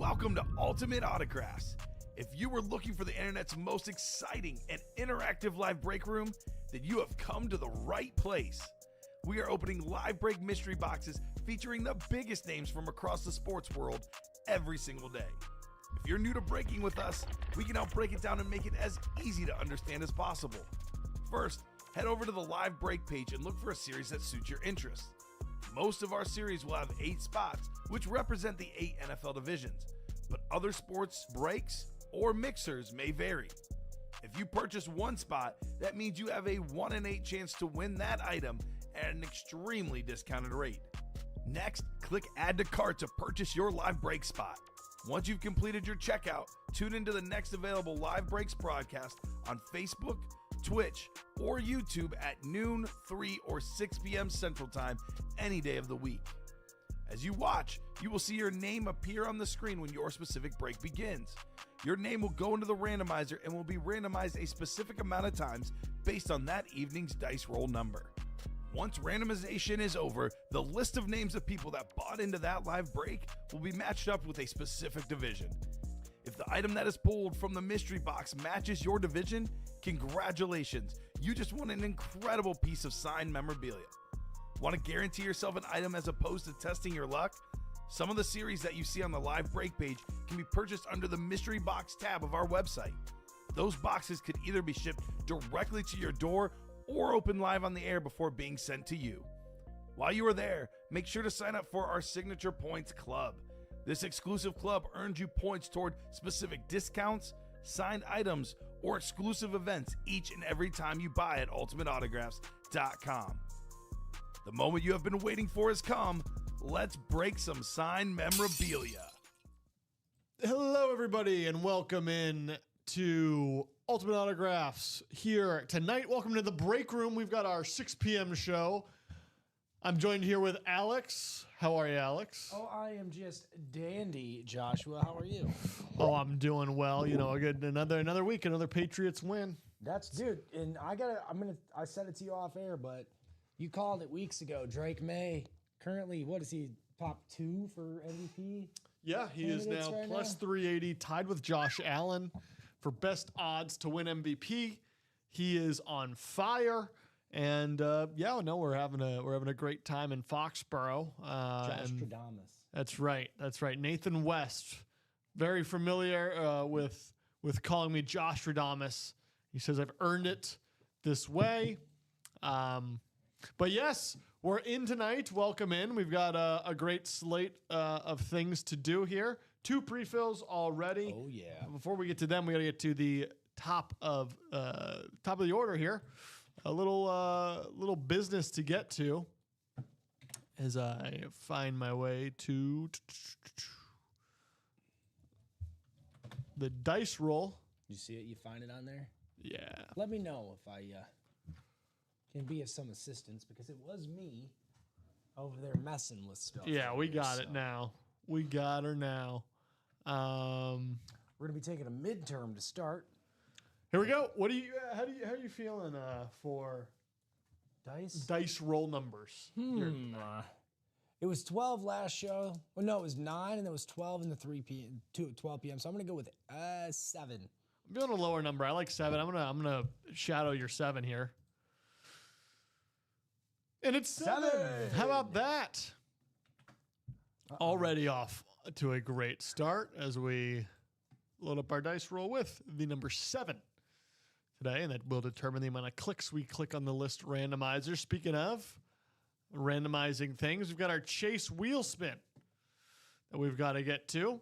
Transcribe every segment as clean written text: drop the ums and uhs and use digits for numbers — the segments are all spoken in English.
Welcome to Ultimate Autographs. If you were looking for the internet's most exciting and interactive live break room, then you have come to the right place. We are opening live break mystery boxes featuring the biggest names from across the sports world every single day. If you're new to breaking with us, we can help break it down and make it as easy to understand as possible. First, head over to the live break page and look for a series that suits your interests. Most of our series will have 8 spots, which represent the 8 NFL divisions, but other sports breaks or mixers may vary. If you purchase one spot, that means you have a 1 in 8 chance to win that item at an extremely discounted rate. Next, click Add to Cart to purchase your live break spot. Once you've completed your checkout, tune into the next available live breaks broadcast on Facebook, Twitch, or YouTube at noon, 3, or 6 p.m. Central Time any day of the week. As you watch, you will see your name appear on the screen when your specific break begins. Your name will go into the randomizer and will be randomized a specific amount of times based on that evening's dice roll number. Once randomization is over, the list of names of people that bought into that live break will be matched up with a specific division. If the item that is pulled from the mystery box matches your division, congratulations, you just won an incredible piece of signed memorabilia. Want to guarantee yourself an item as opposed to testing your luck? Some of the series that you see on the live break page can be purchased under the mystery box tab of our website. Those boxes could either be shipped directly to your door or open live on the air before being sent to you. While you are there, make sure to sign up for our Signature Points Club. This exclusive club earns you points toward specific discounts, signed items, or exclusive events each and every time you buy at ultimateautographs.com. The moment you have been waiting for has come. Let's break some signed memorabilia. Hello, everybody, and welcome in to Ultimate Autographs here tonight. Welcome to the break room. We've got our 6 p.m. show. I'm joined here with Alex. How are you, Alex? Oh, I am just dandy, Joshua. How are you? Oh, I'm doing well. You know, another week, another Patriots win. That's dude, and I said it to you off air, but you called it weeks ago. Drake May, currently, what is he, top 2 for MVP? Yeah, he is now right plus now? 380, tied with Josh Allen for best odds to win MVP. He is on fire. And we're having a great time in Foxborough. Josh Stradamus. That's right. Nathan West, very familiar with calling me Josh Stradamus. He says I've earned it this way. But yes, we're in tonight. Welcome in. We've got a great slate of things to do here. 2 pre-fills already. Oh yeah. Before we get to them, we got to get to the top of the order here. A little business to get to as I find my way to the dice roll. You see it? You find it on there? Yeah. Let me know if I can be of some assistance, because it was me over there messing with stuff. Yeah, we got it now. We got her now. We're gonna be taking a midterm to start. Here we go. How are you feeling for dice roll numbers? It was 12 last show. Well, no, it was 9, and it was 12 in the 3 p.m. 12 p.m. So I'm gonna go with 7. I'm feeling a lower number. I like 7. I'm gonna shadow your 7 here. And it's 7. How about that? Already off to a great start as we load up our dice roll with the number 7 today, and that will determine the amount of clicks we click on the list randomizer. Speaking of randomizing things, we've got our chase wheel spin that we've got to get to.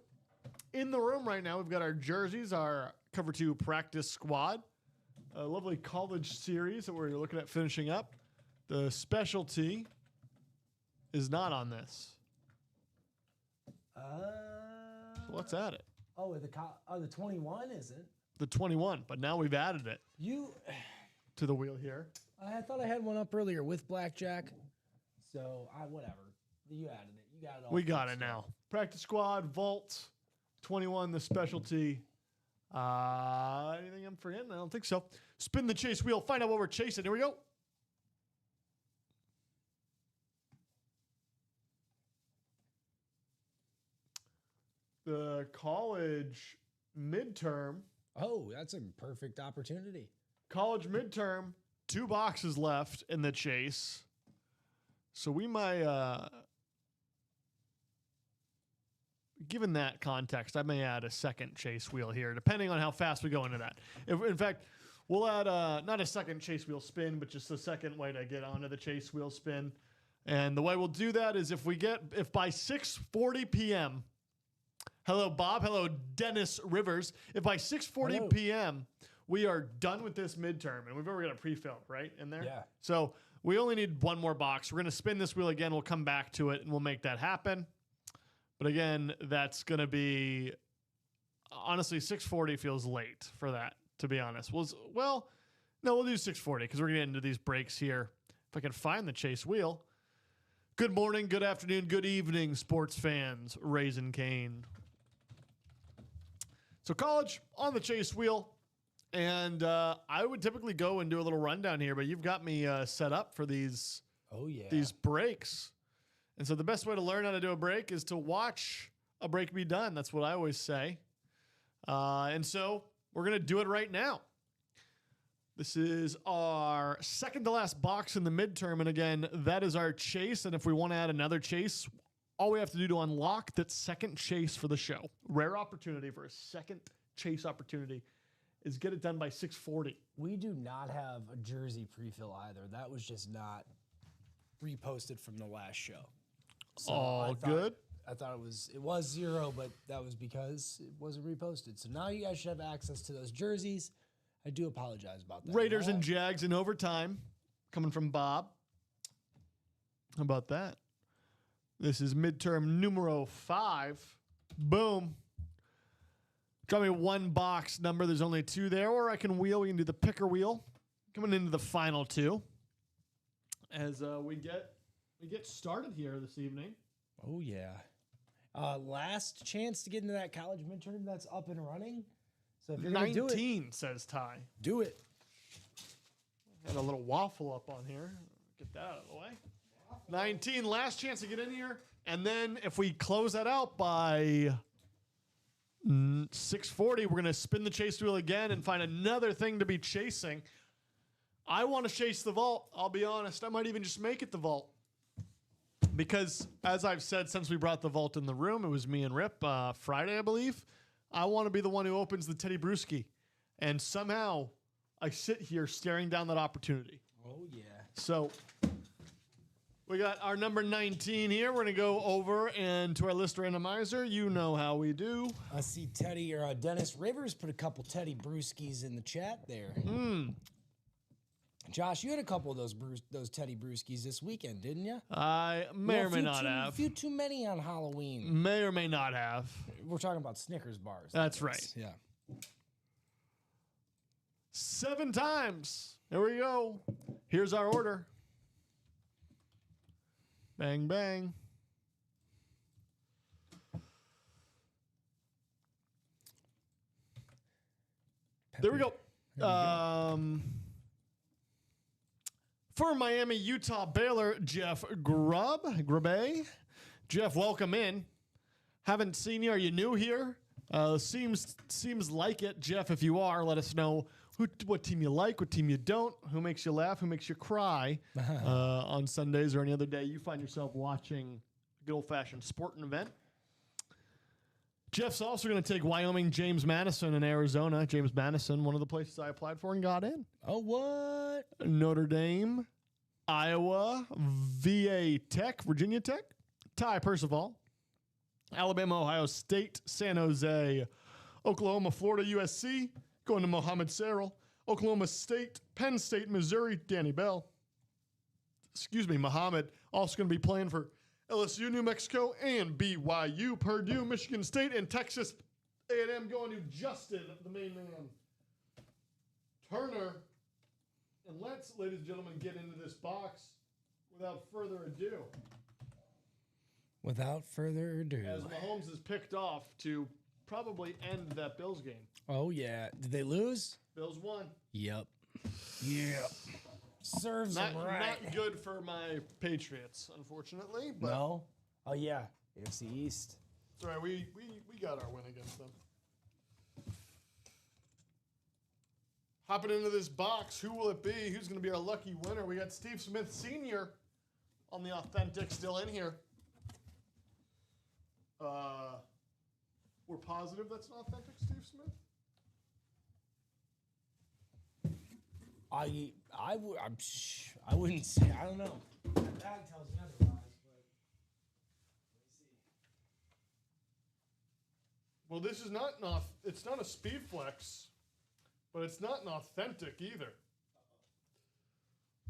In the room right now, we've got our jerseys, our Cover 2 practice squad, a lovely college series that we're looking at finishing up. The specialty is not on this. So let's add it. Oh, the 21 isn't. The 21, but now we've added it You, to the wheel here. I thought I had one up earlier with blackjack. So whatever. You added it. You got it all. We got it now. Practice squad, vault, 21, the specialty. Anything I'm forgetting? I don't think so. Spin the chase wheel. Find out what we're chasing. Here we go. the college midterm. Oh, that's a perfect opportunity. College midterm, 2 boxes left in the chase. So we might, given that context, I may add a second chase wheel here, depending on how fast we go into that. In fact, we'll add not a second chase wheel spin, but just a second way to get onto the chase wheel spin. And the way we'll do that is if by 6:40 p.m., hello, Bob. Hello, Dennis Rivers. If by 6:40 p.m. we are done with this midterm, and we've already got a pre-fill, right, in there? Yeah. So we only need one more box. We're going to spin this wheel again. We'll come back to it, and we'll make that happen. But again, that's going to be, honestly, 6:40 feels late for that, to be honest. No, we'll do 6:40 because we're going to get into these breaks here. If I can find the chase wheel. Good morning, good afternoon, good evening, sports fans. Raisin Cane. So college on the chase wheel. And I would typically go and do a little rundown here, but you've got me set up for these breaks. And so the best way to learn how to do a break is to watch a break be done. That's what I always say. And so we're going to do it right now. This is our second to last box in the midterm. And again, that is our chase. And if we want to add another chase, all we have to do to unlock that second chase for the show, rare opportunity for a second chase opportunity, is get it done by 6:40. We do not have a jersey pre-fill either. That was just not reposted from the last show. So All good. I thought it was 0, but that was because it wasn't reposted. So now you guys should have access to those jerseys. I do apologize about that. Raiders and Jags in overtime, coming from Bob. How about that? This is midterm numero 5. Boom. Draw me one box number. There's only 2 there, or I can wheel. We can do the picker wheel. Coming into the final 2 as we get started here this evening. Oh yeah. Last chance to get into that college midterm that's up and running. So if you're 19 says Ty. Do it. Had a little waffle up on here. Get that out of the way. 19, last chance to get in here. And then if we close that out by 6:40, we're going to spin the chase wheel again and find another thing to be chasing. I want to chase the vault. I'll be honest. I might even just make it the vault. Because, as I've said since we brought the vault in the room, it was me and Rip Friday, I believe. I want to be the one who opens the Teddy Brewski. And somehow, I sit here staring down that opportunity. Oh, yeah. So, we got our number 19 here. We're going to go over and to our list randomizer. You know how we do. I see Dennis Rivers put a couple Teddy Brewskis in the chat there. Josh, you had a couple of those Teddy Brewskis this weekend, didn't you? I may or may not have. A few too many on Halloween. May or may not have. We're talking about Snickers bars. That's right. Yeah. 7 times. There we go. Here's our order. Bang, bang. There we go. For Miami, Utah, Baylor, Jeff Grubbe. Jeff, welcome in. Haven't seen you. Are you new here? Seems like it. Jeff, if you are, let us know what team you like, what team you don't, who makes you laugh, who makes you cry on Sundays or any other day you find yourself watching a good old-fashioned sporting event. Jeff's also going to take Wyoming, James Madison, and Arizona. James Madison, one of the places I applied for and got in. Oh, what? Notre Dame, Iowa, VA Tech, Virginia Tech, Ty Percival, Alabama, Ohio State, San Jose, Oklahoma, Florida, USC, going to Mohammed Sarrell, Oklahoma State, Penn State, Missouri, Danny Bell. Mohammed, also going to be playing for LSU, New Mexico, and BYU, Purdue, Michigan State, and Texas A&M going to Justin, the main man, Turner. And let's, ladies and gentlemen, get into this box without further ado. Without further ado. As Mahomes is picked off to probably end that Bills game. Oh, yeah. Did they lose? Bills won. Yep. Serves them right. Not good for my Patriots, unfortunately. But no? Oh, yeah. AFC East. It's all right. We got our win against them. Hopping into this box, who will it be? Who's going to be our lucky winner? We got Steve Smith Sr. on the authentic still in here. We're positive that's an authentic Steve Smith? I wouldn't say. I don't know. That bag tells me otherwise, but let me see. Well, this is not it's not a speed flex, but it's not an authentic either.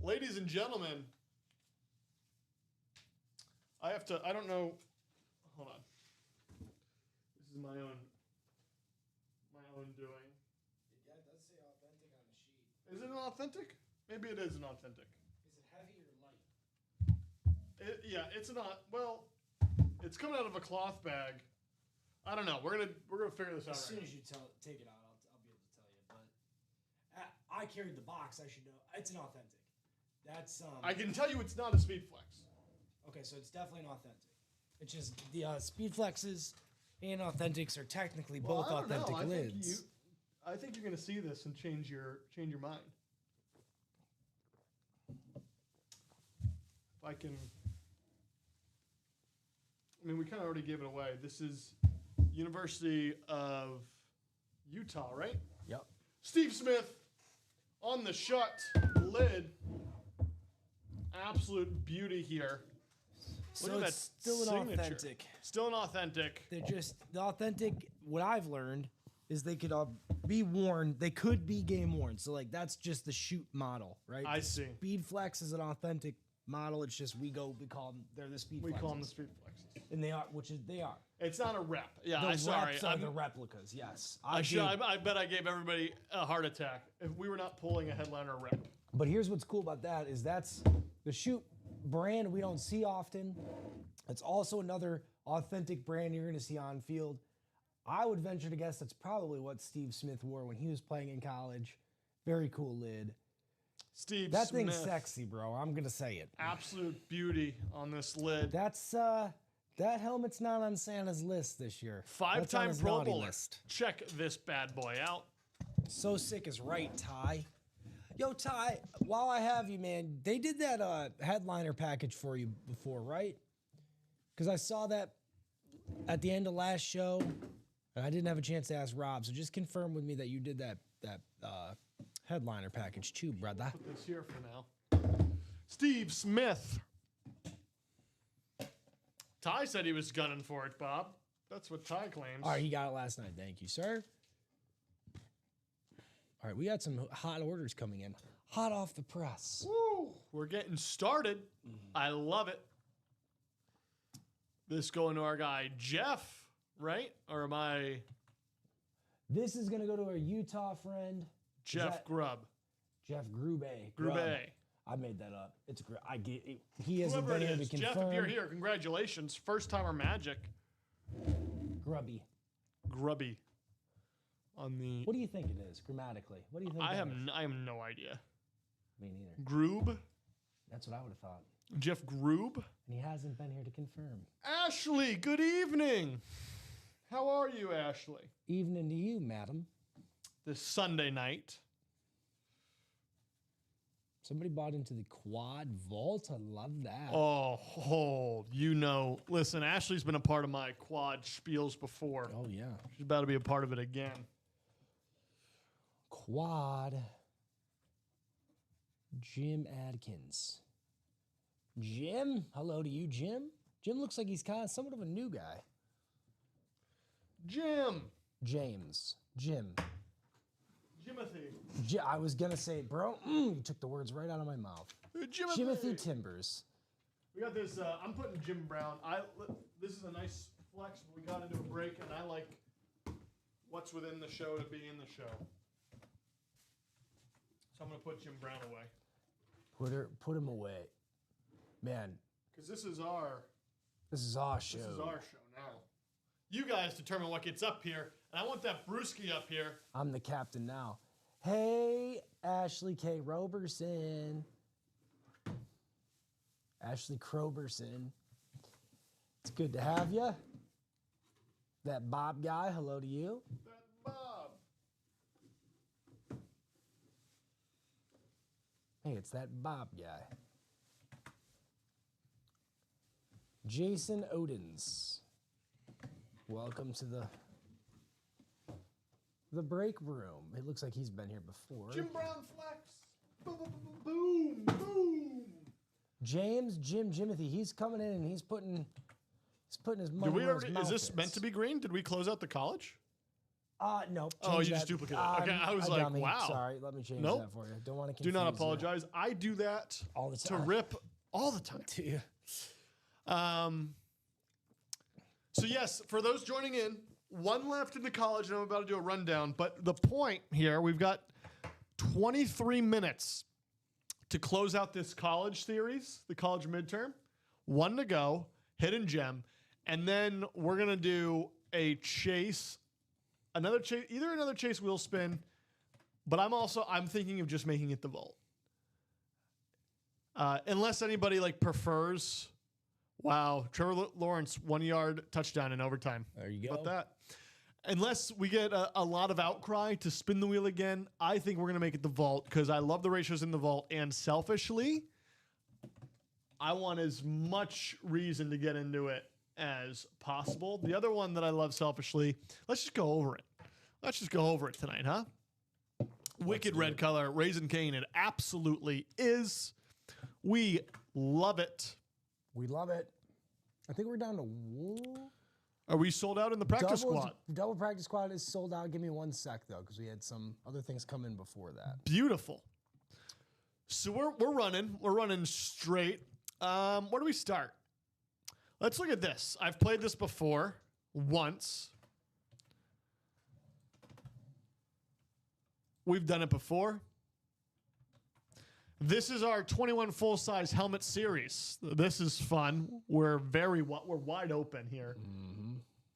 Ladies and gentlemen, I don't know. Hold on. This is my own doing. Yeah, it does say authentic on the sheet. Is it an authentic? Maybe it is an authentic. Is it heavy or light? It's not. Well, it's coming out of a cloth bag. I don't know. We're gonna figure this out. As soon as you take it out, I'll be able to tell you. But I carried the box. I should know. It's an authentic. That's I can tell you it's not a speed flex. Okay, so it's definitely an authentic. It's just the speed flexes and authentics are technically both authentic lids. I think you're gonna see this and change your mind. If I can. I mean, we kind of already gave it away. This is University of Utah, right? Yep. Steve Smith on the shut lid. Absolute beauty here. So Look at it's that still an signature. authentic. Still an authentic. They're just the authentic. What I've learned is they could be worn. They could be game worn. So like that's just the shoot model, right? I see. Speed Flex is an authentic model. It's just we call them. They're the Speed. We Flexes. call them the speed flexes. And they are, they are. It's not a rep. Yeah, The I'm sorry. reps are the replicas. Yes, I bet I gave everybody a heart attack if we were not pulling a headliner rep. But here's what's cool about that is that's the shoot brand we don't see often. It's also another authentic brand you're going to see on field. I would venture to guess that's probably what Steve Smith wore when he was playing in college. Very cool lid. Steve That Smith. thing's sexy, bro. I'm going to say it. Absolute beauty on this lid. That's that helmet's not on Santa's list this year. That's on Five-time his Pro naughty Bowler. list. Check this bad boy out. So sick is right, Ty. Yo, Ty, while I have you, man, they did that headliner package for you before, right? Because I saw that at the end of last show, and I didn't have a chance to ask Rob, so just confirm with me that you did that headliner package too, brother. Put this here for now. Steve Smith. Ty said he was gunning for it, Bob. That's what Ty claims. All right, he got it last night. Thank you, sir. All right, we got some hot orders coming in. Hot off the press. Woo, we're getting started. I love it. This going to our guy, Jeff, right? Or am I... This is going to go to our Utah friend. Jeff Grubb. Jeff Grube. Grube. I made that up. It's great. He hasn't Whoever been it here is. to confirm. Jeff, if you're here, congratulations. First timer magic. Grubby. Grubby. On the... What do you think it is grammatically? What do you think? I have is? no idea. Me neither. Groob? That's what I would have thought. Jeff Groob? And he hasn't been here to confirm. Ashley, good evening. How are you, Ashley? Evening to you, madam. This Sunday night. Somebody bought into the quad vault. I love that. Oh, you know. Listen, Ashley's been a part of my quad spiels before. Oh, yeah. She's about to be a part of it again. Quad. Jim Adkins. Jim? Hello to you, Jim. Jim looks like he's kind of somewhat of a new guy. Jim. James. Jim. Jimothy. I was going to say, bro, you took the words right out of my mouth. Jimothy Timbers. We got this. I'm putting Jim Brown. This is a nice flex, but we got into a break, and I like what's within the show to be in the show. So I'm going to put Jim Brown away. Put him away. Man. Because this is our show. This is our show now. You guys determine what gets up here, and I want that brewski up here. I'm the captain now. Hey, Ashley K. Roberson. Ashley Croberson. It's good to have you. That Bob guy, hello to you. That Bob. Hey, it's that Bob guy. Jason Odins. Welcome to the break room. It looks like he's been here before. Jim Brown flex. Boom, boom, boom, boom, boom. James Jimothy. He's coming in and he's putting his money Did we where his already, mouth is this is. meant to be green? Did we close out the college? No. Oh, change you just that. duplicated it. Okay, I was like, dummy. wow. Sorry, let me change Nope. that for you. Don't want to Do confuse not you. apologize. I do that All the to time. rip all the time. To you. So yes, for those joining in, one left in the college, and I'm about to do a rundown. But the point here, we've got 23 minutes to close out this college series, the college midterm. One to go, hidden gem, and then we're gonna do a chase, either another chase wheel spin, but I'm thinking of just making it the vault. Unless anybody prefers. Wow, Trevor Lawrence 1 yard touchdown in overtime. There you How go. about that? Unless we get a lot of outcry to spin the wheel again, I think we're going to make it the vault because I love the ratios in the vault. And selfishly, I want as much reason to get into it as possible. The other one that I love selfishly, let's just go over it. Let's just go over it tonight, huh? Wicked red color, Raisin Cane. It absolutely is. We love it. We love it. I think we're down to one. Are we sold out in the practice squad? Double practice squad is sold out. Give me 1 sec though, because we had some other things come in before that. Beautiful. So we're running. We're running straight. Where do we start? Let's look at this. I've played this before once. We've done it before. This is our 21 full-size helmet series. This is fun. We're wide open here.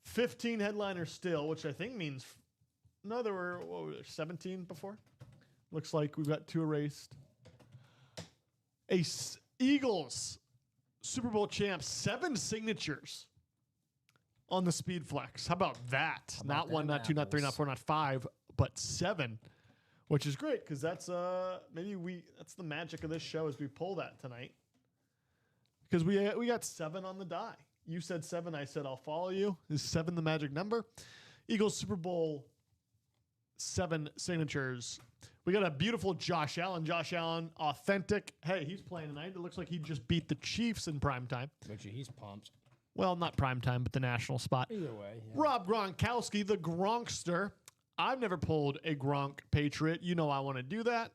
15 headliners still, which I think means there were 17 before. Looks like we've got 2 erased. Eagles Super Bowl champs, 7 signatures on the Speed Flex. How about that? Not 1, not 2, not 3, not 4, not 5, but 7. Which is great because that's that's the magic of this show as we pull that tonight. Because we got 7 on the die. You said 7, I said I'll follow you. Is 7 the magic number? Eagles Super Bowl 7 signatures. We got a beautiful Josh Allen. Josh Allen, authentic. Hey, he's playing tonight. It looks like he just beat the Chiefs in primetime. Bet you he's pumped. Well, not primetime, but the national spot. Either way. Yeah. Rob Gronkowski, the Gronkster. I've never pulled a Gronk Patriot. You know I want to do that.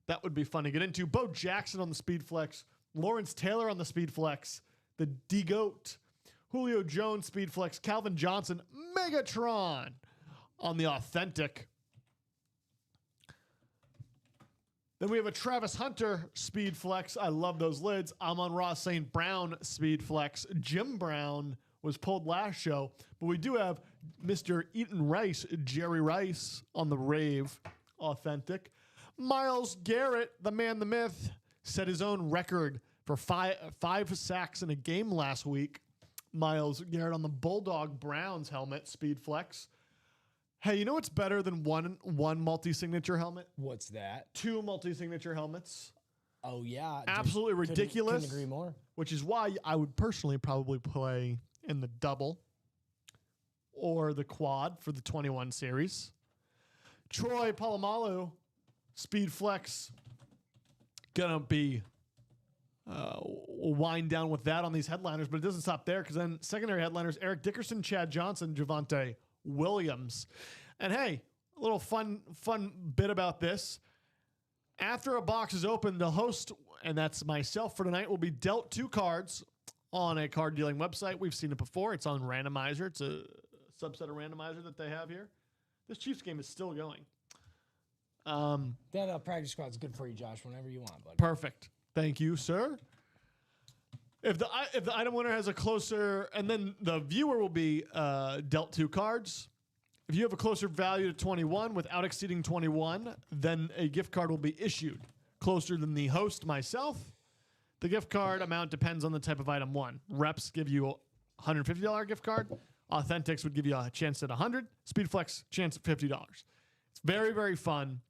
That would be fun to get into. Bo Jackson on the Speed Flex. Lawrence Taylor on the Speed Flex. The D-Goat. Julio Jones Speed Flex. Calvin Johnson. Megatron on the Authentic. Then we have a Travis Hunter Speed Flex. I love those lids. Amon-Ra St. Brown Speed Flex. Jim Brown was pulled last show, but we do have Mr. Eaton Rice, Jerry Rice on the Rave Authentic. Myles Garrett, the man, the myth, set his own record for five sacks in a game last week. Myles Garrett on the Bulldog Browns helmet, Speed Flex. Hey, you know what's better than one multi-signature helmet? What's that? 2 multi-signature helmets. Oh, yeah. Absolutely ridiculous. Couldn't agree more. Which is why I would personally probably play in the double or the quad for the 21 series. Troy Polamalu, Speed Flex, gonna be wind down with that on these headliners, but it doesn't stop there because then secondary headliners, Eric Dickerson, Chad Johnson, Javonte Williams. And hey, a little fun bit about this. After a box is opened, the host, and that's myself for tonight, will be dealt 2 cards on a card dealing website. We've seen it before. It's on Randomizer. It's a subset of Randomizer that they have here. This Chiefs game is still going. That practice squad is good for you, Josh, whenever you want, buddy. Perfect. Thank you, sir. If the item winner has a closer, and then the viewer will be dealt 2 cards. If you have a closer value to 21 without exceeding 21, then a gift card will be issued. Closer than the host, myself. The gift card amount depends on the type of item won. Reps give you a $150 gift card. Authentics would give you a chance at 100. Speedflex, chance at $50. It's very, very fun.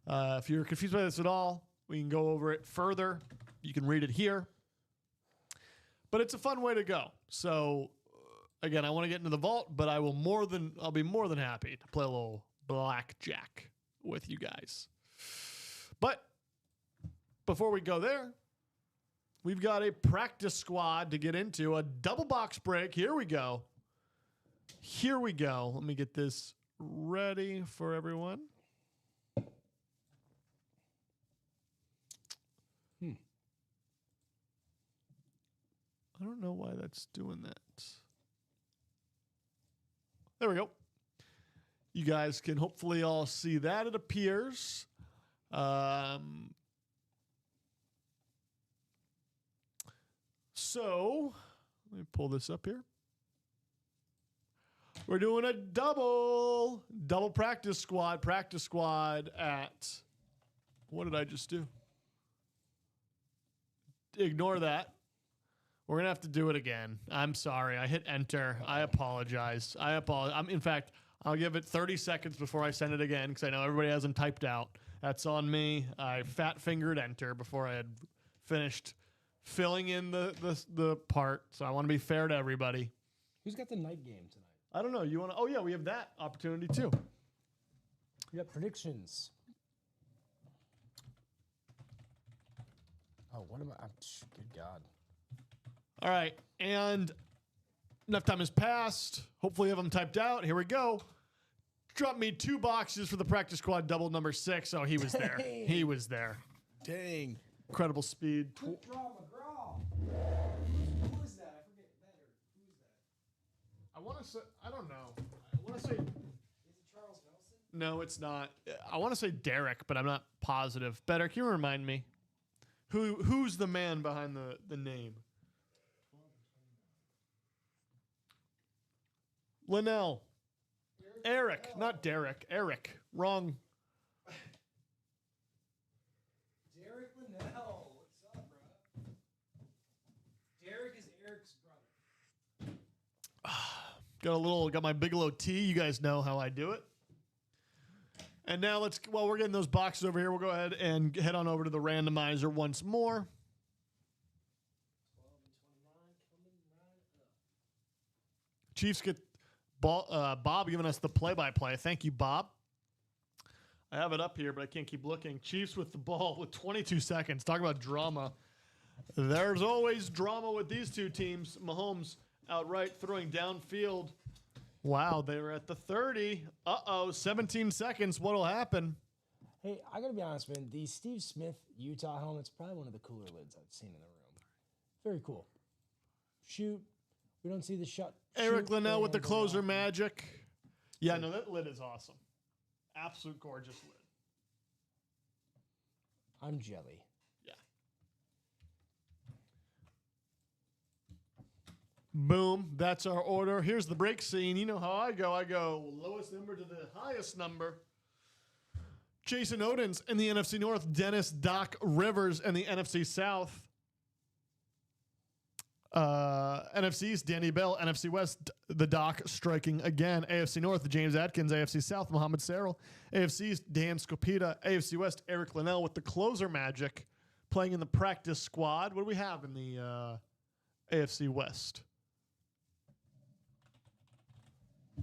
If you're confused by this at all, we can go over it further. You can read it here. But it's a fun way to go. So, again, I want to get into the vault, but I'll be more than happy to play a little blackjack with you guys. But before we go there, we've got a practice squad to get into, a double box break. Here we go. Let me get this ready for everyone. I don't know why that's doing that. There we go. You guys can hopefully all see that, it appears. So, let me pull this up here. We're doing a double practice squad at, what did I just do? Ignore that. We're going to have to do it again. I'm sorry. I hit enter. I apologize. In fact, I'll give it 30 seconds before I send it again because I know everybody hasn't typed out. That's on me. I fat-fingered enter before I had finished filling in the part. So I want to be fair to everybody. Who's got the night game tonight? I don't know. You want to? Oh, yeah, we have that opportunity too. We got predictions. Oh, what am I? Good God. All right, and enough time has passed. Hopefully you have them typed out. Here we go. Drop me 2 boxes for the practice squad double number 6. Oh, he was there. He was there. Dang. Incredible speed. Quick draw McGraw. Who is that? I forget better. Who is that? I want to say, I don't know. I want to say. Is it Charles Nelson? No, it's not. I want to say Derek, but I'm not positive. Better, can you remind me? Who's the man behind the name? Linnell. Eric, not Derek. Eric. Wrong. Derek Linnell. What's up, bro? Derek is Eric's brother. Got my Bigelow tea. You guys know how I do it. And now while we're getting those boxes over here, we'll go ahead and head on over to the randomizer once more. 12 and 29 coming right up. Chiefs get Bob giving us the play-by-play. Thank you, Bob. I have it up here, but I can't keep looking. Chiefs with the ball with 22 seconds. Talk about drama. There's always drama with these two teams. Mahomes outright throwing downfield. Wow, they were at the 30. 17 seconds. What'll happen? Hey, I gotta be honest, man. The Steve Smith Utah helmet's probably one of the cooler lids I've seen in the room. Very cool. Shoot. We don't see the shot. Eric Linnell with the closer magic. Yeah, no, that lid is awesome. Absolute gorgeous lid. I'm jelly. Yeah. Boom. That's our order. Here's the break scene. You know how I go. I go lowest number to the highest number. Jason Odins in the NFC North. Dennis Doc Rivers in the NFC South. NFC East, Danny Bell. NFC West, the Doc striking again. AFC North, James Atkins. AFC South, Mohamed Sarrell. AFC East, Dan Scopita. AFC West, Eric Linnell with the closer magic playing in the practice squad. What do we have in the AFC West?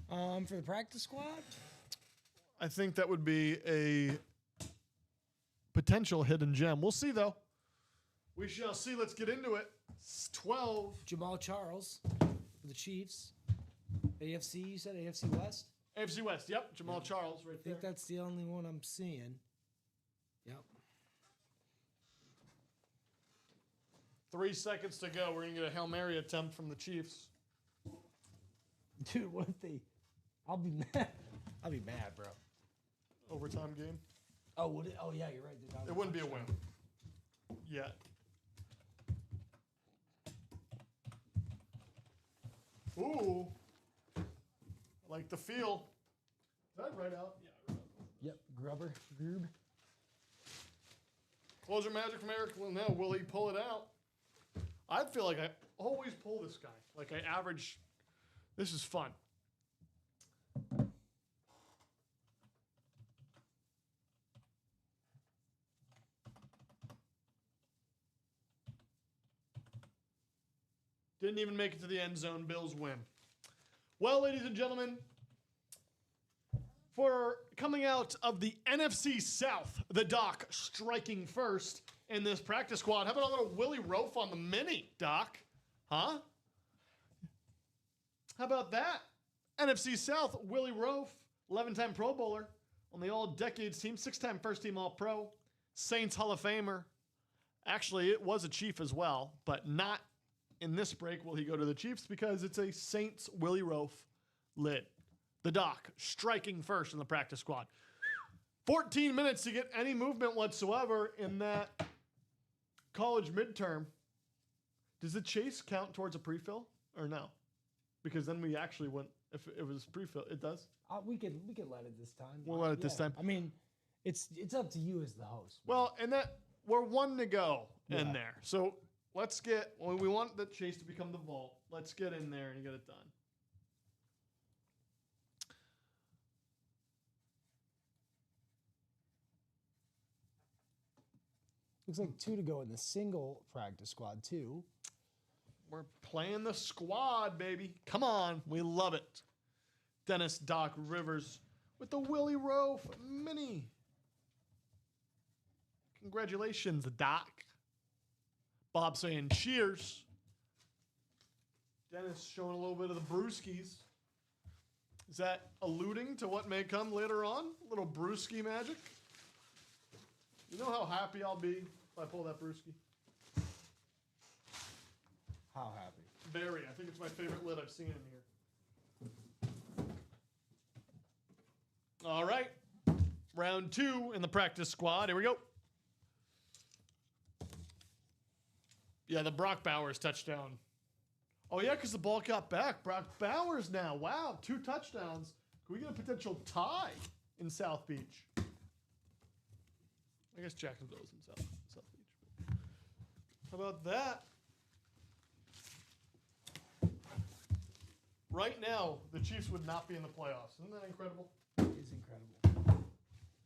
For the practice squad? I think that would be a potential hidden gem. We'll see, though. We shall see. Let's get into it. It's 12. Jamal Charles for the Chiefs. AFC, you said AFC West? AFC West, yep. Jamal Charles right I think there. that's the only one I'm seeing. Yep. 3 seconds to go. We're going to get a Hail Mary attempt from the Chiefs. Dude, what if they... I'll be mad. I'll be mad, bro. Overtime game. Oh, would it? Oh, yeah, you're right. It wouldn't be a win. Yet. Ooh. I like the feel. Is that right out? Yeah, right out. Yep, Grub. Closer magic from Eric Linnell. Will he pull it out? I feel like I always pull this guy. Like I average This is fun. Didn't even make it to the end zone. Bills win. Well, ladies and gentlemen, for coming out of the NFC South, the Doc striking first in this practice squad. How about a little Willie Roaf on the mini, Doc? Huh? How about that? NFC South, Willie Roaf, 11-time Pro Bowler on the All-Decades team, 6-time first-team All-Pro, Saints Hall of Famer. Actually, it was a Chief as well, but not in this break will he go to the Chiefs because it's a Saints Willie Roaf lid. The Doc striking first in the practice squad. 14 minutes to get any movement whatsoever in that college midterm. Does the chase count towards a pre-fill or no? Because then we actually went, if it was pre-fill, it does? We could let it this time. We'll let it this time. I mean, it's up to you as the host. Well, and that we're one to go in Yeah. there. So let's get, well, we want the chase to become the vault. Let's get in there and get it done. Looks like 2 to go in the single practice squad, too. We're playing the squad, baby. Come on. We love it. Dennis Doc Rivers with the Willie Roaf mini. Congratulations, Doc. Bob saying cheers. Dennis showing a little bit of the brewskis. Is that alluding to what may come later on? A little brewski magic? You know how happy I'll be if I pull that brewski? How happy? Very. I think it's my favorite lid I've seen in here. All right. Round 2 in the practice squad. Here we go. Yeah, the Brock Bowers touchdown. Oh, yeah, because the ball got back. Brock Bowers now. Wow, 2 touchdowns. Can we get a potential tie in South Beach? I guess Jacksonville's in South Beach. How about that? Right now, the Chiefs would not be in the playoffs. Isn't that incredible? That is incredible.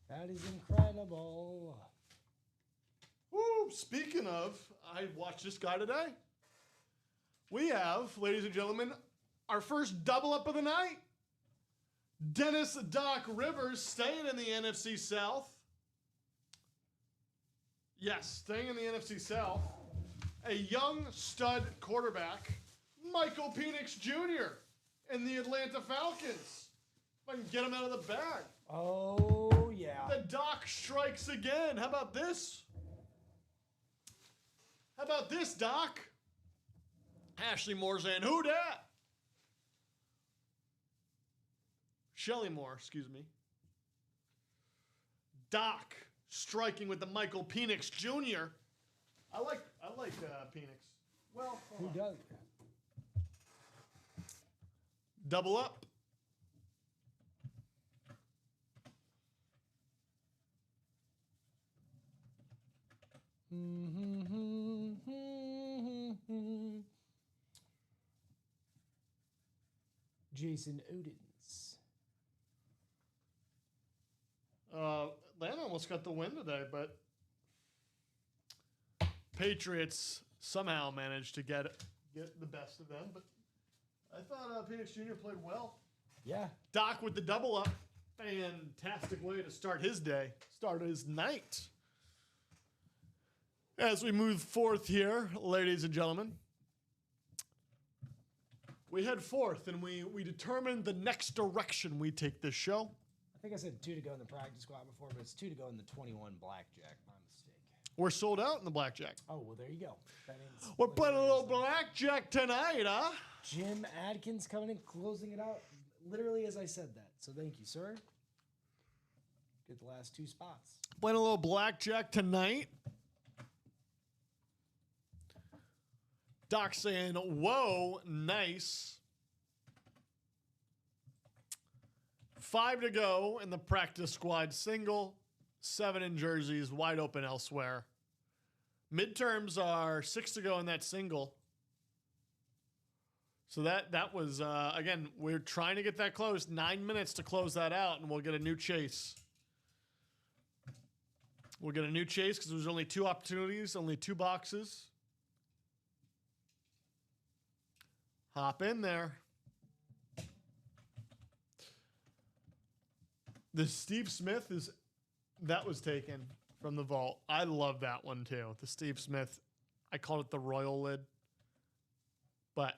That is incredible. Woo! Speaking of, I watched this guy today. We have, ladies and gentlemen, our first double up of the night. Dennis Doc Rivers staying in the NFC South. Yes, staying in the NFC South. A young stud quarterback, Michael Penix Jr. in the Atlanta Falcons. If I can get him out of the bag. Oh, yeah. The Doc strikes again. How about this? How about this, Doc? Ashley Moore saying, who dat? Shelly Moore, excuse me. Doc striking with the Michael Penix Jr. I like Penix. Well, Who does? double up. Jason Odins. Atlanta almost got the win today, but Patriots somehow managed to get the best of them. But I thought Penix Jr. played well. Yeah. Doc with the double up. Fantastic way to start his day, start his night. As we move forth here, ladies and gentlemen, we head forth and we determine the next direction we take this show. I think I said 2 to go in the practice squad before, but it's 2 to go in the 21 blackjack. My mistake. We're sold out in the blackjack. Oh, well, there you go. That means We're playing a little blackjack tonight, huh? Jim Adkins coming in, closing it out, literally as I said that. So thank you, sir. Get the last 2 spots. Playing a little blackjack tonight. Doc saying, whoa, nice. 5 to go in the practice squad single. 7 in jerseys, wide open elsewhere. Midterms are 6 to go in that single. So that was, again, we're trying to get that close. 9 minutes to close that out, and we'll get a new chase. We'll get a new chase because there's only 2 opportunities, only 2 boxes. Hop in there. The Steve Smith that was taken from the vault. I love that one too. The Steve Smith, I called it the royal lid. But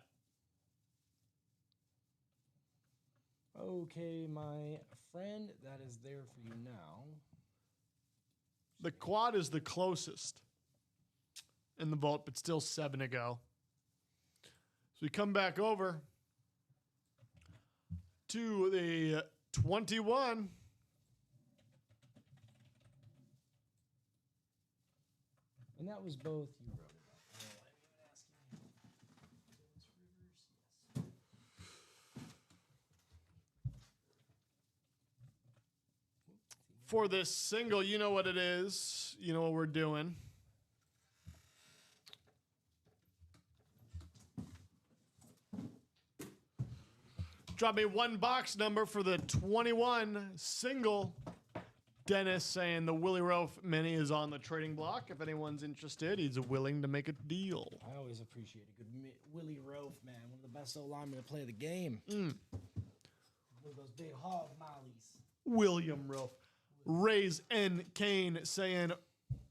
Okay, my friend, that is there for you now. the quad is the closest in the vault, but still 7 to go. So we come back over to the 21. And that was both you wrote it up. Oh, I'm even asking you. For this single, you know what it is. You know what we're doing. Drop me 1 box number for the 21 single. Dennis saying the Willie Roaf mini is on the trading block. If anyone's interested, he's willing to make a deal. I always appreciate a good Willie Roaf, man. One of the best linemen to play the game. Mm. One of those big hog mollies. William Roaf. Raise N. Kane saying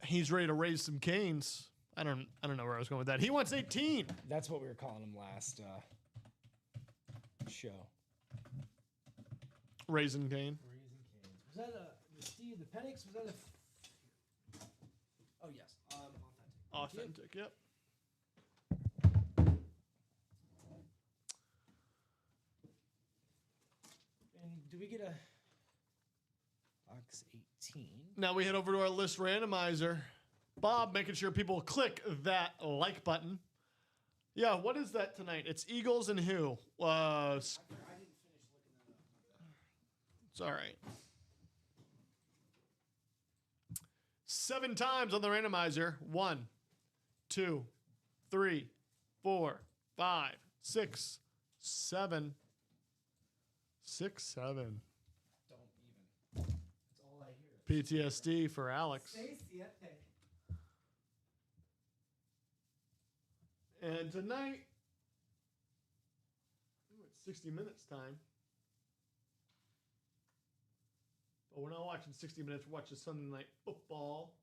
he's ready to raise some canes. I don't know where I was going with that. He wants 18. That's what we were calling him last show. Raisin Kane. Raising canes. Was that the Steve, the Penix? Was that a... Oh, yes. Authentic, yep. And do we get a box 18? Now we head over to our list randomizer. Bob making sure people click that like button. Yeah, what is that tonight? It's Eagles and who? I didn't finish looking that up. It's all right. 7 times on the randomizer. 1, 2, 3, 4, 5, 6, 7. 6, 7. Don't even. That's all I hear. PTSD for Alex. And tonight, it's 60 Minutes time. But we're not watching 60 Minutes. We're watching Sunday Night Football.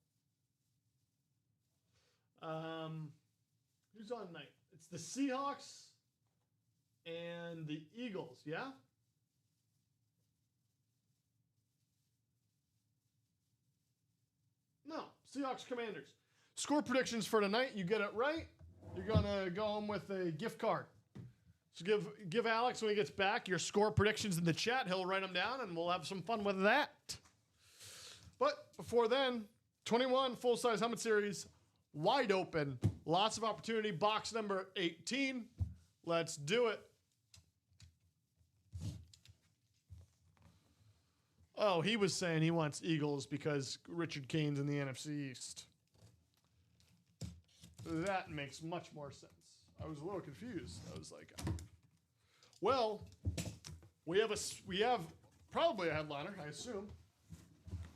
Who's on tonight? It's the Seahawks and the Eagles, yeah? No, Seahawks Commanders. Score predictions for tonight. You get it right, you're going to go home with a gift card. So give Alex, when he gets back, your score predictions in the chat. He'll write them down, and we'll have some fun with that. But before then, 21 full-size helmet series, wide open. Lots of opportunity. Box number 18. Let's do it. Oh, he was saying he wants Eagles because Richard Kane's in the NFC East. That makes much more sense. I was a little confused. I was like, well, we have probably a headliner, I assume,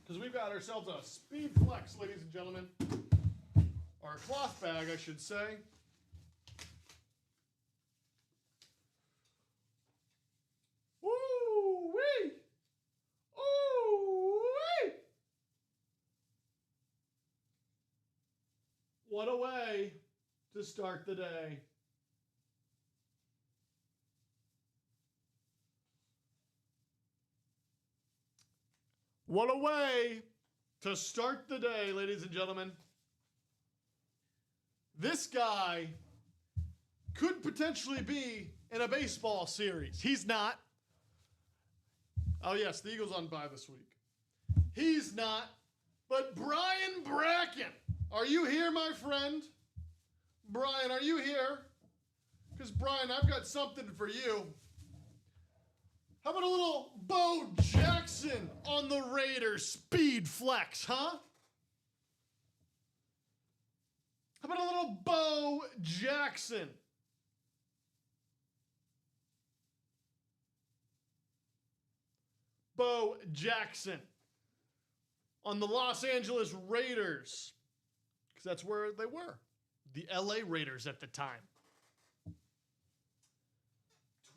because we've got ourselves a Speed Flex, ladies and gentlemen, or a cloth bag, I should say. Woo-wee! Ooh-wee! What a way to start the day. What a way to start the day, ladies and gentlemen. This guy could potentially be in a baseball series. He's not. Oh, yes, the Eagles on bye this week. He's not. But Brian Bracken, are you here, my friend? Brian, are you here? Because, Brian, I've got something for you. How about a little Bo Jackson on the Raiders Speed Flex, huh? How about a little Bo Jackson? Bo Jackson on the Los Angeles Raiders, because that's where they were. The LA Raiders at the time.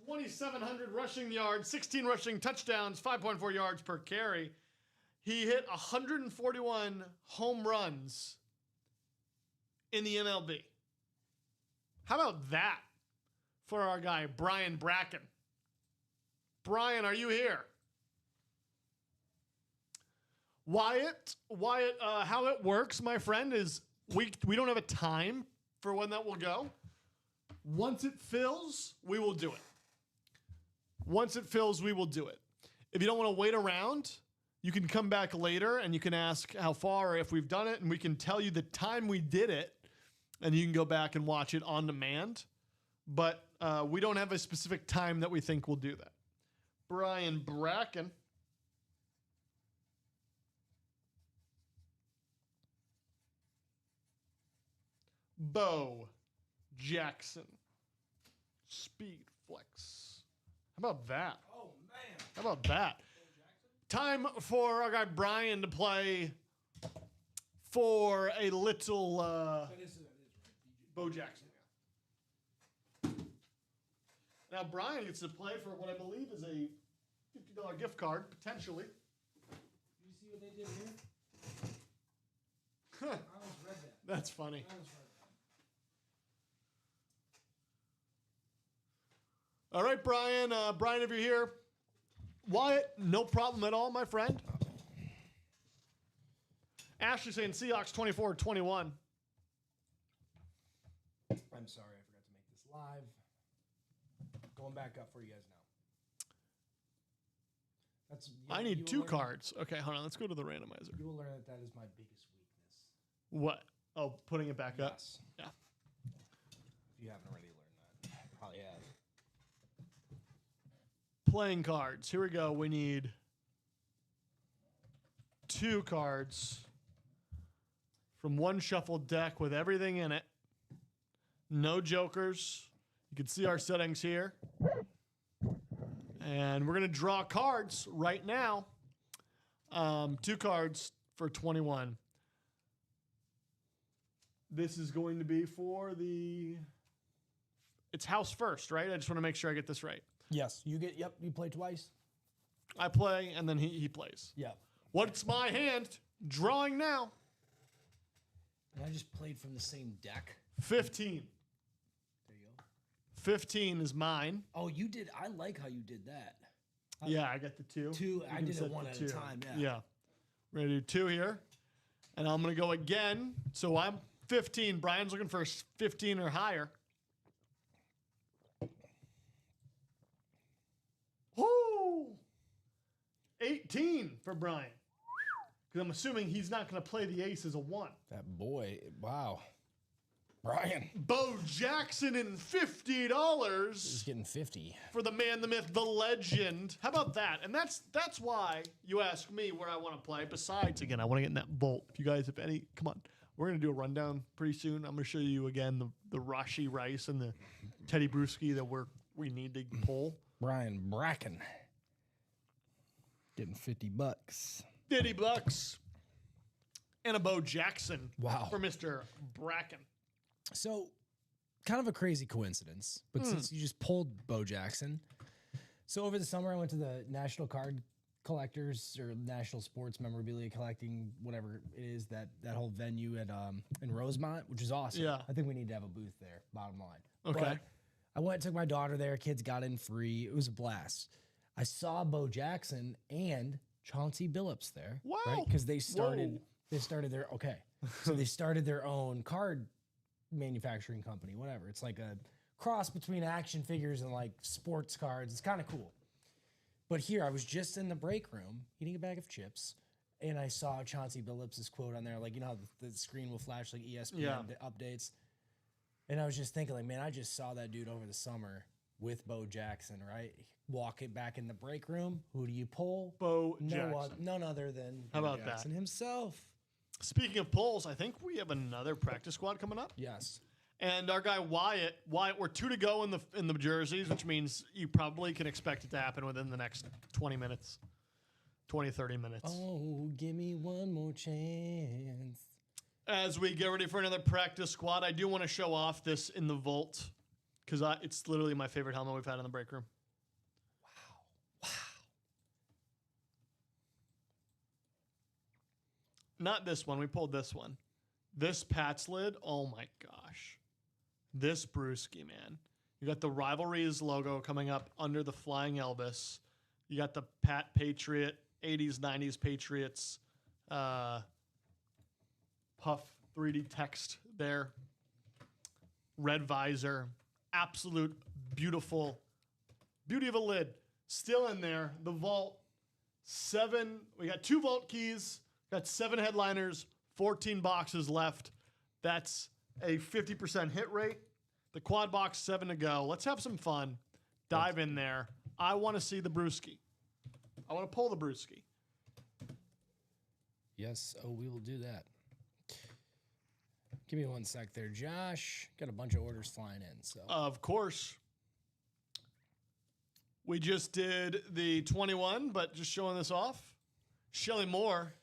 2,700 rushing yards, 16 rushing touchdowns, 5.4 yards per carry. He hit 141 home runs in the MLB. How about that for our guy, Brian Bracken? Brian, are you here? Wyatt, how it works, my friend, is we don't have a time for when that will go. Once it fills, we will do it. Once it fills, we will do it. If you don't want to wait around, you can come back later and you can ask how far or if we've done it, and we can tell you the time we did it, and you can go back and watch it on demand. But we don't have a specific time that we think we'll do that. Brian Bracken. Bo Jackson. Speed flex. How about that? Oh, man. How about that? Time for our guy Brian to play for a little Bo Jackson. Now Brian gets to play for what I believe is a $50 gift card, potentially. You see what they did here? Huh. I almost read that. That's funny. I almost read that. All right, Brian. Brian, if you're here. Wyatt, no problem at all, my friend. Ashley saying Seahawks 24-21. I'm sorry, I forgot to make this live. Going back up for you guys now. I need two cards. Okay, hold on. Let's go to the randomizer. You will learn that is my biggest weakness. What? Oh, putting it back up? Yes. Yeah. If you haven't already learned that, you probably have. Playing cards. Here we go. We need two cards from one shuffled deck with everything in it. No jokers. You can see our settings here. And we're going to draw cards right now. Two cards for 21. This is going to be for the... It's house first, right? I just want to make sure I get this right. Yes, you play twice. I play, and then he plays. Yep. What's my hand? Drawing now. And I just played from the same deck. 15. There you go. 15 is mine. Oh, you did. I like how you did that. Yeah, I got the two. I did it one at a time. Yeah. We're going to do two here. And I'm going to go again. So I'm 15. Brian's looking for 15 or higher. Woo! 18 for Brian. Because I'm assuming he's not going to play the ace as a 1. That boy, wow. Brian. Bo Jackson in $50. He's getting 50. For the man, the myth, the legend. How about that? And that's why you ask me where I want to play. Besides, again, I want to get in that vault. If you guys have any, come on. We're going to do a rundown pretty soon. I'm going to show you again the Rashi Rice and the Teddy Bruschi that we need to pull. Brian Bracken. Getting $50. $50. And a Bo Jackson. Wow. For Mr. Bracken. So, kind of a crazy coincidence, but since you just pulled Bo Jackson. So, over the summer, I went to the National Card Collectors or National Sports Memorabilia Collecting, whatever it is, that whole venue at in Rosemont, which is awesome. Yeah. I think we need to have a booth there, bottom line. Okay. But I went, took my daughter there. Kids got in free. It was a blast. I saw Bo Jackson and Chauncey Billups there. Wow. Right? Because they started their own card manufacturing company, whatever. It's like a cross between action figures and like sports cards. It's kind of cool. But here, I was just in the break room eating a bag of chips, and I saw Chauncey Billups' quote on there. Like, you know how the screen will flash like ESPN updates? And I was just thinking, like, man, I just saw that dude over the summer with Bo Jackson, right? Walking back in the break room. Who do you pull? Bo Jackson. None other than How Bo about Jackson that? himself. Speaking of polls, I think we have another practice squad coming up. Yes. And our guy Wyatt, we're 2 to go in the jerseys, which means you probably can expect it to happen within the next 20 minutes. 20, 30 minutes. Oh, give me one more chance. As we get ready for another practice squad, I do want to show off this in the vault because it's literally my favorite helmet we've had in the break room. Wow. Not this one. We pulled this one. This Pat's lid. Oh my gosh. This Brewski, man. You got the Rivalries logo coming up under the Flying Elvis. You got the Pat Patriot, 80s, 90s Patriots, Puff 3D text there. Red visor. Absolute beautiful. Beauty of a lid. Still in there. The vault. 7. We got 2 vault keys. Got 7 headliners. 14 boxes left. That's a 50% hit rate. The quad box, 7 to go. Let's have some fun. Dive in there. I want to see the Brewski. I want to pull the Brewski. Yes. Oh, we will do that. Give me one sec there, Josh. Got a bunch of orders flying in. So Of course. We just did the 21, but just showing this off. Shelly Moore,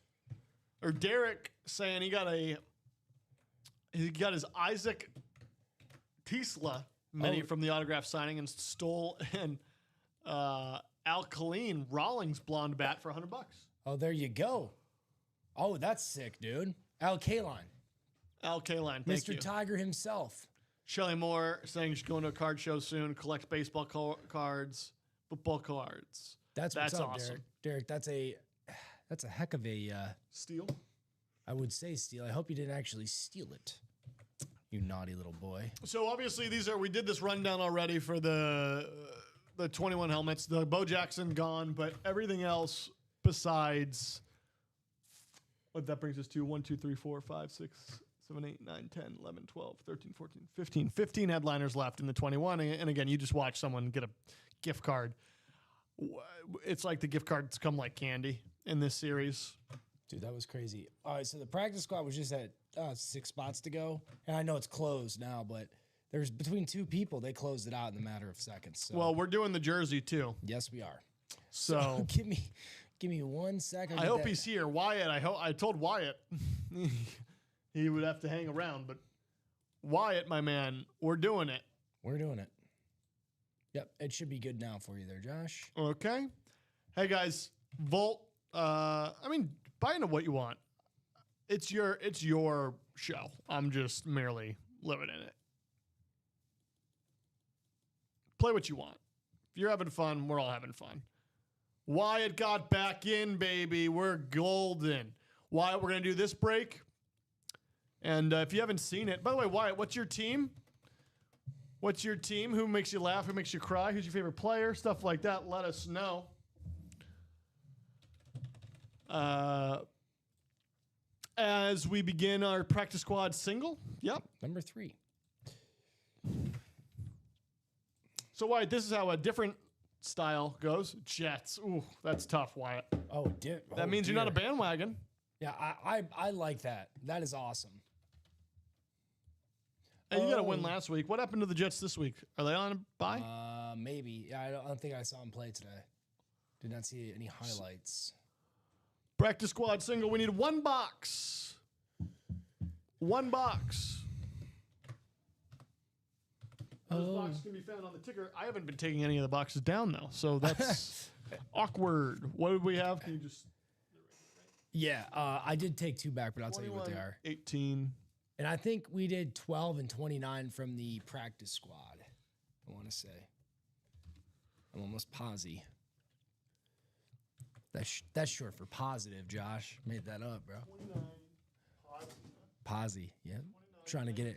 or Derek saying he got his Isaac Tisla mini from the autograph signing and stole an Alkaline Rawlings blonde bat for $100. Oh, there you go. Oh, that's sick, dude. Al Kaline. Al Kaline, thank you. Mr. Tiger himself. Shelly Moore saying she's going to a card show soon, collect baseball cards, football cards. That's what's up, awesome. Derek, that's a heck of a Steal? I would say steal. I hope you didn't actually steal it. You naughty little boy. So obviously we did this rundown already for the 21 helmets. The Bo Jackson gone, but everything else besides what that brings us to 1, 2, 3, 4, 5, 6, 7, 8, 9, 10, 11, 12, 13, 14, 15. 15 headliners left in the 21. And again, you just watch someone get a gift card. It's like the gift cards come like candy in this series. Dude, that was crazy. All right, so the practice squad was just at 6 spots to go. And I know it's closed now, but there's between 2 people, they closed it out in a matter of seconds. So. Well, we're doing the jersey too. Yes, we are. So give me 1 second. I hope he's here. Wyatt, I told Wyatt he would have to hang around, but Wyatt, my man, we're doing it. We're doing it. Yep, it should be good now for you there, Josh. Okay. Hey guys, Volt. Buy into what you want. It's your show. I'm just merely living in it. Play what you want. If you're having fun, we're all having fun. Wyatt got back in, baby. We're golden. Wyatt, we're going to do this break. And if you haven't seen it, by the way, Wyatt, what's your team? What's your team? Who makes you laugh? Who makes you cry? Who's your favorite player? Stuff like that. Let us know. As we begin our practice squad single. Yep. Number 3. So, Wyatt, this is how a different style goes. Jets. Ooh, that's tough, Wyatt. That means you're not a bandwagon. Yeah, I like that. That is awesome. Hey, you got a win last week. What happened to the Jets this week? Are they on a bye? Maybe. Yeah, I don't think I saw him play today. Did not see any highlights. Practice squad single. We need 1 box. 1 box. Those boxes can be found on the ticker. I haven't been taking any of the boxes down, though, so that's awkward. What did we have? Can you just... Yeah, I did take 2 back, but I'll tell you what they are. 18. And I think we did 12 and 29 from the practice squad, I want to say. I'm almost posy. That's short for positive, Josh. Made that up, bro. 29. Posy, yeah. Trying to get it.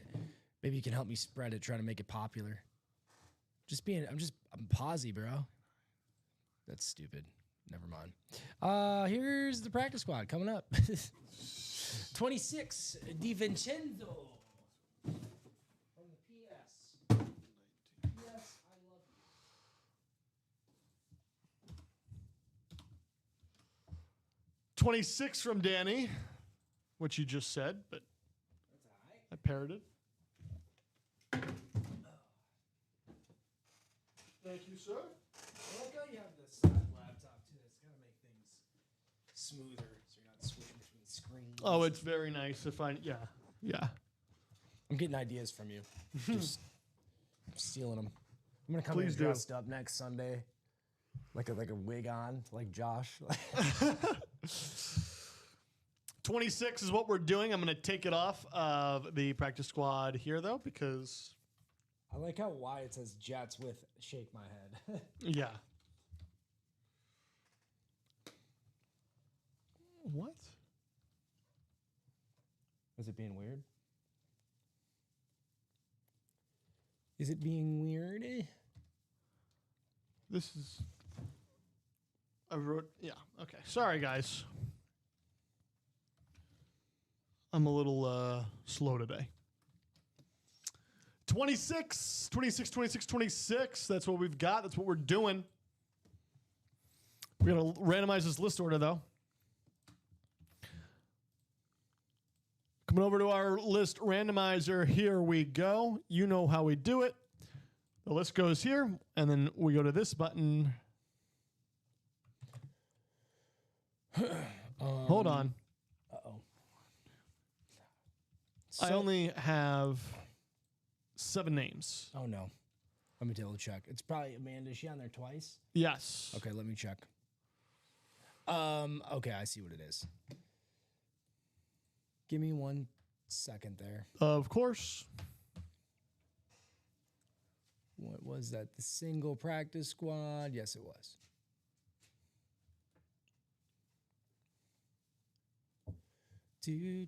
Maybe you can help me spread it, trying to make it popular. I'm posy, bro. That's stupid. Never mind. Here's the practice squad coming up. 26, DiVincenzo. From the PS. PS, I love you. 26 from Danny, which you just said, but That's all right. I parroted. Thank you, sir. I like how you have the side laptop, too. It's got to make things smoother, so you're not switching between screens. Oh, it's very nice if I. Yeah. I'm getting ideas from you. Just stealing them. I'm gonna come Please in do. dressed up next Sunday, like a wig on, like Josh. 26 is what we're doing. I'm going to take it off of the practice squad here, though, because I like how Wyatt says Jets with shake my head. yeah. What? Is it being weird? Is it being weird? This is. I wrote. Yeah. Okay. Sorry, guys. I'm a little slow today. 26. That's what we've got. That's what we're doing. We're going to randomize this list order, though. Coming over to our list randomizer. Here we go. You know how we do it. The list goes here, and then we go to this button. Hold on. Uh-oh. I only have 7 names. Oh, no. Let me double check. It's probably Amanda. Is she on there twice? Yes. Okay, let me check. Okay, I see what it is. Give me 1 second there. Of course. What was that? The single practice squad? Yes, it was. Do. You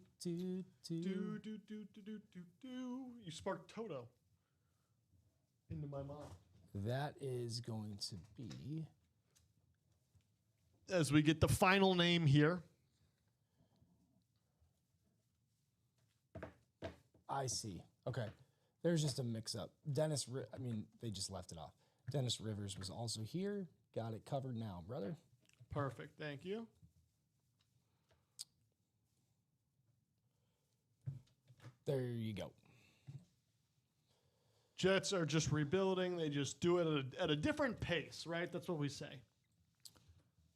sparked Toto into my mind. That is going to be. As we get the final name here. I see. Okay. There's just a mix-up. They just left it off. Dennis Rivers was also here. Got it covered now, brother. Perfect. Thank you. There you go. Jets are just rebuilding. They just do it at a different pace, right? That's what we say.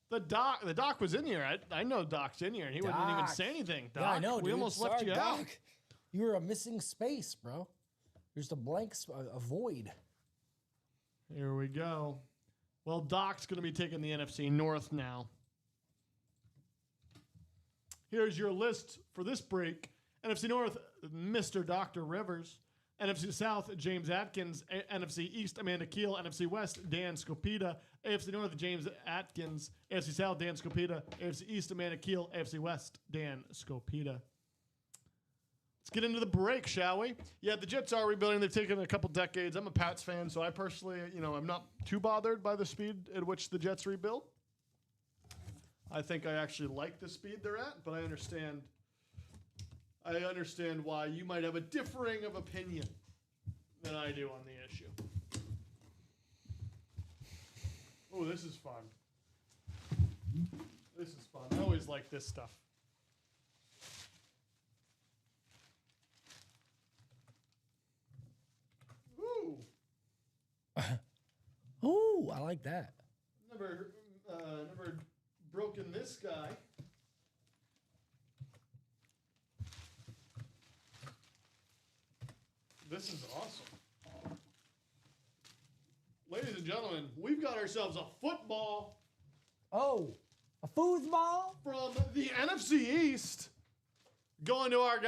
The doc was in here. I know Doc's in here, and he wouldn't even say anything. Doc, yeah, I know, we dude. almost left Sorry, you Doc. out. You were a missing space, bro. There's a blank, a void. Here we go. Well, Doc's going to be taking the NFC North now. Here's your list for this break. NFC North, Mr. Dr. Rivers. NFC South, James Atkins. NFC East, Amanda Keel. NFC West, Dan Scopita. AFC North, James Atkins. AFC South, Dan Scopita. AFC East, Amanda Keel. AFC West, Dan Scopita. Let's get into the break, shall we? Yeah, the Jets are rebuilding. They've taken a couple decades. I'm a Pats fan, so I personally, I'm not too bothered by the speed at which the Jets rebuild. I think I actually like the speed they're at, but I understand why you might have a differing of opinion than I do on the issue. Oh, this is fun. This is fun. I always like this stuff. Ooh. Ooh, I like that. Never broken this guy. This is awesome. Ladies and gentlemen, we've got ourselves a football Oh, a foosball? from the NFC East going to our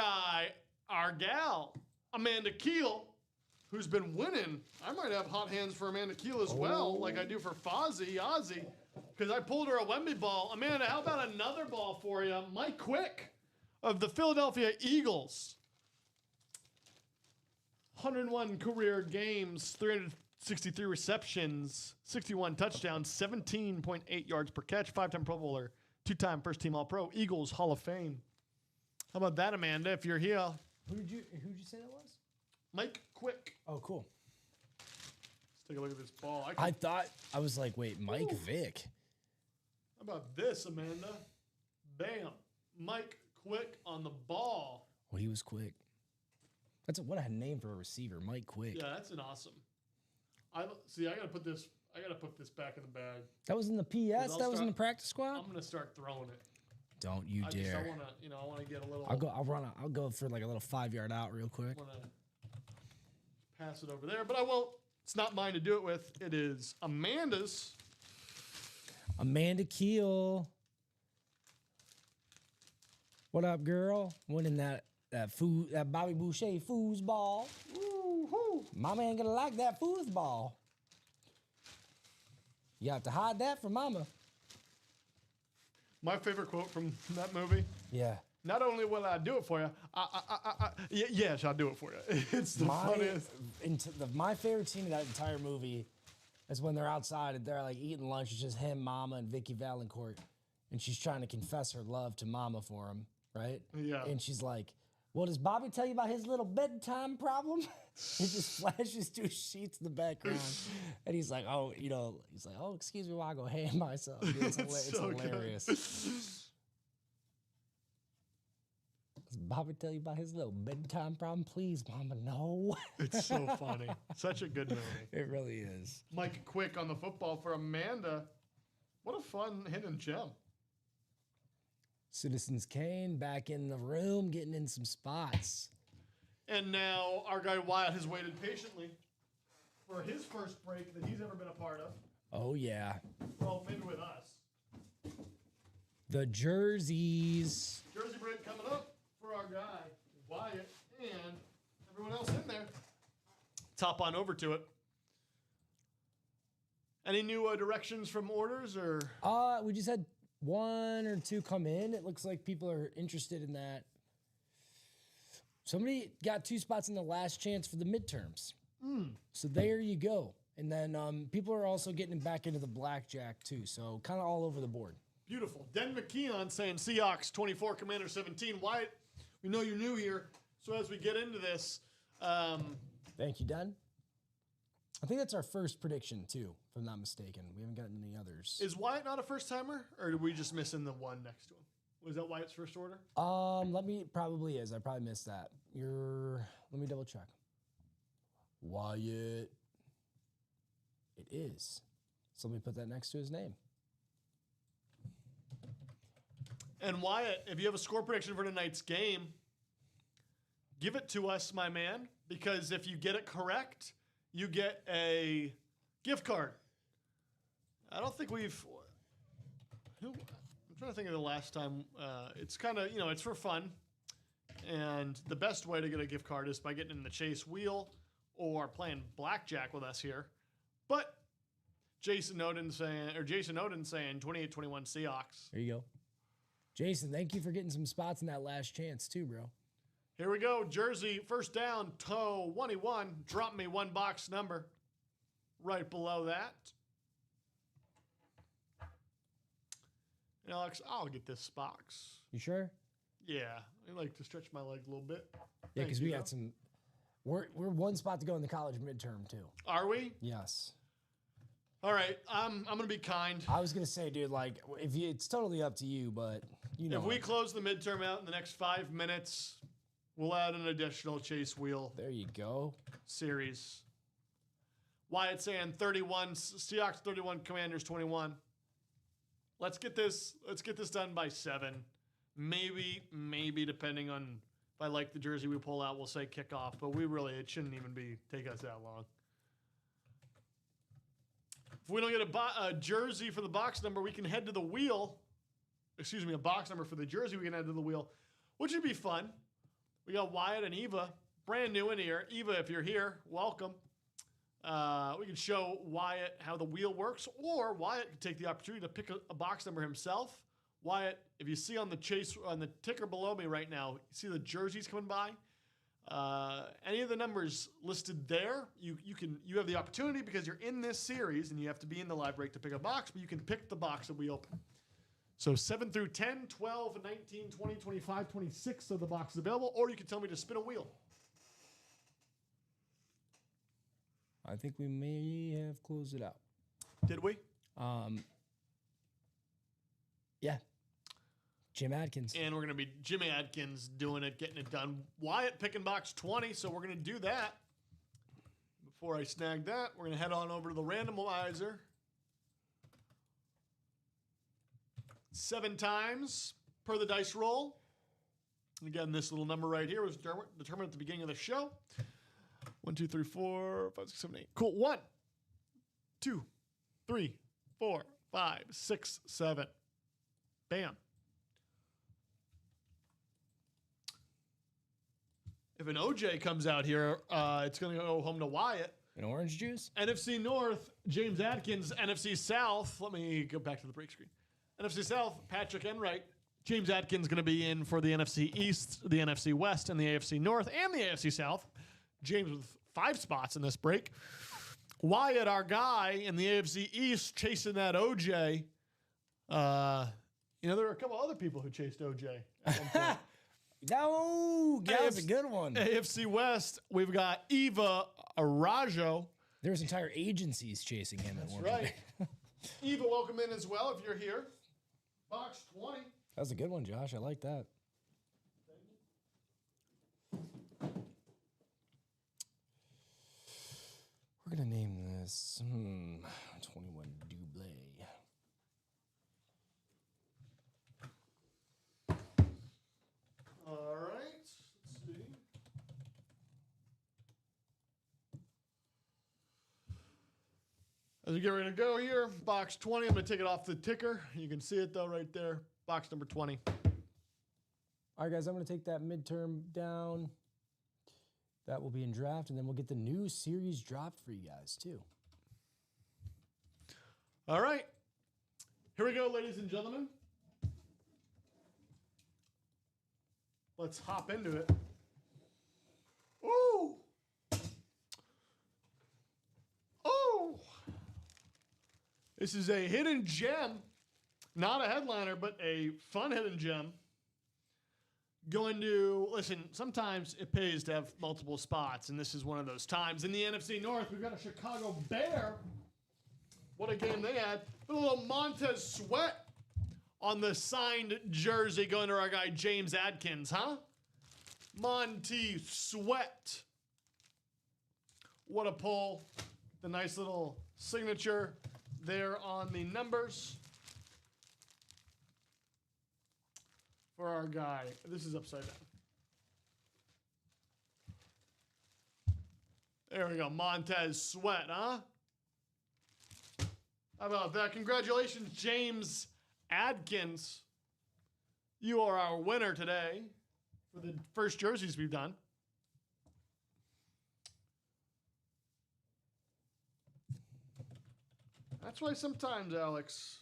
gal, Amanda Keel, who's been winning. I might have hot hands for Amanda Keel as well, like I do for Ozzy, because I pulled her a Wemby ball. Amanda, how about another ball for you? Mike Quick of the Philadelphia Eagles. 101 career games, 363 receptions, 61 touchdowns, 17.8 yards per catch, 5-time Pro Bowler, 2-time first-team All-Pro, Eagles Hall of Fame. How about that, Amanda, if you're here? Who'd you say that was? Mike Quick. Oh, cool. Let's take a look at this ball. I was like, wait, Mike Vick. How about this, Amanda? Bam. Mike Quick on the ball. Well, he was quick. What a name for a receiver, Mike Quick. Yeah, that's an awesome. I gotta put this back in the bag. That was in the PS. That was in the practice squad. I'm gonna start throwing it. Don't you I dare. want to get a little. I'll go for like a little 5-yard out real quick. I want to pass it over there, but I won't. It's not mine to do it with. It is Amanda's. Amanda Keel. What up, girl? Winning that Bobby Boucher foosball. Woo-hoo. Mama ain't gonna like that foosball. You have to hide that from Mama. My favorite quote from that movie. Yeah. Not only will I do it for you, yes, I'll do it for you. It's the funniest. My favorite scene of that entire movie is when they're outside and they're like eating lunch. It's just him, Mama, and Vicky Valancourt, and she's trying to confess her love to Mama for him, right? Yeah. And she's like, "Well, does Bobby tell you about his little bedtime problem?" He just flashes 2 sheets in the background, and he's like, "Oh, excuse me while I go ham myself." Dude, it's hilarious. Does Bobby tell you about his little bedtime problem? Please, Mama, no. It's so funny. Such a good movie. It really is. Mike Quick on the football for Amanda. What a fun hidden gem. Citizens Kane back in the room, getting in some spots. And now our guy Wyatt has waited patiently for his first break that he's ever been a part of. Oh, yeah. Well, maybe with us. The jerseys. Jersey break coming up for our guy Wyatt and everyone else in there. Top on over to it. Any new directions from orders or? We just had 1 or 2 come in. It looks like people are interested in that. Somebody got 2 spots in the last chance for the midterms. So there you go. And then people are also getting back into the blackjack too. So kind of all over the board. Beautiful. Den McKeon saying Seahawks 24, Commander 17. Wyatt, we know you're new here. So as we get into this. Thank you, Den. I think that's our first prediction too, if I'm not mistaken. We haven't gotten any others. Is Wyatt not a first timer? Or did we just miss in the one next to him? Was that Wyatt's first order? Probably is. I probably missed that. Let me double check. Wyatt. It is. So let me put that next to his name. And Wyatt, if you have a score prediction for tonight's game, give it to us, my man, because if you get it correct, you get a gift card. I don't think I'm trying to think of the last time. It's kind of, it's for fun. And the best way to get a gift card is by getting in the chase wheel or playing blackjack with us here. But Jason Oden saying 28-21 Seahawks. There you go. Jason, thank you for getting some spots in that last chance too, bro. Here we go. Jersey, first down, toe 21. Drop me 1 box number right below that. Alex, I'll get this box. You sure? Yeah. I like to stretch my leg a little bit. Yeah, because we got some. We're 1 spot to go in the college midterm too. Are we? Yes. All right. I'm gonna be kind. I was gonna say, dude, like it's totally up to you, but if we close the midterm out in the next 5 minutes, we'll add an additional chase wheel. There you go. Series. Wyatt saying 31, Seahawks 31, Commanders 21. Let's get this done by 7. Maybe depending on if I like the jersey we pull out, we'll say kickoff, but it shouldn't even take us that long. If we don't get a jersey for the box number, we can head to the wheel. Excuse me, a box number for the jersey, we can head to the wheel, which would be fun. We got Wyatt and Eva, brand new in here. Eva, if you're here, welcome. We can show Wyatt how the wheel works, or Wyatt can take the opportunity to pick a box number himself. Wyatt, if you see on the ticker below me right now, you see the jerseys coming by. Any of the numbers listed there, you have the opportunity because you're in this series and you have to be in the live break to pick a box, but you can pick the box that we open. So 7 through 10, 12, 19, 20, 25, 26 of the boxes available, or you can tell me to spin a wheel. I think we may have closed it out. Did we? Yeah. Jim Adkins. And we're going to be Jimmy Adkins doing it, getting it done. Wyatt picking box 20, so we're going to do that. Before I snag that, we're going to head on over to the randomizer. 7 times. per the dice roll. Again, this little number right here was determined at the beginning of the show. 1, 2, 3, 4, 5, 6, 7, 8. Cool. 1, 2, 3, 4, 5, 6, 7. Bam. If an OJ comes out here, it's going to go home to Wyatt. An orange juice? NFC North, James Atkins. NFC South, let me go back to the break screen. NFC South, Patrick Enright. James Atkins going to be in for the NFC East, the NFC West, and the AFC North, and the AFC South. James with 5 spots in this break. Wyatt, our guy in the AFC East, chasing that OJ. There were a couple other people who chased OJ at one point. That was a good one. AFC West, we've got Eva Arajo. There's entire agencies chasing him at one point. Right. Eva, welcome in as well if you're here. Box 20. That was a good one, Josh. I like that. We're going to name this 21 Double. All right. Let's see. As we get ready to go here, box 20, I'm going to take it off the ticker. You can see it, though, right there. Box number 20. All right, guys, I'm going to take that midterm down. That will be in draft, and then we'll get the new series dropped for you guys, too. All right. Here we go, ladies and gentlemen. Let's hop into it. Ooh. Oh. This is a hidden gem. Not a headliner, but a fun hidden gem. Going to, listen, sometimes it pays to have multiple spots, and this is one of those times. In the NFC North, we've got a Chicago Bear. What a game they had. A little Montez Sweat on the signed jersey going to our guy James Atkins, huh? Monty Sweat. What a pull. The nice little signature there on the numbers. For our guy. This is upside down. There we go. Montez Sweat, huh? How about that? Congratulations, James Adkins. You are our winner today for the first jerseys we've done. That's why sometimes, Alex,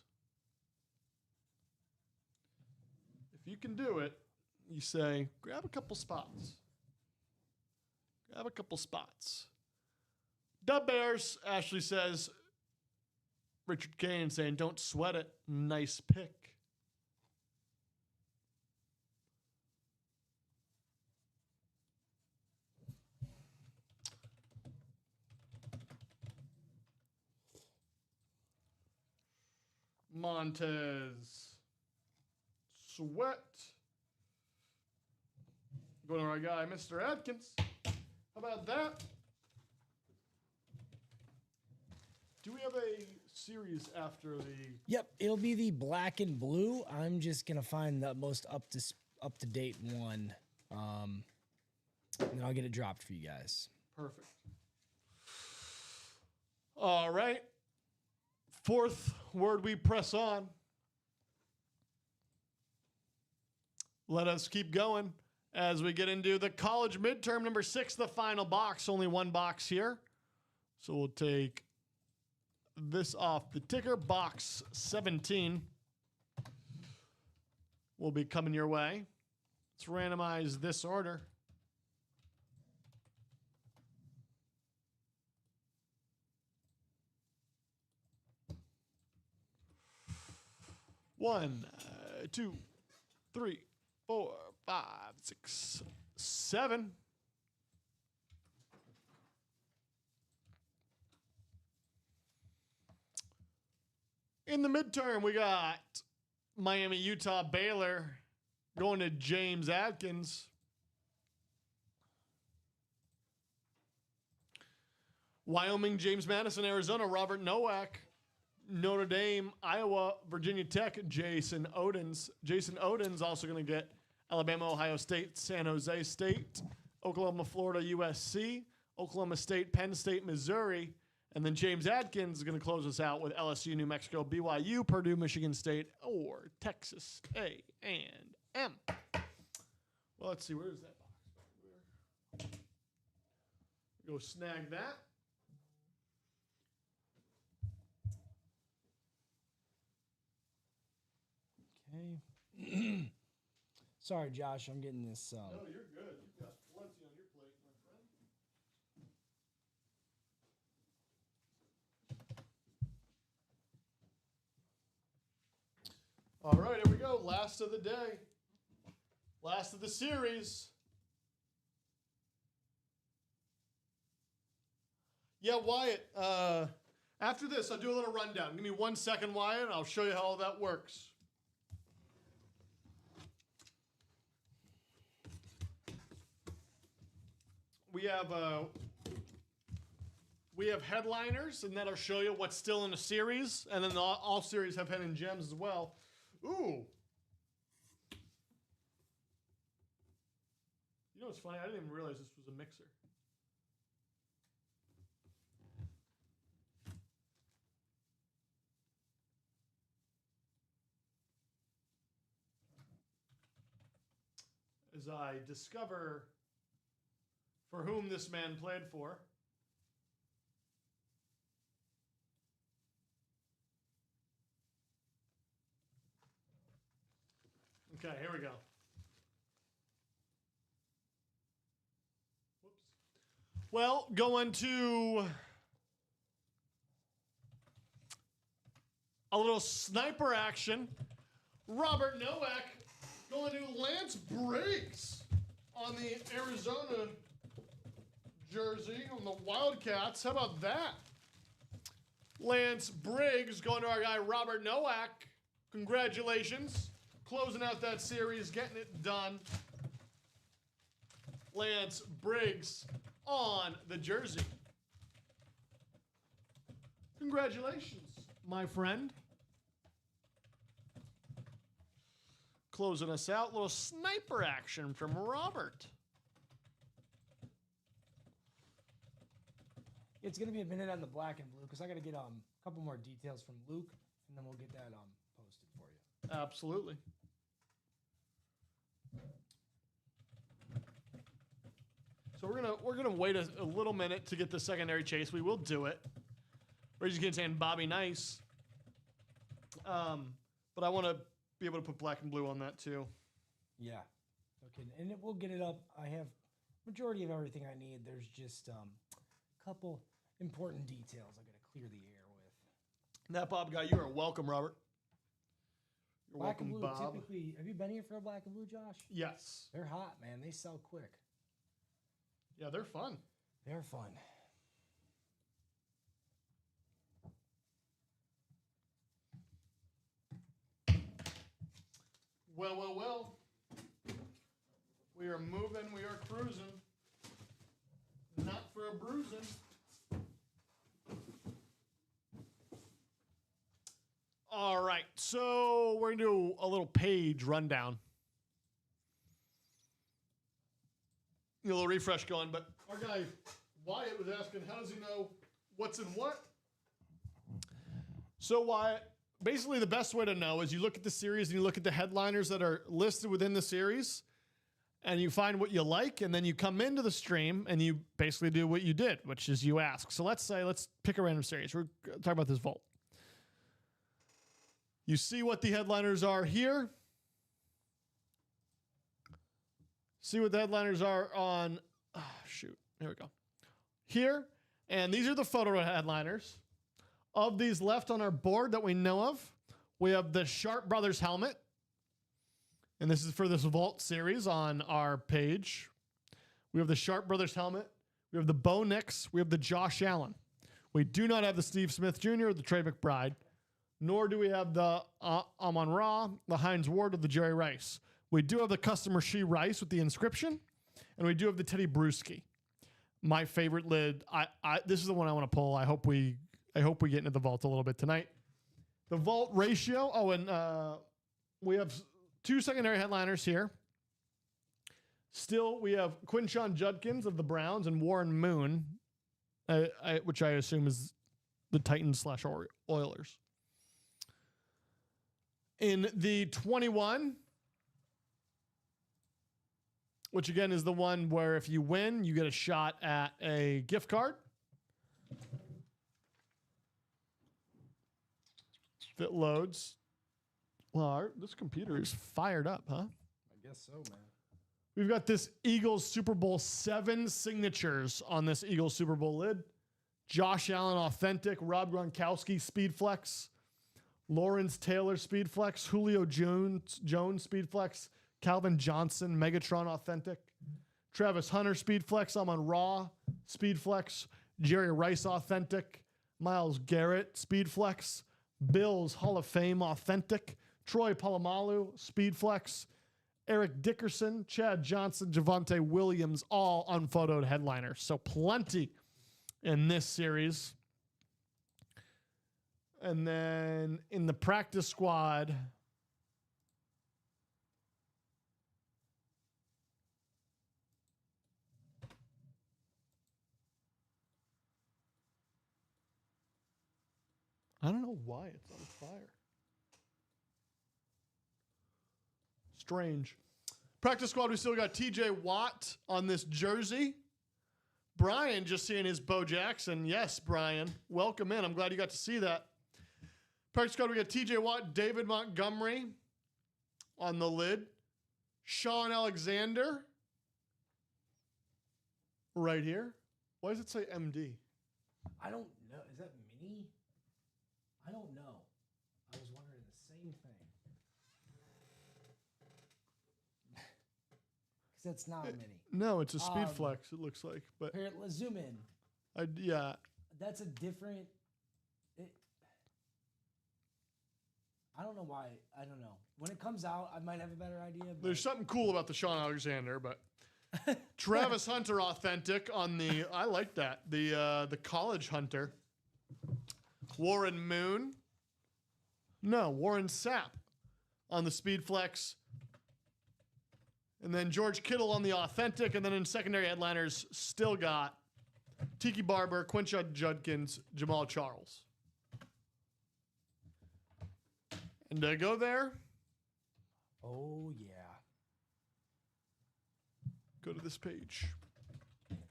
if you can do it, you say, grab a couple spots. Grab a couple spots. Dub Bears, Ashley says, Richard Kane saying, don't sweat it. Nice pick. Montez Sweat. Going to our guy, Mr. Adkins. How about that? Do we have a series after the... Yep, it'll be the black and blue. I'm just going to find the most up-to-date one. And then I'll get it dropped for you guys. Perfect. All right. Fourth word we press on. Let us keep going as we get into the college midterm number 6, the final box. Only one box here. So we'll take this off the ticker. Box 17 will be coming your way. Let's randomize this order. One, 2, 3, 4, 5, 6, 7. In the midterm, we got Miami, Utah, Baylor going to James Adkins. Wyoming, James Madison, Arizona, Robert Nowak. Notre Dame, Iowa, Virginia Tech, Jason Odens. Jason Odens also going to get Alabama, Ohio State, San Jose State, Oklahoma, Florida, USC, Oklahoma State, Penn State, Missouri. And then James Adkins is going to close us out with LSU, New Mexico, BYU, Purdue, Michigan State, or Texas A&M. Well, let's see. Where is that box? Go snag that. Okay. Sorry, Josh. I'm getting this. No, you're good. You've got plenty on your plate, my friend. All right, here we go. Last of the day. Last of the series. Yeah, Wyatt. After this, I'll do a little rundown. Give me 1 second, Wyatt, and I'll show you how all that works. We have headliners, and that'll show you what's still in the series, and then all series have hidden gems as well. Ooh. You know what's funny? I didn't even realize this was a mixer. As I discover for whom this man played for. Okay, here we go. Whoops. Well, going to a little sniper action. Robert Nowak going to Lance Briggs on the Arizona jersey on the Wildcats. How about that? Lance Briggs going to our guy Robert Nowak. Congratulations. Closing out that series, getting it done. Lance Briggs on the jersey. Congratulations, my friend. Closing us out, little sniper action from Robert. It's going to be a minute on the black and blue because I got to get a couple more details from Luke, and then we'll get that posted for you. Absolutely. So we're gonna wait a little minute to get the secondary chase. We will do it. Raise your kids saying Bobby Nice. But I want to be able to put black and blue on that too. Yeah. Okay. And we'll get it up. I have majority of everything I need. There's just a couple important details I got to clear the air with. That Bob guy, you are welcome, Robert. You're Black welcome, and blue, Bob. typically, have you been here for a black and blue, Josh? Yes. They're hot, man. They sell quick. Yeah, they're fun. They're fun. Well. We are moving. We are cruising. Not for a bruising. All right, so we're going to do a little page rundown. A little refresh going, but our guy Wyatt was asking, how does he know what's in what? So Wyatt, basically the best way to know is you look at the series and you look at the headliners that are listed within the series, and you find what you like, and then you come into the stream and you basically do what you did, which is you ask. So let's pick a random series. We're talking about this vault. You see what the headliners are here. See what the headliners are on, here we go. Here, and these are the photo headliners. Of these left on our board that we know of, we have the Sharp Brothers helmet. And this is for this Vault series on our page. We have the Sharp Brothers helmet. We have the Bo Nix. We have the Josh Allen. We do not have the Steve Smith Jr. or the Trey McBride, nor do we have the Amon Ra, the Hines Ward, or the Jerry Rice. We do have the Customer She Rice with the inscription, and we do have the Teddy Bruschi. My favorite lid. This is the one I want to pull. I hope we get into the vault a little bit tonight. The vault ratio. Oh, and we have 2 secondary headliners here. Still, we have Quinshon Judkins of the Browns and Warren Moon, which I assume is the Titans/Oilers. In the 21, which again is the one where if you win, you get a shot at a gift card. If it loads. Well, this computer is fired up, huh? I guess so, man. We've got this Eagles Super Bowl 7 signatures on this Eagles Super Bowl lid. Josh Allen Authentic, Rob Gronkowski Speed Flex, Lawrence Taylor Speed Flex, Julio Jones Speed Flex, Calvin Johnson Megatron Authentic, Travis Hunter Speed Flex, Amon Ra Speed Flex, Jerry Rice Authentic, Myles Garrett Speed Flex, Bills Hall of Fame Authentic, Troy Polamalu Speed Flex, Eric Dickerson, Chad Johnson, Javonte Williams, all unphotoed headliners. So plenty in this series. And then in the practice squad, I don't know why it's on fire. Strange. Practice squad, we still got TJ Watt on this jersey. Brian just seeing his Bo Jackson. Yes, Brian. Welcome in. I'm glad you got to see that. Practice squad, we got TJ Watt, David Montgomery on the lid. Sean Alexander right here. Why does it say MD? I don't know. Is that mini? I don't know. I was wondering the same thing. Because that's not a mini. No, it's a Speed Flex, it looks like. But Here, let's zoom in. Yeah. That's a different... I don't know why. I don't know. When it comes out, I might have a better idea. But There's something cool about the Sean Alexander, but Travis Hunter Authentic on the... I like that. The College Hunter. Warren Moon. No, Warren Sapp on the Speed Flex. And then George Kittle on the Authentic. And then in secondary headliners, still got Tiki Barber, Quinshon Judkins, Jamal Charles. And to go there. Oh, yeah. Go to this page.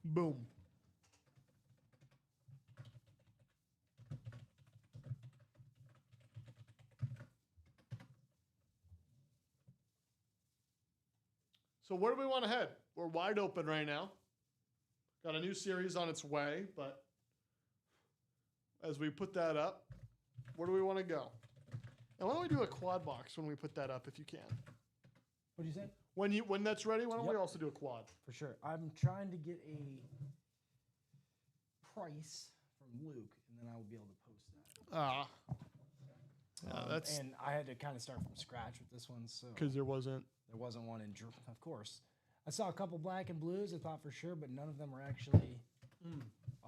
Boom. So where do we want to head? We're wide open right now. Got a new series on its way, but as we put that up, where do we want to go? And why don't we do a quad box when we put that up, if you can? What do you say? When that's ready, why don't we also do a quad? For sure. I'm trying to get a price from Luke, and then I will be able to post that. That's and I had to kind of start from scratch with this one, so because there wasn't one in. Of course, I saw a couple black and blues. I thought for sure, but none of them were actually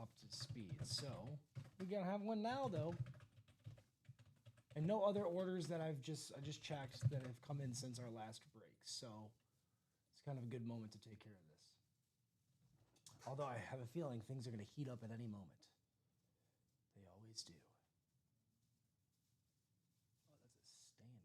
up to speed. So we gotta have one now, though. And no other orders that I just checked that have come in since our last break. So it's kind of a good moment to take care of this. Although I have a feeling things are going to heat up at any moment. They always do. Oh, that's a standard.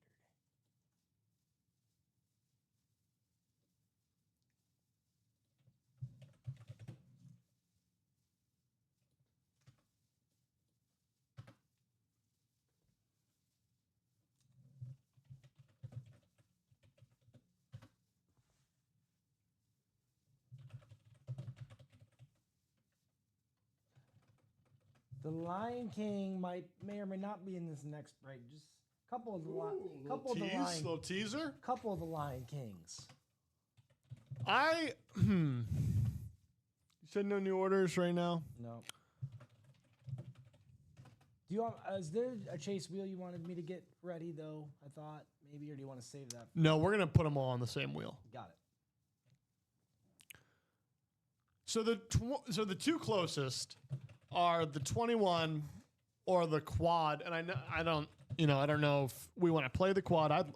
The Lion King may or may not be in this next break. Just a couple of the little teaser. Couple of the Lion Kings. You said no new orders right now? No. Do you want? Is there a chase wheel you wanted me to get ready though? I thought maybe, or do you want to save that? No, we're gonna put them all on the same wheel. Got it. So the two closest are the 21 or the quad, and I I don't know if we want to play the quad. I'd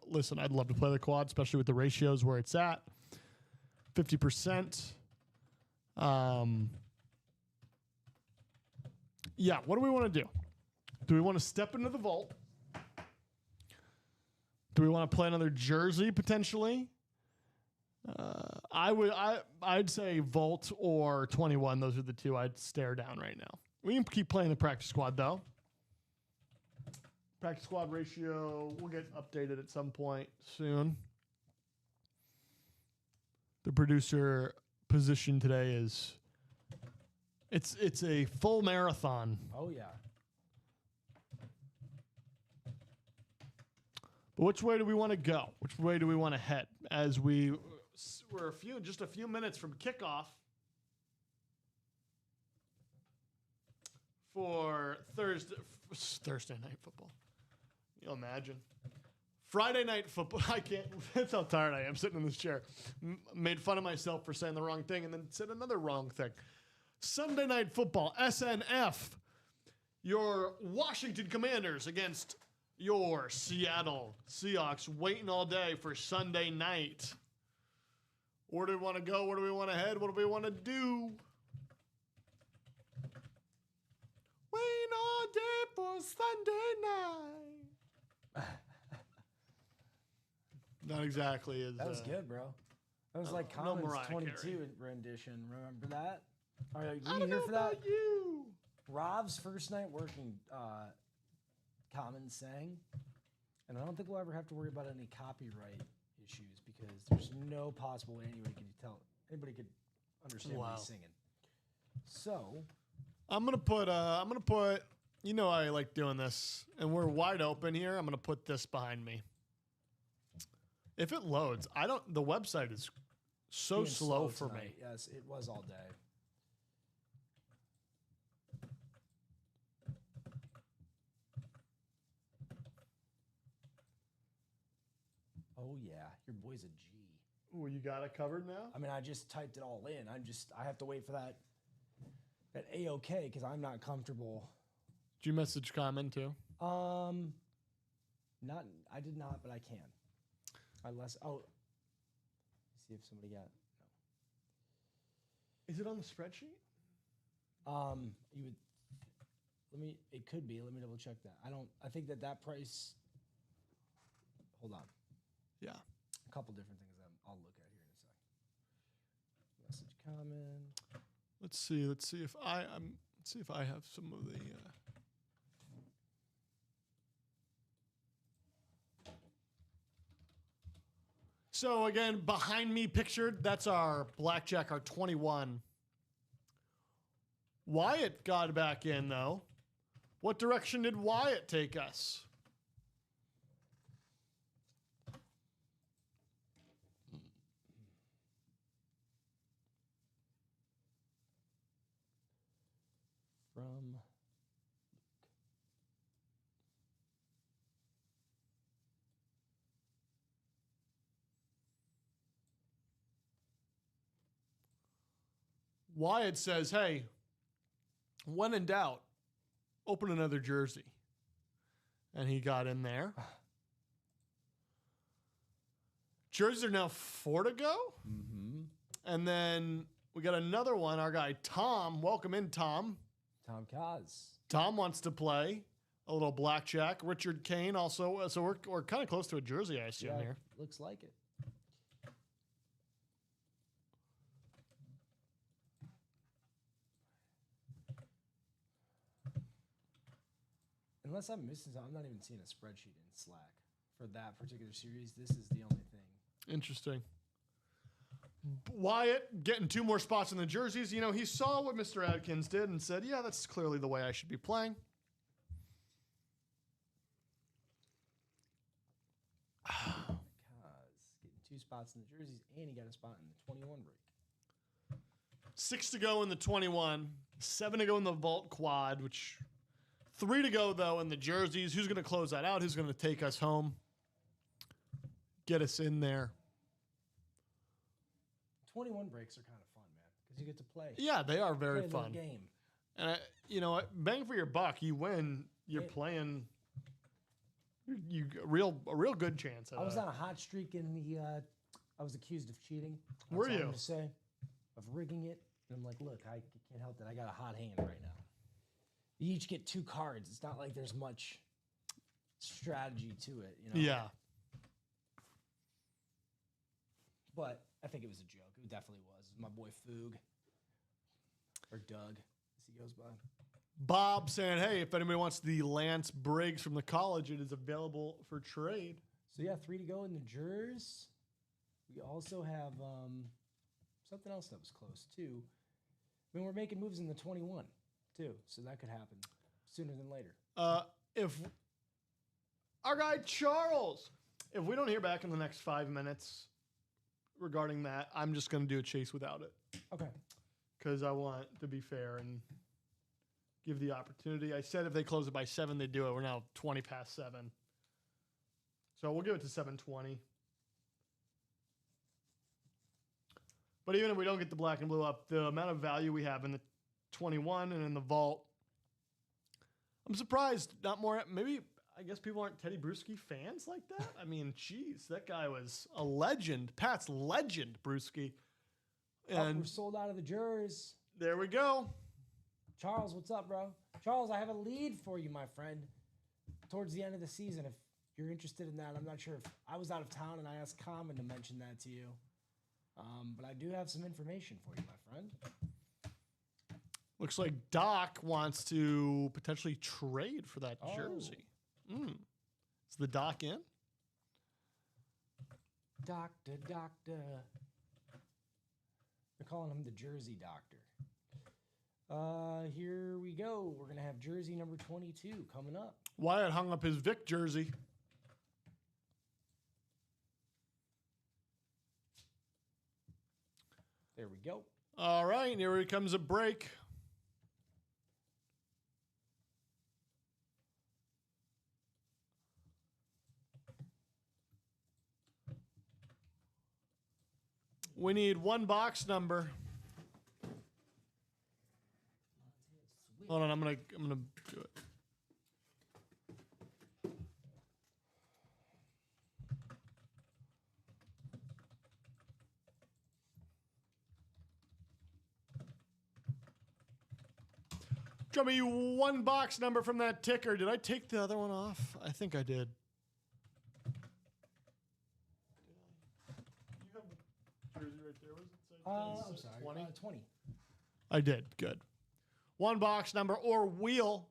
love to play the quad, especially with the ratios where it's at. 50%. Yeah, what do we want to do? Do we want to step into the vault? Do we want to play another jersey potentially? I'd say vault or 21. Those are the two I'd stare down right now. We can keep playing the practice squad though. Practice squad ratio will get updated at some point soon. The producer position today is it's a full marathon. Oh yeah. But which way do we want to go? Which way do we want to head? As we're just a few minutes from kickoff for Thursday night football. You'll imagine. Friday night football. I can't. That's how tired I am sitting in this chair. Made fun of myself for saying the wrong thing and then said another wrong thing. Sunday night football. SNF. Your Washington Commanders against your Seattle Seahawks. Waiting all day for Sunday night. Where do we want to go? Where do we want to head? What do we want to do? Waiting all day for Sunday night. Not exactly as... That was good, bro. That was like no Common's Mariah 22 Carey. rendition. Remember that? Are you I don't here know for that? about you. Rob's first night working, Common sang, and I don't think we'll ever have to worry about any copyright issues because there's no possible way anybody could understand what he's singing. So, I'm gonna put. I like doing this, and we're wide open here. I'm gonna put this behind me. If it loads, the website is so being slow for tonight. me. Yes, it was all day. Oh yeah, your boy's a G. Ooh, you got it covered now? I mean, I just typed it all in. I have to wait for that A-OK because I'm not comfortable. Did you message comment too? I did not, but I can. Let's see if somebody got Is it on the spreadsheet? it could be. Let me double check that. I think that price, hold on. Yeah. A couple different things I'll look at here in a sec. Message comment. Let's see if I have some of the. So again, behind me pictured, that's our blackjack, our 21. Wyatt got back in though. What direction did Wyatt take us? From Wyatt says, hey, when in doubt, open another jersey. And he got in there. Jerseys are now 4 to go. Mm-hmm. And then we got another one. Our guy, Tom. Welcome in, Tom. Tom Kaz. Tom wants to play a little blackjack. Richard Kane also. So we're kind of close to a jersey, I assume, here. Looks like it. Unless I'm missing something, I'm not even seeing a spreadsheet in Slack for that particular series. This is the only thing. Interesting. Wyatt getting 2 more spots in the jerseys. He saw what Mr. Adkins did and said, yeah, that's clearly the way I should be playing. Kaz getting 2 spots in the jerseys, and he got a spot in the 21 break. 6 to go in the 21. 7 to go in the vault quad, which 3 to go, though, in the jerseys. Who's going to close that out? Who's going to take us home? Get us in there. 21 breaks are kind of fun, man, because you get to play. Yeah, they are very Play a little fun. game. And, bang for your buck. You win. You're playing You a real good chance. I was on a hot streak in the. I was accused of cheating. That's Were all I'm you? gonna say, of rigging it. And I'm like, look, I can't help it. I got a hot hand right now. You each get 2 cards. It's not like there's much strategy to it, you know. Yeah. But I think it was a joke. It definitely was. It was my boy Foog. Or Doug, as he goes by. Bob saying, hey, if anybody wants the Lance Briggs from the college, it is available for trade. So yeah, 3 to go in the jurors. We also have something else that was close too. I mean, we're making moves in the 21 too, so that could happen sooner than later. If our guy Charles, if we don't hear back in the next 5 minutes regarding that, I'm just going to do a chase without it. Okay. Because I want to be fair and give the opportunity. I said if they close it by 7, they do it. We're now 20 past 7. So we'll give it to 7:20. But even if we don't get the black and blue up, the amount of value we have in the 21 and in the vault, I'm surprised not more. Maybe, I guess people aren't Teddy Bruschi fans like that. I mean, geez, that guy was a legend. Pat's legend, Bruschi. And we're sold out of the jurors. there we go. Charles, what's up, bro? Charles, I have a lead for you, my friend. Towards the end of the season, if you're interested in that, I'm not sure if I was out of town and I asked Common to mention that to you. But I do have some information for you, my friend. Looks like Doc wants to potentially trade for that jersey. Is the Doc in? Doctor. They're calling him the Jersey Doctor. Here we go. We're going to have jersey number 22 coming up. Wyatt hung up his Vic jersey. There we go. All right, here comes a break. We need one box number. Hold on, I'm gonna do it. Draw me one box number from that ticker. Did I take the other one off? I think I did. You have the jersey right there. What does it say? I'm sorry. 20? 20. I did. Good. One box number or wheel.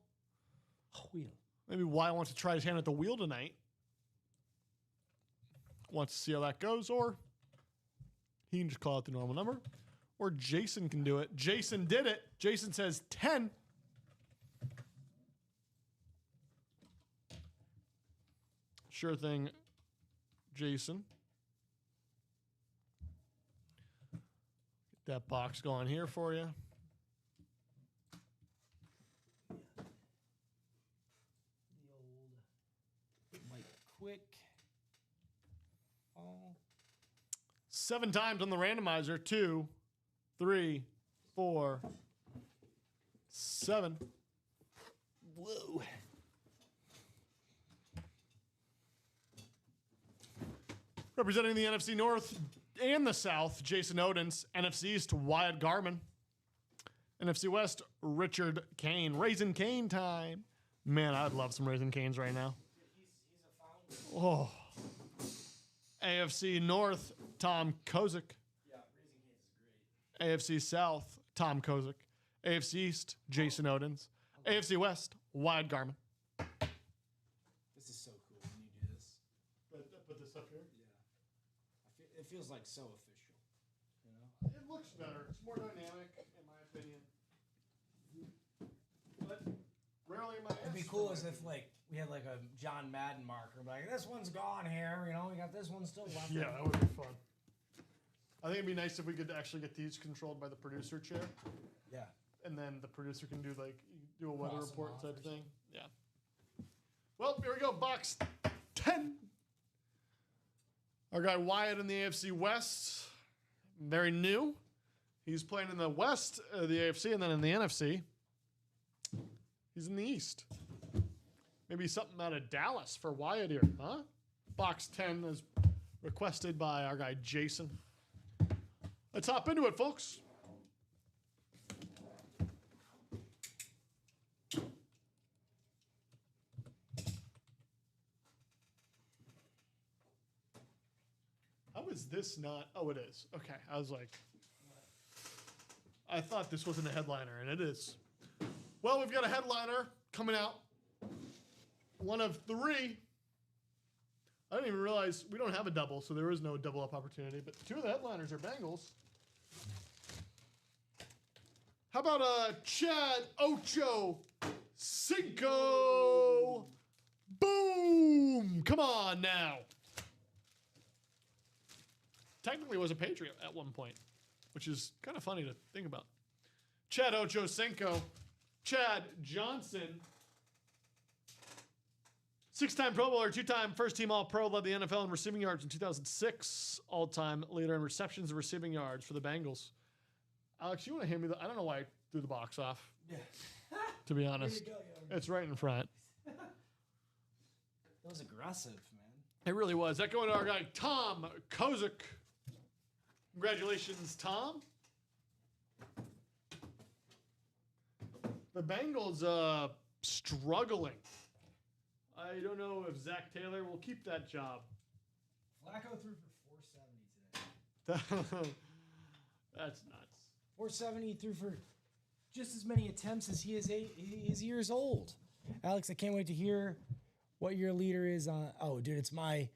Wheel. Maybe Wyatt wants to try his hand at the wheel tonight. Wants to see how that goes, or he can just call out the normal number. Or Jason can do it. Jason did it. Jason says 10. Sure thing, Jason. Get that box going here for you. The old Mike Quick. Oh. 7 times on the randomizer. 2, 3, 4, 7. Whoa. Representing the NFC North and the South, Jason Odens. NFC East, Wyatt Garman. NFC West, Richard Kane. Raisin Kane time. Man, I'd love some Raisin Canes right now. He's a founder. Oh. AFC North, Tom Kozik. Yeah, Raisin Canes is great. AFC South, Tom Kozik. AFC East, Jason Odens. AFC West, Wyatt Garman. This is so cool when you do this. Put this up here. Yeah. It feels like so official. You know? It looks better. It's more dynamic, in my opinion. But rarely am I. It'd be cool as if like we had like a John Madden marker, like this one's gone here. You know, we got this one still left. Yeah, that would be fun. I think it'd be nice if we could actually get these controlled by the producer chair, Yeah. and then the producer can do a weather Cross them report off type or thing. Yeah. Well, here we go. Box 10. Our guy Wyatt in the AFC West, very new. He's playing in the West, the AFC, and then in the NFC. He's in the East. Maybe something out of Dallas for Wyatt here, huh? Box 10 is requested by our guy Jason. Let's hop into it, folks. How is this not? Oh, it is. Okay. I was like, I thought this wasn't a headliner, and it is. Well, we've got a headliner coming out. One of three. I didn't even realize we don't have a double, so there is no double up opportunity. But two of the headliners are Bengals. How about Chad Ocho Cinco? Boom! Come on now. Technically was a Patriot at one point, which is kind of funny to think about. Chad Ocho Cinco. Chad Johnson. 6-time Pro Bowler, 2-time first-team All-Pro, led the NFL in receiving yards in 2006. All-time leader in receptions and receiving yards for the Bengals. Alex, you want to hand me the... I don't know why I threw the box off. Yeah. To be honest. It's right in front. That was aggressive, man. It really was. That going to our guy, Tom Kozik. Congratulations, Tom. The Bengals struggling. I don't know if Zach Taylor will keep that job. Flacco threw for 470 today. That's nuts. 470 threw for just as many attempts as he is years old. Alex, I can't wait to hear what your leader is on. Oh, dude, it's my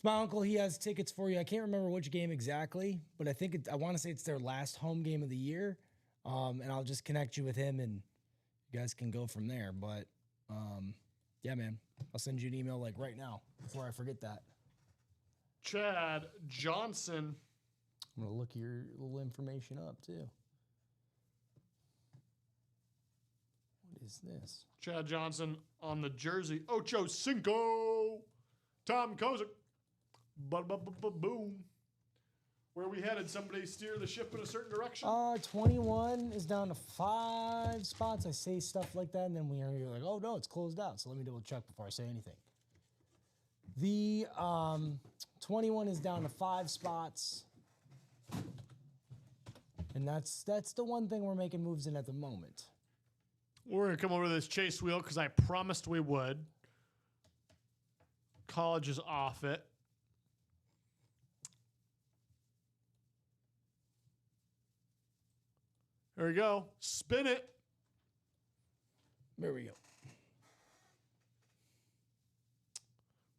uncle. He has tickets for you. I can't remember which game exactly, but I want to say it's their last home game of the year. And I'll just connect you with him, and you guys can go from there. But yeah, man, I'll send you an email like right now before I forget that. Chad Johnson. I'm gonna look your little information up too. What is this? Chad Johnson on the jersey. Ocho Cinco. Tom Kozik. Boom. Where are we headed? Somebody steer the ship in a certain direction? 21 is down to 5 spots. I say stuff like that, and then you're like, oh, no, it's closed out. So let me double check before I say anything. The 21 is down to 5 spots. And that's the one thing we're making moves in at the moment. We're going to come over to this chase wheel because I promised we would. College is off it. There we go. Spin it. There we go.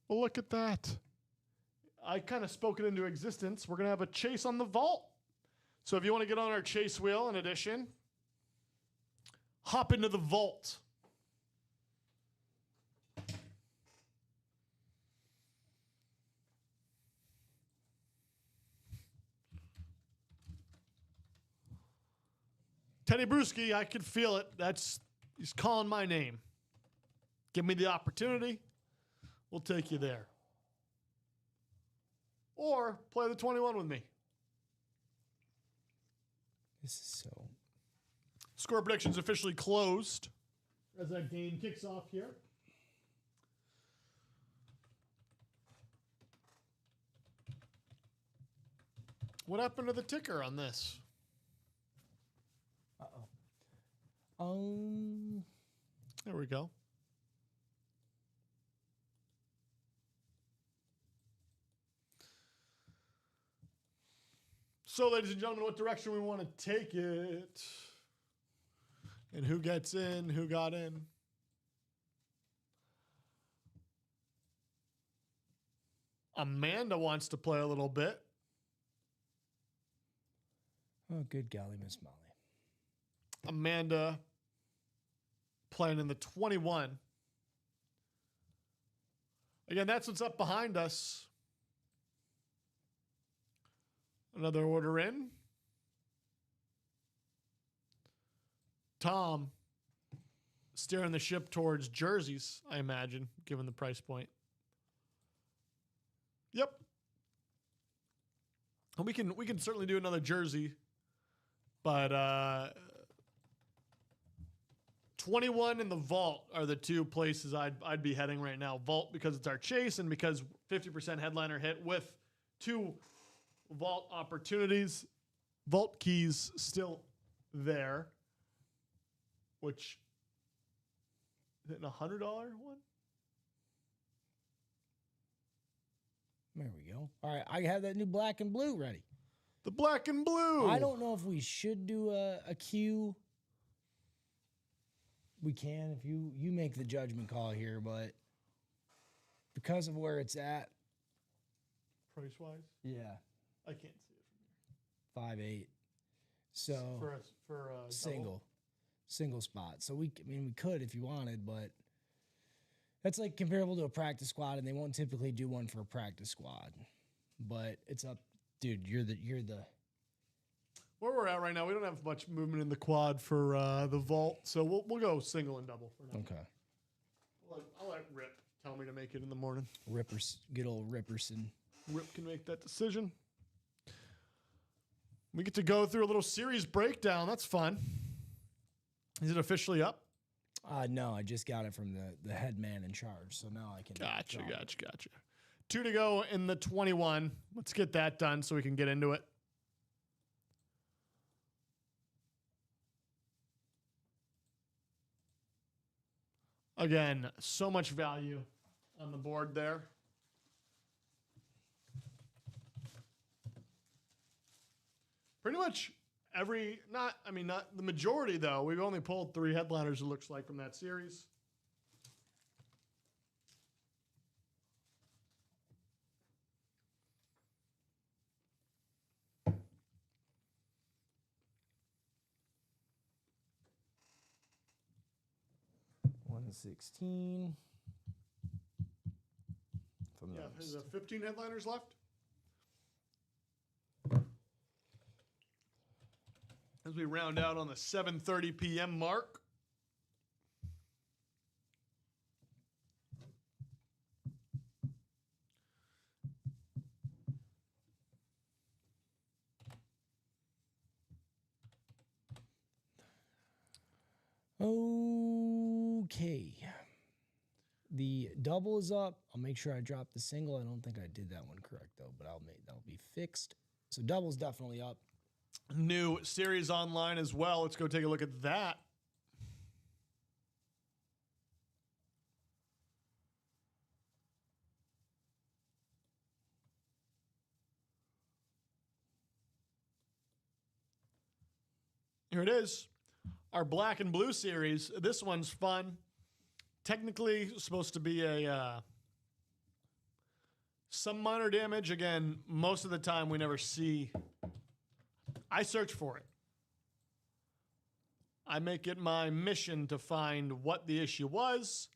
Well, look at that. I kind of spoke it into existence. We're going to have a chase on the vault. So if you want to get on our chase wheel in addition, hop into the vault. Teddy Bruschi, I can feel it. He's calling my name. Give me the opportunity. We'll take you there. Or play the 21 with me. This is so... Score predictions officially closed as that game kicks off here. What happened to the ticker on this? There we go. So, ladies and gentlemen, what direction we want to take it? And who gets in? Who got in? Amanda wants to play a little bit. Oh, good golly, Miss Molly. Amanda playing in the 21. Again, that's what's up behind us. Another order in. Tom steering the ship towards jerseys, I imagine, given the price point. Yep. And we can certainly do another jersey, but 21 and the vault are the two places I'd be heading right now. Vault because it's our chase and because 50% headliner hit with 2 vault opportunities. Vault keys still there, which is it a $100 one? There we go. All right, I have that new black and blue ready. The black and blue. I don't know if we should do a queue. We can if you make the judgment call here, but because of where it's at, Price wise, yeah, I can't see it from here. 5.8. So For a single spot. So we could if you wanted, but that's like comparable to a practice squad, and they won't typically do one for a practice squad. But it's up, dude. You're the Where we're at right now, we don't have much movement in the quad for the vault, so we'll go single and double for now. okay. I'll let Rip tell me to make it in the morning. Good old Ripperson. Rip can make that decision. We get to go through a little series breakdown. That's fun. Is it officially up? No, I just got it from the head man in charge, so now I can. Gotcha. 2 to go in the 21. Let's get that done so we can get into it. Again, so much value on the board there. Pretty much not the majority though. We've only pulled 3 headliners, it looks like, from that series. $116. Yeah, there's 15 headliners left. As we round out on the 7:30 p.m. mark. Okay. The double is up. I'll make sure I drop the single. I don't think I did that one correct though, but that'll be fixed. So double's definitely up. New series online as well. Let's go take a look at that. Here it is. Our black and blue series. This one's fun. Technically supposed to be a some minor damage. Again, most of the time we never see. I search for it. I make it my mission to find what the issue was,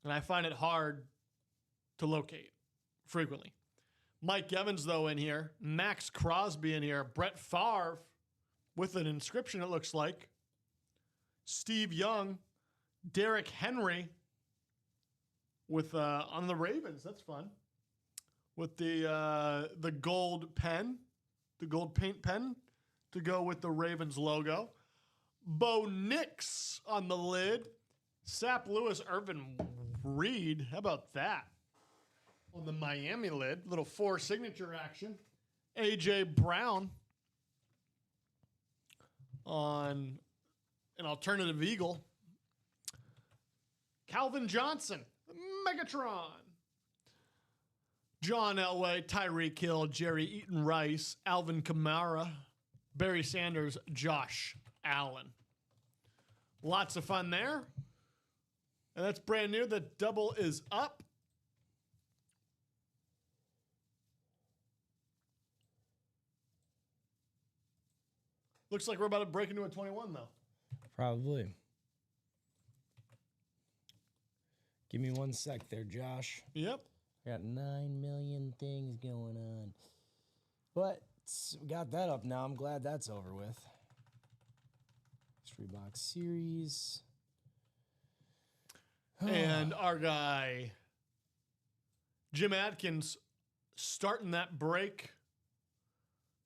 and I find it hard to locate frequently. Mike Evans, though, in here. Max Crosby in here. Brett Favre with an inscription, it looks like. Steve Young. Derrick Henry with on the Ravens. That's fun. With the gold pen, the gold paint pen to go with the Ravens logo. Bo Nix on the lid. Sap Lewis, Irvin Reed. How about that? On the Miami lid. Little 4 signature action. AJ Brown on an alternative eagle. Calvin Johnson, Megatron. John Elway, Tyreek Hill, Jerry Eaton Rice, Alvin Kamara, Barry Sanders, Josh Allen. Lots of fun there. And that's brand new. The double is up. Looks like we're about to break into a 21, though. Probably. Give me 1 sec there, Josh. Yep. Got 9 million things going on. But we got that up now. I'm glad that's over with. Mystery box series. And our guy, Jim Adkins, starting that break,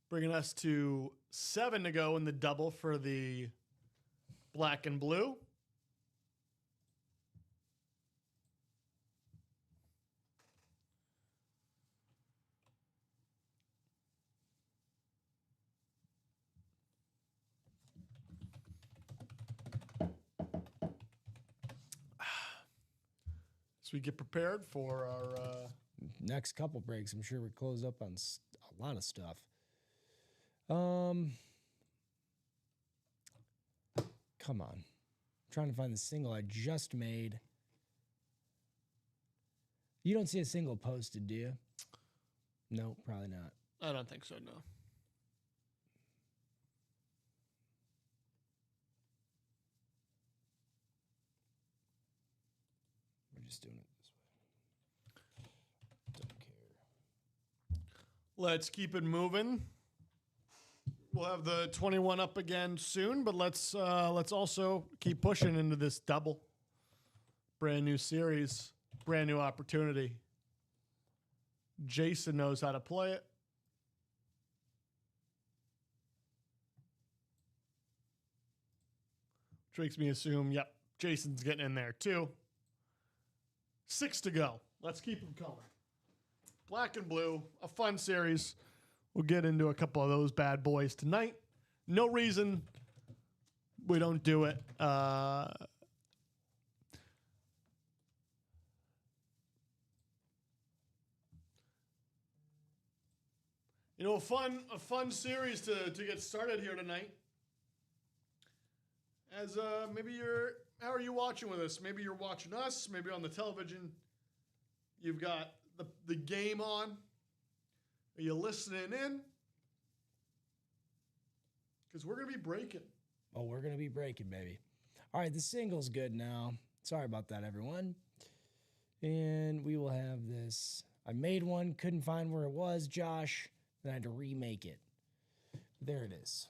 bringing us to 7 to go in the double for the Black and blue. So we get prepared for our next couple breaks. I'm sure we close up on a lot of stuff. Come on. I'm trying to find the single I just made. You don't see a single posted, do you? No, probably not. I don't think so, no. We're just doing it this way. Don't care. Let's keep it moving. We'll have the 21 up again soon, but let's also keep pushing into this double. Brand new series, brand new opportunity. Jason knows how to play it. Which makes me assume, yep, Jason's getting in there too. 6 to go. Let's keep them coming. Black and blue, a fun series. We'll get into a couple of those bad boys tonight. No reason we don't do it. You know, a fun series to get started here tonight. As how are you watching with us? Maybe you're watching us, maybe on the television. You've got the game on. Are you listening in? Because we're going to be breaking. Oh, we're going to be breaking, baby. All right, the single's good now. Sorry about that, everyone. And we will have this. I made one, couldn't find where it was, Josh. Then I had to remake it. There it is.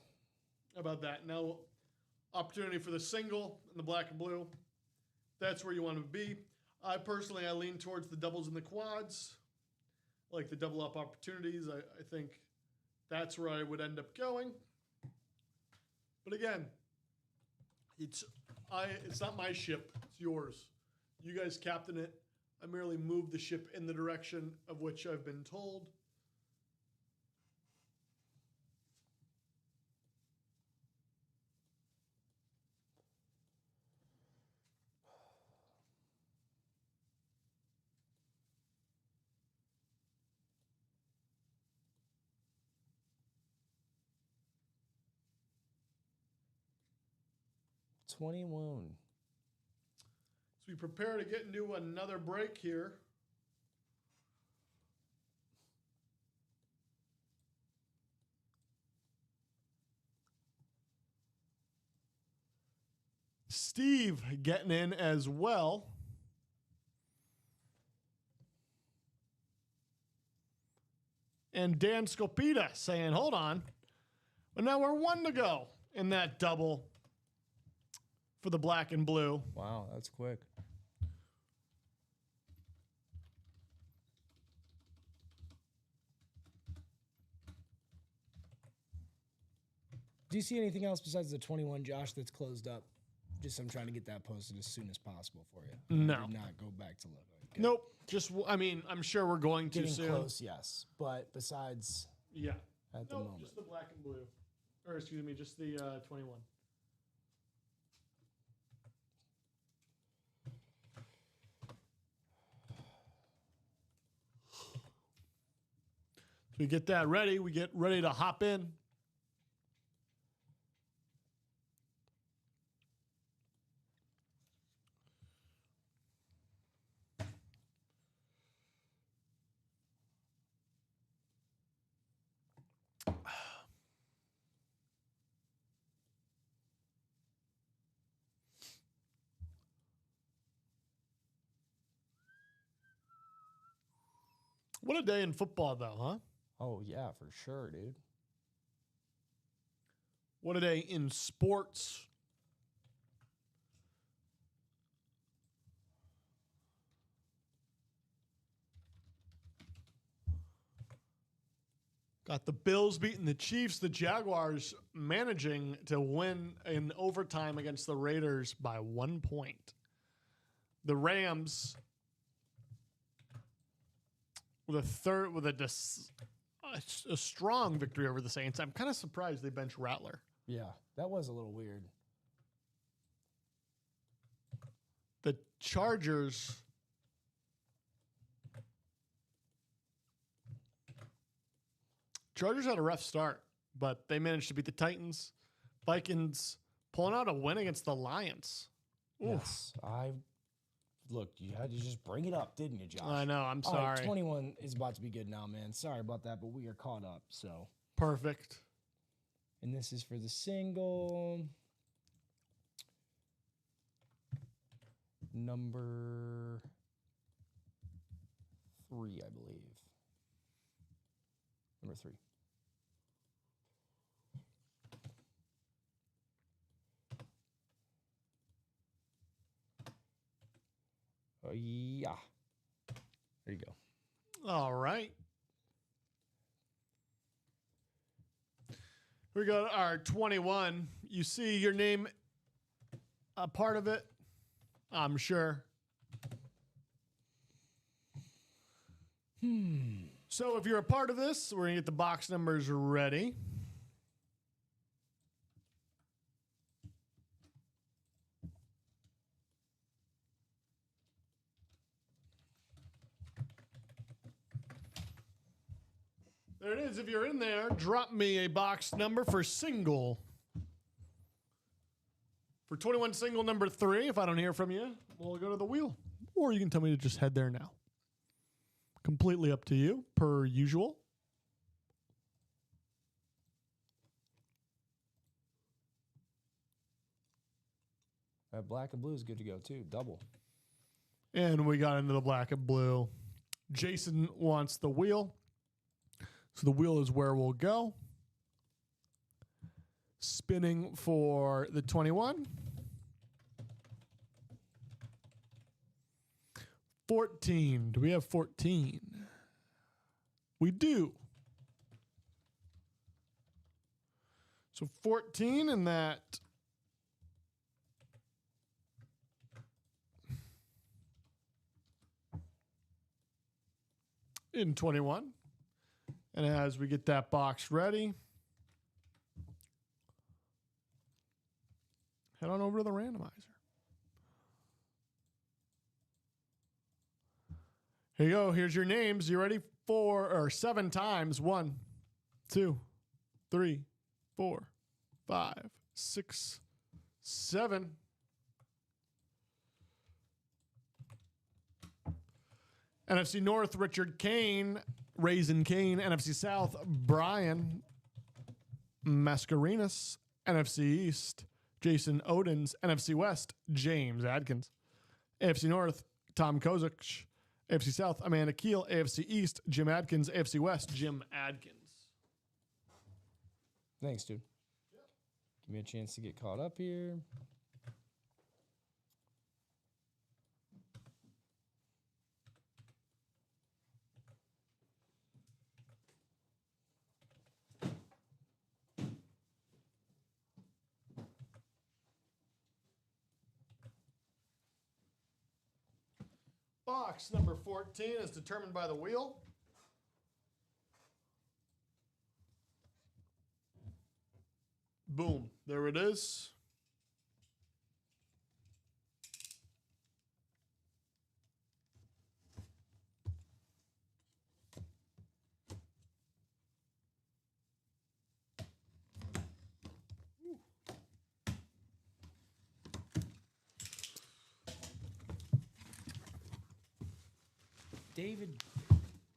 How about that? Now, opportunity for the single in the black and blue. That's where you want to be. I lean towards the doubles and the quads. Like the double up opportunities. I think that's where I would end up going. But again, it's not my ship, it's yours. You guys captain it. I merely move the ship in the direction of which I've been told. So we prepare to get into another break here. Steve getting in as well. And Dan Scopita saying, hold on. But now we're 1 to go in that double for the black and blue. Wow, that's quick. Do you see anything else besides the 21, Josh, that's closed up? Just I'm trying to get that posted as soon as possible for you. No. I did not go back to look. Okay. Nope. I'm sure we're going to Getting soon. close, yes. But besides Yeah. at the Nope, moment. just the black and blue. Or excuse me, just the 21. So we get that ready. We get ready to hop in. What a day in football, though, huh? Oh, yeah, for sure, dude. What a day in sports. Got the Bills beating the Chiefs. The Jaguars managing to win in overtime against the Raiders by 1 point. The Rams with a strong victory over the Saints. I'm kind of surprised they benched Rattler. Yeah, that was a little weird. The Chargers had a rough start, but they managed to beat the Titans. Vikings pulling out a win against the Lions. Yes, look, you had to just bring it up, didn't you, Josh? I know, I'm All sorry. right, 21 is about to be good now, man. Sorry about that, but we are caught up, so. Perfect. And this is for the single. Number 3, I believe. Number 3. Yeah. There you go. All right. We got our 21. You see your name a part of it, I'm sure. So if you're a part of this, we're going to get the box numbers ready. There it is. If you're in there, drop me a box number for single. For 21 single number 3, if I don't hear from you, we'll go to the wheel. Or you can tell me to just head there now. Completely up to you, per usual. That black and blue is good to go, too. Double. And we got into the black and blue. Jason wants the wheel. So the wheel is where we'll go. Spinning for the 21. 14. Do we have 14? We do. So 14 and that. In 21. And as we get that box ready, head on over to the randomizer. Here you go. Here's your names. You ready? 7 times. 1, 2, 3, 4, 5, 6, 7. NFC North, Richard Kane. Raisin Kane. NFC South, Brian Mascarenas. NFC East, Jason Odens. NFC West, James Adkins. AFC North, Tom Kozich. AFC South, Amanda Keel. AFC East, Jim Adkins. AFC West, Jim Adkins. Thanks, dude. Yep. Give me a chance to get caught up here. Box number 14 is determined by the wheel. Boom. There it is.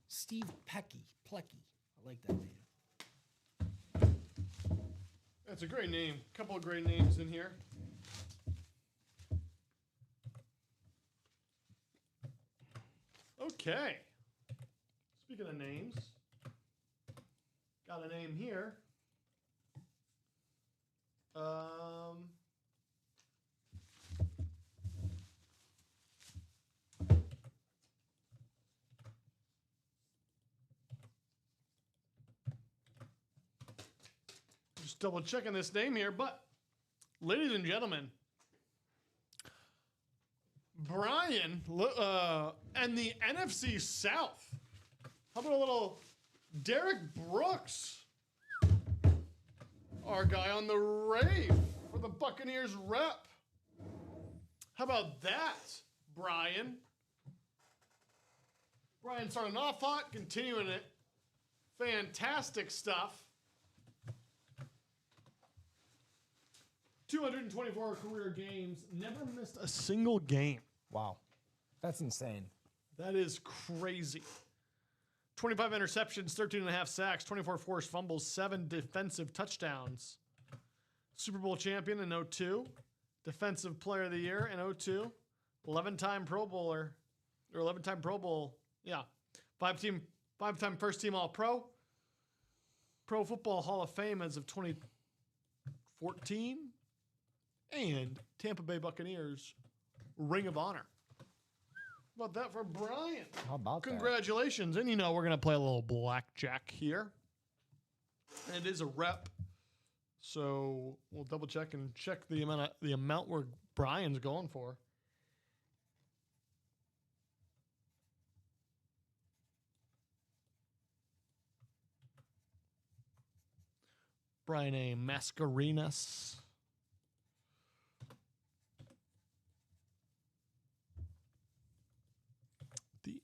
Steve Plecky. I like that name. That's a great name. A couple of great names in here. Okay. Speaking of names, got a name here. Just double checking this name here, but ladies and gentlemen, Brian and the NFC South. How about a little Derek Brooks? Our guy on the rave for the Buccaneers rep. How about that, Brian? Brian starting off hot, continuing it. Fantastic stuff. 224 career games, never missed a single game. Wow. That's insane. That is crazy. 25 interceptions, 13.5 sacks, 24 forced fumbles, 7 defensive touchdowns. Super Bowl champion in 02. Defensive player of the year in 02. 11-time Pro Bowler, or 11-time Pro Bowl. Yeah. 5-time first team All-Pro. Pro Football Hall of Fame as of 2014. And Tampa Bay Buccaneers Ring of Honor. How about that for Brian? How about that? Congratulations. And you know, we're going to play a little blackjack here. And it is a rep. So we'll double check and check the amount where Brian's going for. Brian A. Mascarenas. The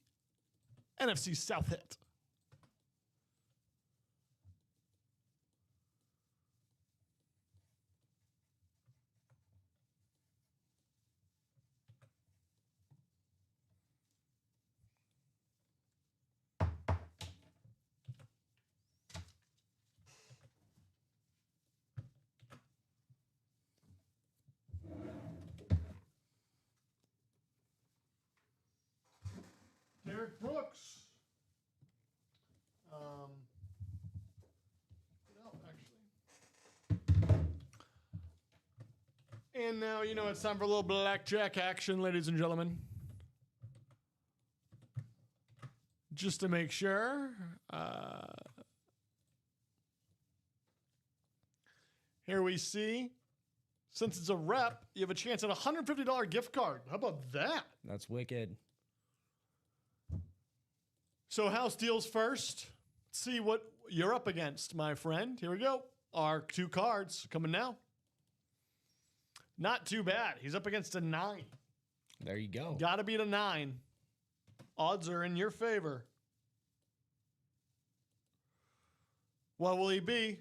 NFC South hit. Derek Brooks. And now, you know, it's time for a little blackjack action, ladies and gentlemen. Just to make sure. Here we see, since it's a rep, you have a chance at a $150 gift card. How about that? That's wicked. So house deals first. Let's see what you're up against, my friend. Here we go. Our 2 cards coming now. Not too bad. He's up against a 9. There you go. Got to beat a 9. Odds are in your favor. What will he be?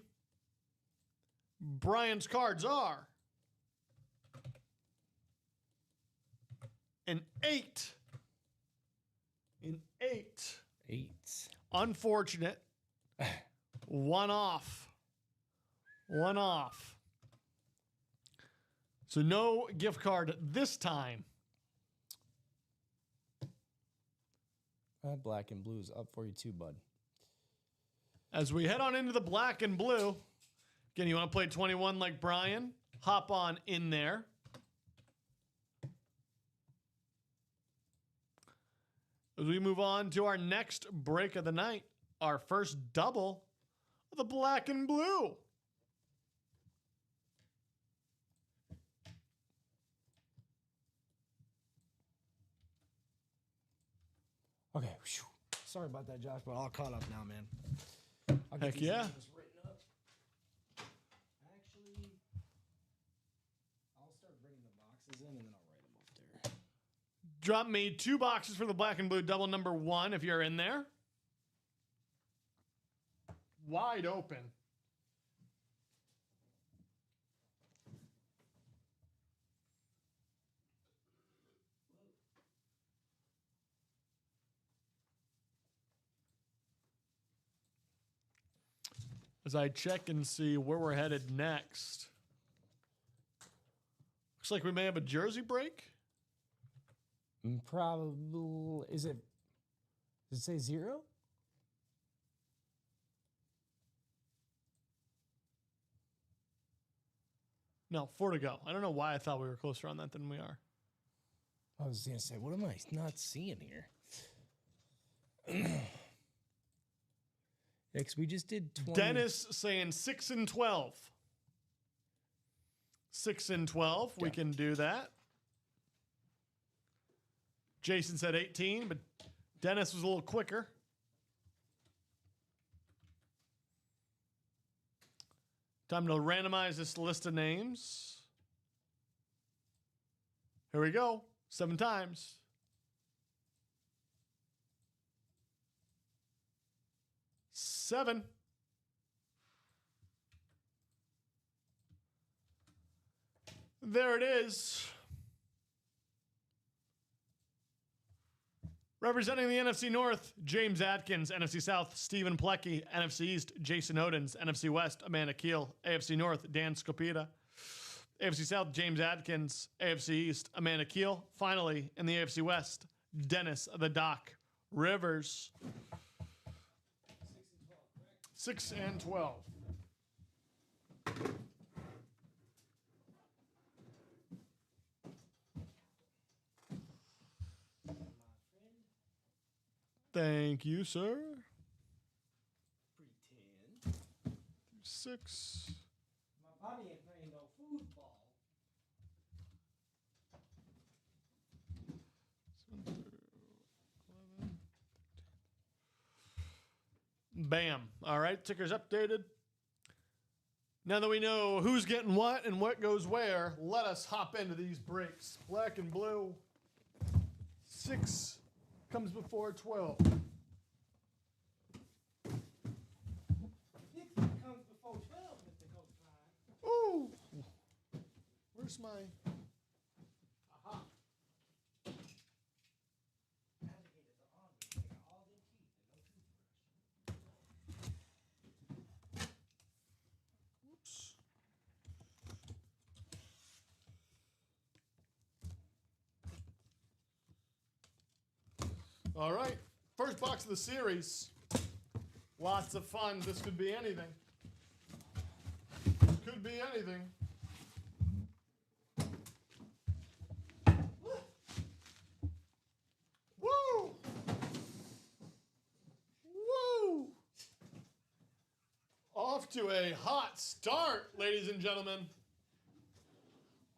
Brian's cards are an 8. An 8. 8. Unfortunate. One off. One off. So no gift card this time. That black and blue's up for you too, bud. As we head on into the black and blue. Again, you want to play 21 like Brian? Hop on in there. As we move on to our next break of the night, our first double of the black and blue. Okay. Whew. Sorry about that, Josh, but all caught up now, man. Heck yeah. Actually, I'll start bringing the boxes in and then I'll write them up there. Drop me 2 boxes for the black and blue double number 1 if you're in there. Wide open. As I check and see where we're headed next. Looks like we may have a jersey break. Probably. Does it say 0? No, 4 to go. I don't know why I thought we were closer on that than we are. I was going to say, what am I not seeing here? Yeah, because we just did 20. Dennis saying 6 and 12. 6 and 12. We can do that. Jason said 18, but Dennis was a little quicker. Time to randomize this list of names. Here we go. 7 times. Seven. There it is. Representing the NFC North, James Atkins. NFC South, Stephen Plecky. NFC East, Jason Odens. NFC West, Amanda Keel. AFC North, Dan Scopita. AFC South, James Atkins. AFC East, Amanda Keel. Finally, in the AFC West, Dennis the Doc Rivers. 6 and 12. Thank you, sir. Pretend. 6. My body ain't playing no football. 7 through 11. Bam. All right, ticker's updated. Now that we know who's getting what and what goes where, let us hop into these breaks. Black and blue. 6 comes before 12. 6 comes before 12, Mr. Coach. Ooh. Where's my... Aha. Alligators are on me. They got all their teeth and no toothbrush. Whoops. All right. First box of the series. Lots of fun. This could be anything. Could be anything. Woo! Woo! Off to a hot start, ladies and gentlemen.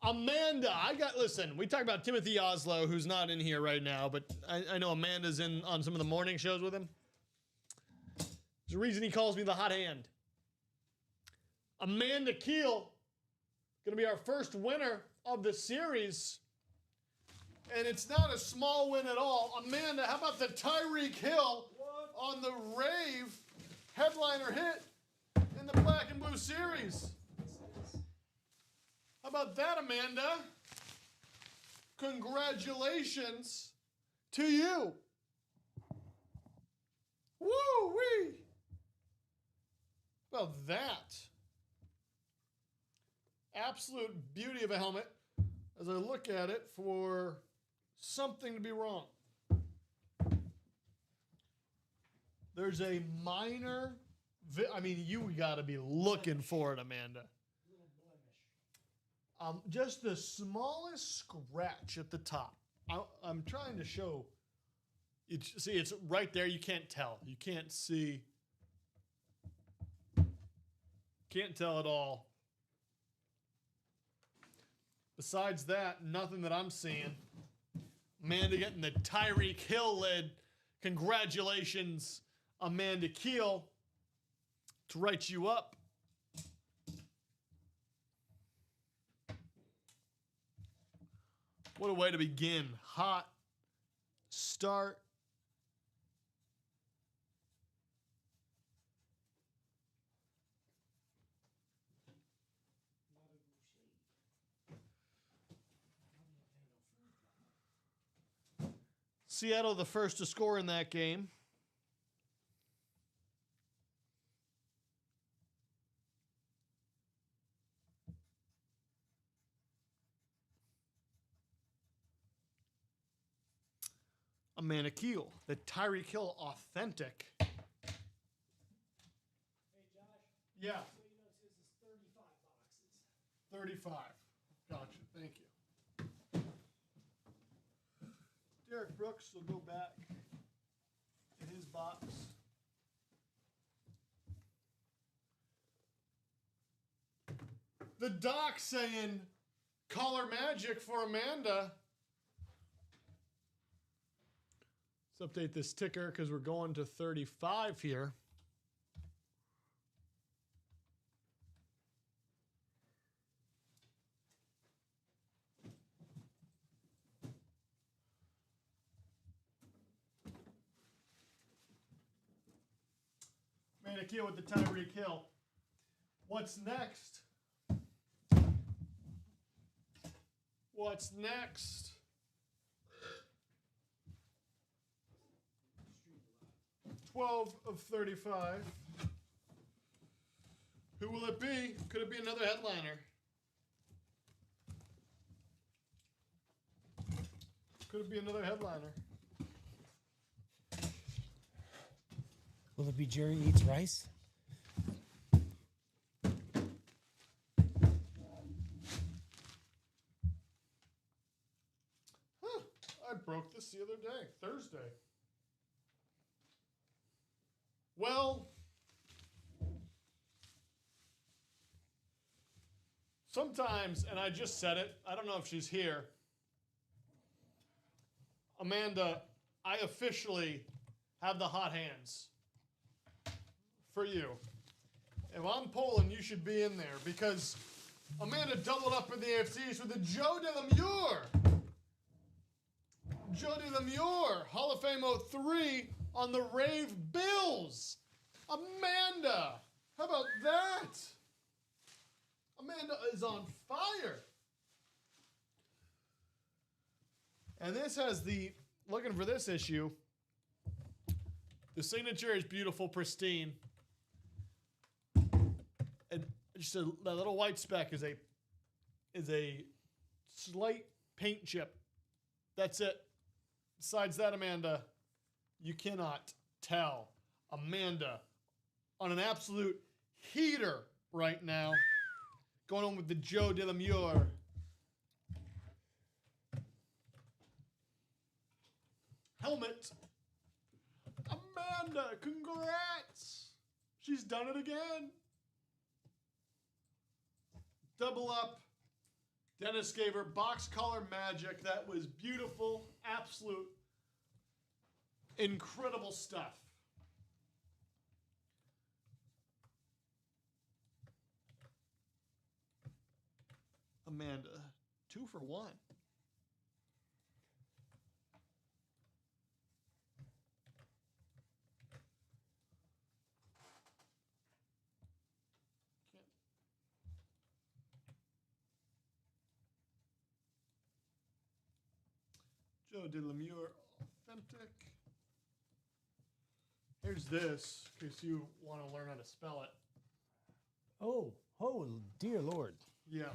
Amanda, listen, we talked about Timothy Oslo, who's not in here right now, but I know Amanda's in on some of the morning shows with him. There's a reason he calls me the hot hand. Amanda Keel, going to be our first winner of the series. And it's not a small win at all. Amanda, how about the Tyreek Hill on the Rave headliner hit in the Black and Blue series? How about that, Amanda? Congratulations to you. Woo-wee. How about that? Absolute beauty of a helmet as I look at it for something to be wrong. There's a minor, you got to be looking for it, Amanda. Just the smallest scratch at the top. I'm trying to show. See, it's right there. You can't tell. You can't see. Can't tell at all. Besides that, nothing that I'm seeing. Amanda getting the Tyreek Hill lid. Congratulations, Amanda Keel. To write you up. What a way to begin. Hot start. Seattle the first to score in that game. Amanda Keel, the Tyreek Hill authentic. Hey, Josh. Yeah. So you know, this is 35 boxes. 35. Gotcha. Thank you. Derek Brooks will go back in his box. The doc saying color magic for Amanda. Let's update this ticker because we're going to 35 here. Manikia with the Tyreek Hill. What's next? What's next? $12 of 35. Who will it be? Could it be another headliner? Could it be another headliner? Will it be Jerry Eats Rice? I broke this the other day, Thursday. Well, sometimes, and I just said it, I don't know if she's here. Amanda, I officially have the hot hands for you. If I'm polling, you should be in there because Amanda doubled up in the AFCs with the Joe DeLemieux. Joe DeLemieux, Hall of Fame 03 on the Rave Bills. Amanda, how about that? Amanda is on fire. And this has looking for this issue, the signature is beautiful, pristine. And just that little white speck is a slight paint chip. That's it. Besides that, Amanda, you cannot tell. Amanda on an absolute heater right now. Going on with the Joe DeLemieux. Helmet. Amanda, congrats. She's done it again. Double up. Dennis gave her box color magic. That was beautiful. Absolute. Incredible stuff. Amanda, 2 for 1. Joe DeLemieux, authentic. Here's this, in case you want to learn how to spell it. Oh, dear Lord. Yeah.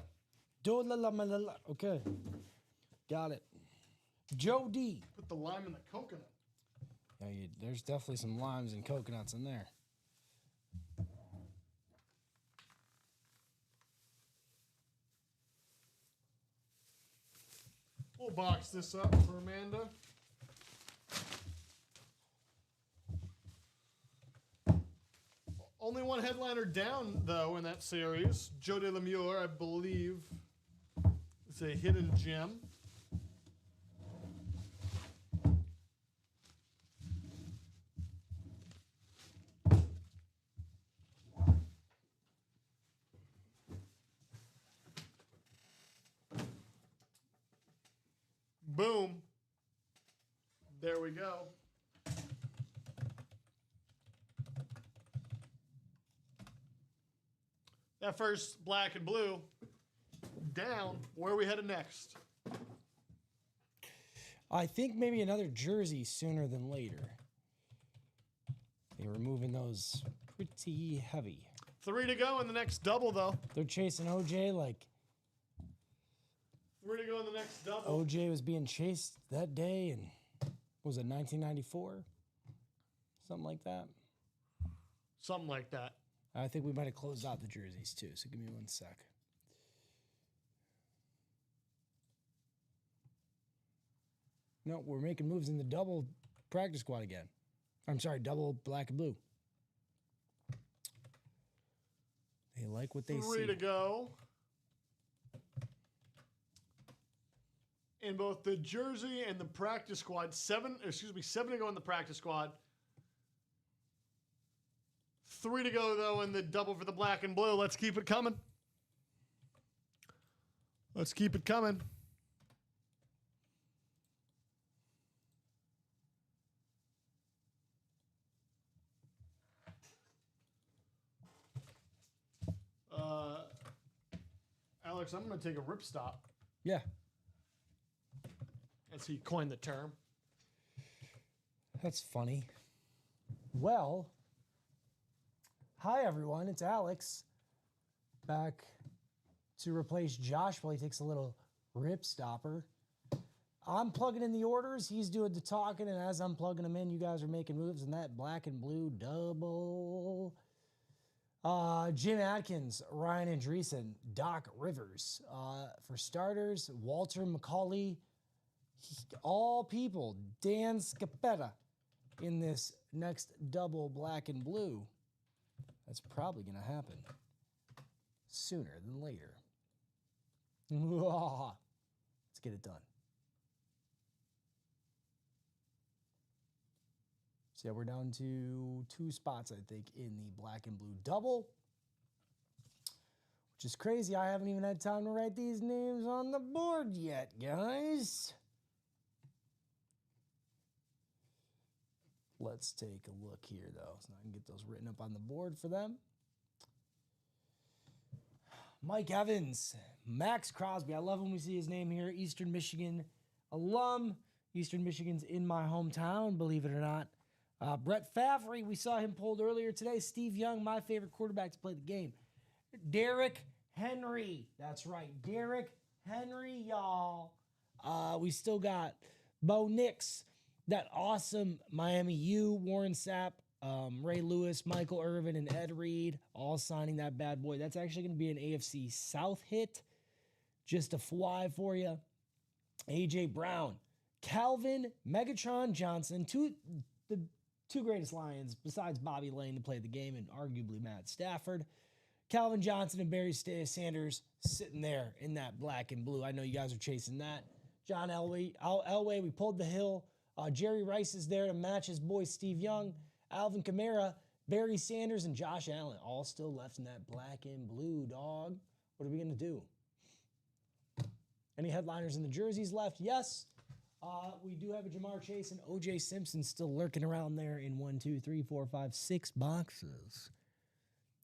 Okay. Got it. Joe D. Put the lime in the coconut. Yeah, there's definitely some limes and coconuts in there. We'll box this up for Amanda. Only one headliner down, though, in that series. Joe DeLemieux, I believe, is a hidden gem. Boom. There we go. That first black and blue down. Where are we headed next? I think maybe another jersey sooner than later. They were moving those pretty heavy. 3 to go in the next double, though. They're chasing OJ like 3 to go in the next double. OJ was being chased that day in, what was it, 1994? Something like that. Something like that. I think we might have closed out the jerseys too, so give me 1 sec. No, we're making moves in the double practice squad again. I'm sorry, double black and blue. They like what they see. 3 to go. in both the jersey and the practice squad. 7 to go in the practice squad. 3 to go, though, in the double for the black and blue. Let's keep it coming. Let's keep it coming. Alex, I'm going to take a rip stop. Yeah. As he coined the term. That's funny. Well, hi everyone, it's Alex. Back to replace Josh while he takes a little rip stopper. I'm plugging in the orders, he's doing the talking, and as I'm plugging them in, you guys are making moves in that black and blue double. Jim Atkins, Ryan Andreessen, Doc Rivers. For starters, Walter McCauley, all people, Dan Scapetta in this next double black and blue. That's probably going to happen sooner than later. Let's get it done. So yeah, we're down to 2 spots, I think, in the black and blue double, which is crazy. I haven't even had time to write these names on the board yet, guys. Let's take a look here, though, so I can get those written up on the board for them. Mike Evans, Max Crosby. I love when we see his name here. Eastern Michigan alum. Eastern Michigan's in my hometown, believe it or not. Brett Favre, we saw him pulled earlier today. Steve Young, my favorite quarterback to play the game. Derrick Henry. That's right, Derrick Henry, y'all. We still got Bo Nix, that awesome Miami U, Warren Sapp, Ray Lewis, Michael Irvin, and Ed Reed, all signing that bad boy. That's actually going to be an AFC South hit. Just a fly for you. A.J. Brown, Calvin Megatron Johnson, the two greatest Lions besides Bobby Lane to play the game, and arguably Matt Stafford. Calvin Johnson and Barry Sanders sitting there in that black and blue. I know you guys are chasing that. John Elway, we pulled the hill. Jerry Rice is there to match his boy Steve Young. Alvin Kamara, Barry Sanders, and Josh Allen, all still left in that black and blue, dog. What are we going to do? Any headliners in the jerseys left? Yes. We do have a Jamar Chase and O.J. Simpson still lurking around there in 1, 2, 3, 4, 5, 6 boxes.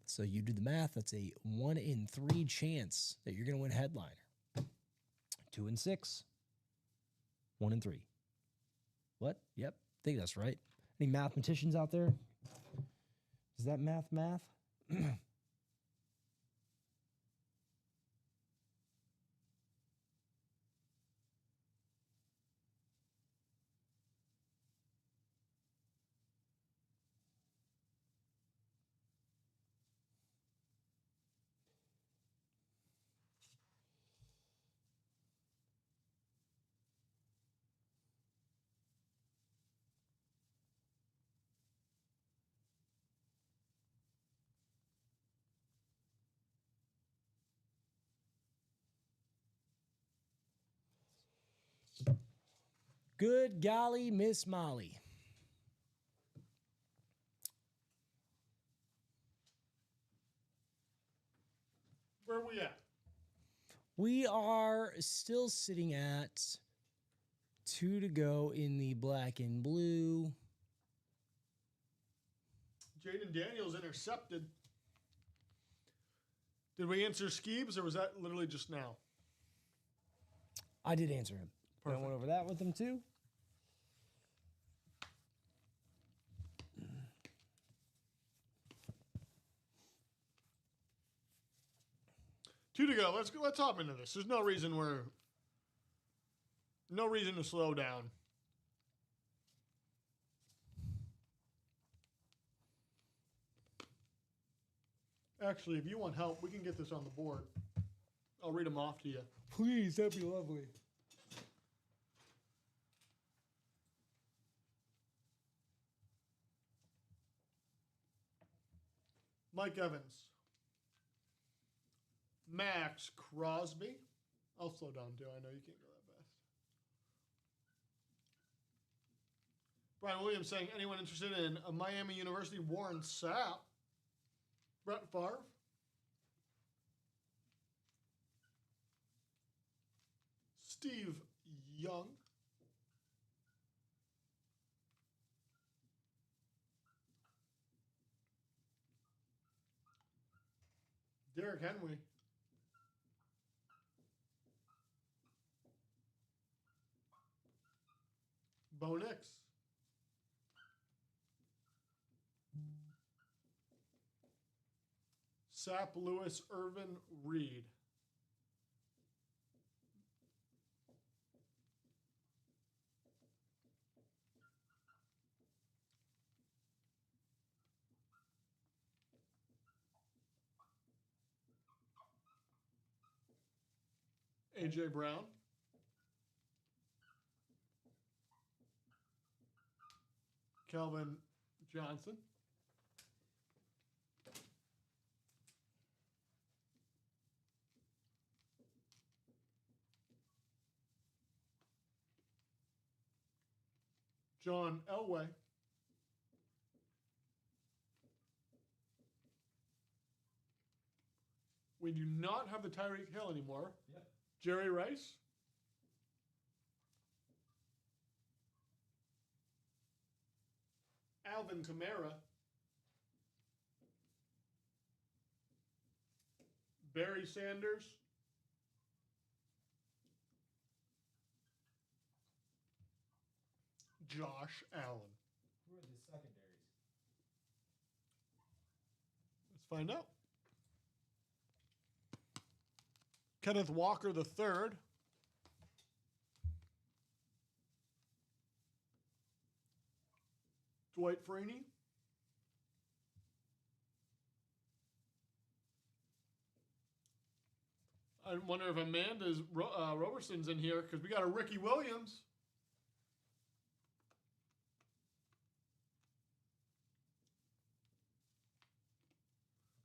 So you do the math. That's a 1 in 3 chance that you're going to win headliner. 2 and 6. 1 in 3. What? Yep. I think that's right. Any mathematicians out there? Is that math? Good golly, Miss Molly. Where are we at? We are still sitting at 2 to go in the black and blue. Jaden Daniels intercepted. Did we answer Skeebs, or was that literally just now? I did answer him. Perfect. I went over that with him too. Two to go. Let's hop into this. There's no reason to slow down. Actually, if you want help, we can get this on the board. I'll read them off to you. Please, that'd be lovely. Mike Evans. Max Crosby. I'll slow down too. I know you can't go that fast. Brian Williams saying, anyone interested in a Miami University Warren Sapp? Brett Favre? Steve Young? Derrick Henry? Bo Nix? Sapp, Lewis, Irvin, Reed. A.J. Brown. Kelvin Johnson. John Elway. We do not have the Tyreek Hill anymore. Yep. Jerry Rice. Alvin Kamara. Barry Sanders. Josh Allen. Who are the secondaries? Let's find out. Kenneth Walker III. Dwight Freeney. I wonder if Amanda's Roberson's in here because we got a Ricky Williams.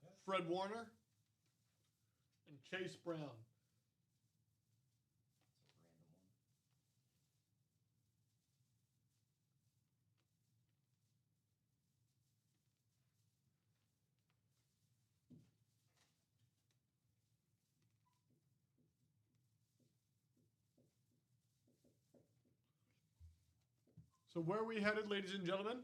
Okay. Fred Warner. And Chase Brown. So where are we headed, ladies and gentlemen?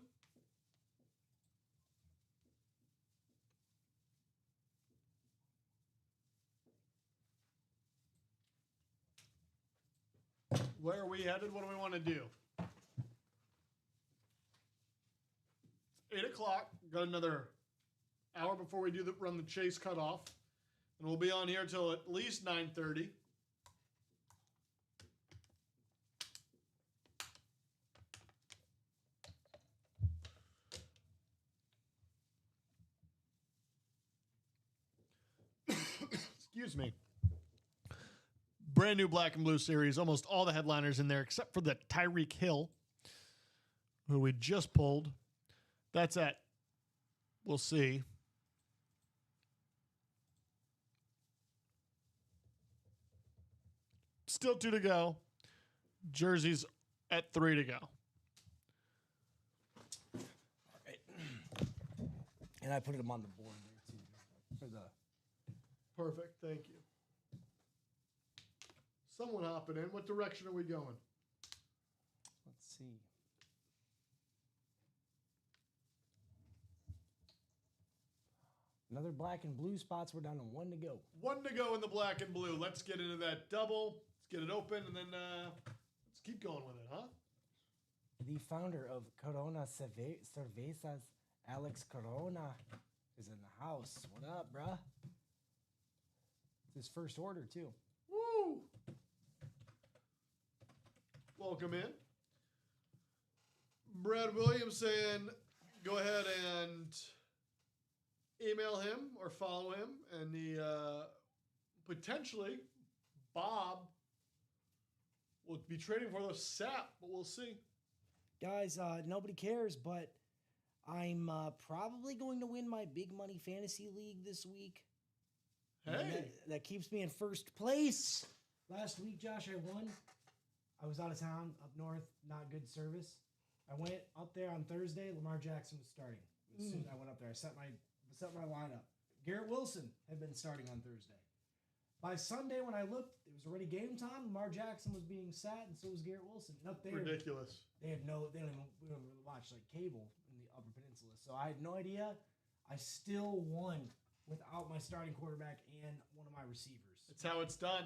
Where are we headed? What do we want to do? It's 8 o'clock. Got another hour before we run the chase cutoff. And we'll be on here till at least 9:30. Excuse me. Brand new Black and Blue series. Almost all the headliners in there except for the Tyreek Hill, who we just pulled. That's at, we'll see. Still 2 to go. Jerseys at 3 to go. All right. And I put them on the board there too. For the Perfect. Thank you. Someone hopping in. What direction are we going? let's see. Another black and blue spots. We're down to 1 to go. 1 to go in the black and blue. Let's get into that double. Let's get it open, and then let's keep going with it, huh? The founder of Corona Cervezas, Alex Corona, is in the house. What up, bruh? It's his first order, too. Woo! Welcome in. Brad Williams saying, go ahead and email him or follow him. And the potentially Bob will be trading for the sap, but we'll see. Guys, nobody cares, but I'm probably going to win my big money fantasy league this week. Hey. That keeps me in first place. Last week, Josh, I won. I was out of town, up north, not good service. I went up there on Thursday. Lamar Jackson was starting. As soon as I went up there, I set my lineup. Garrett Wilson had been starting on Thursday. By Sunday, when I looked, it was already game time. Lamar Jackson was being sat, and so was Garrett Wilson. And up there, Ridiculous. we don't really watch like cable in the Upper Peninsula, so I had no idea. I still won without my starting quarterback and one of my receivers. That's how it's done.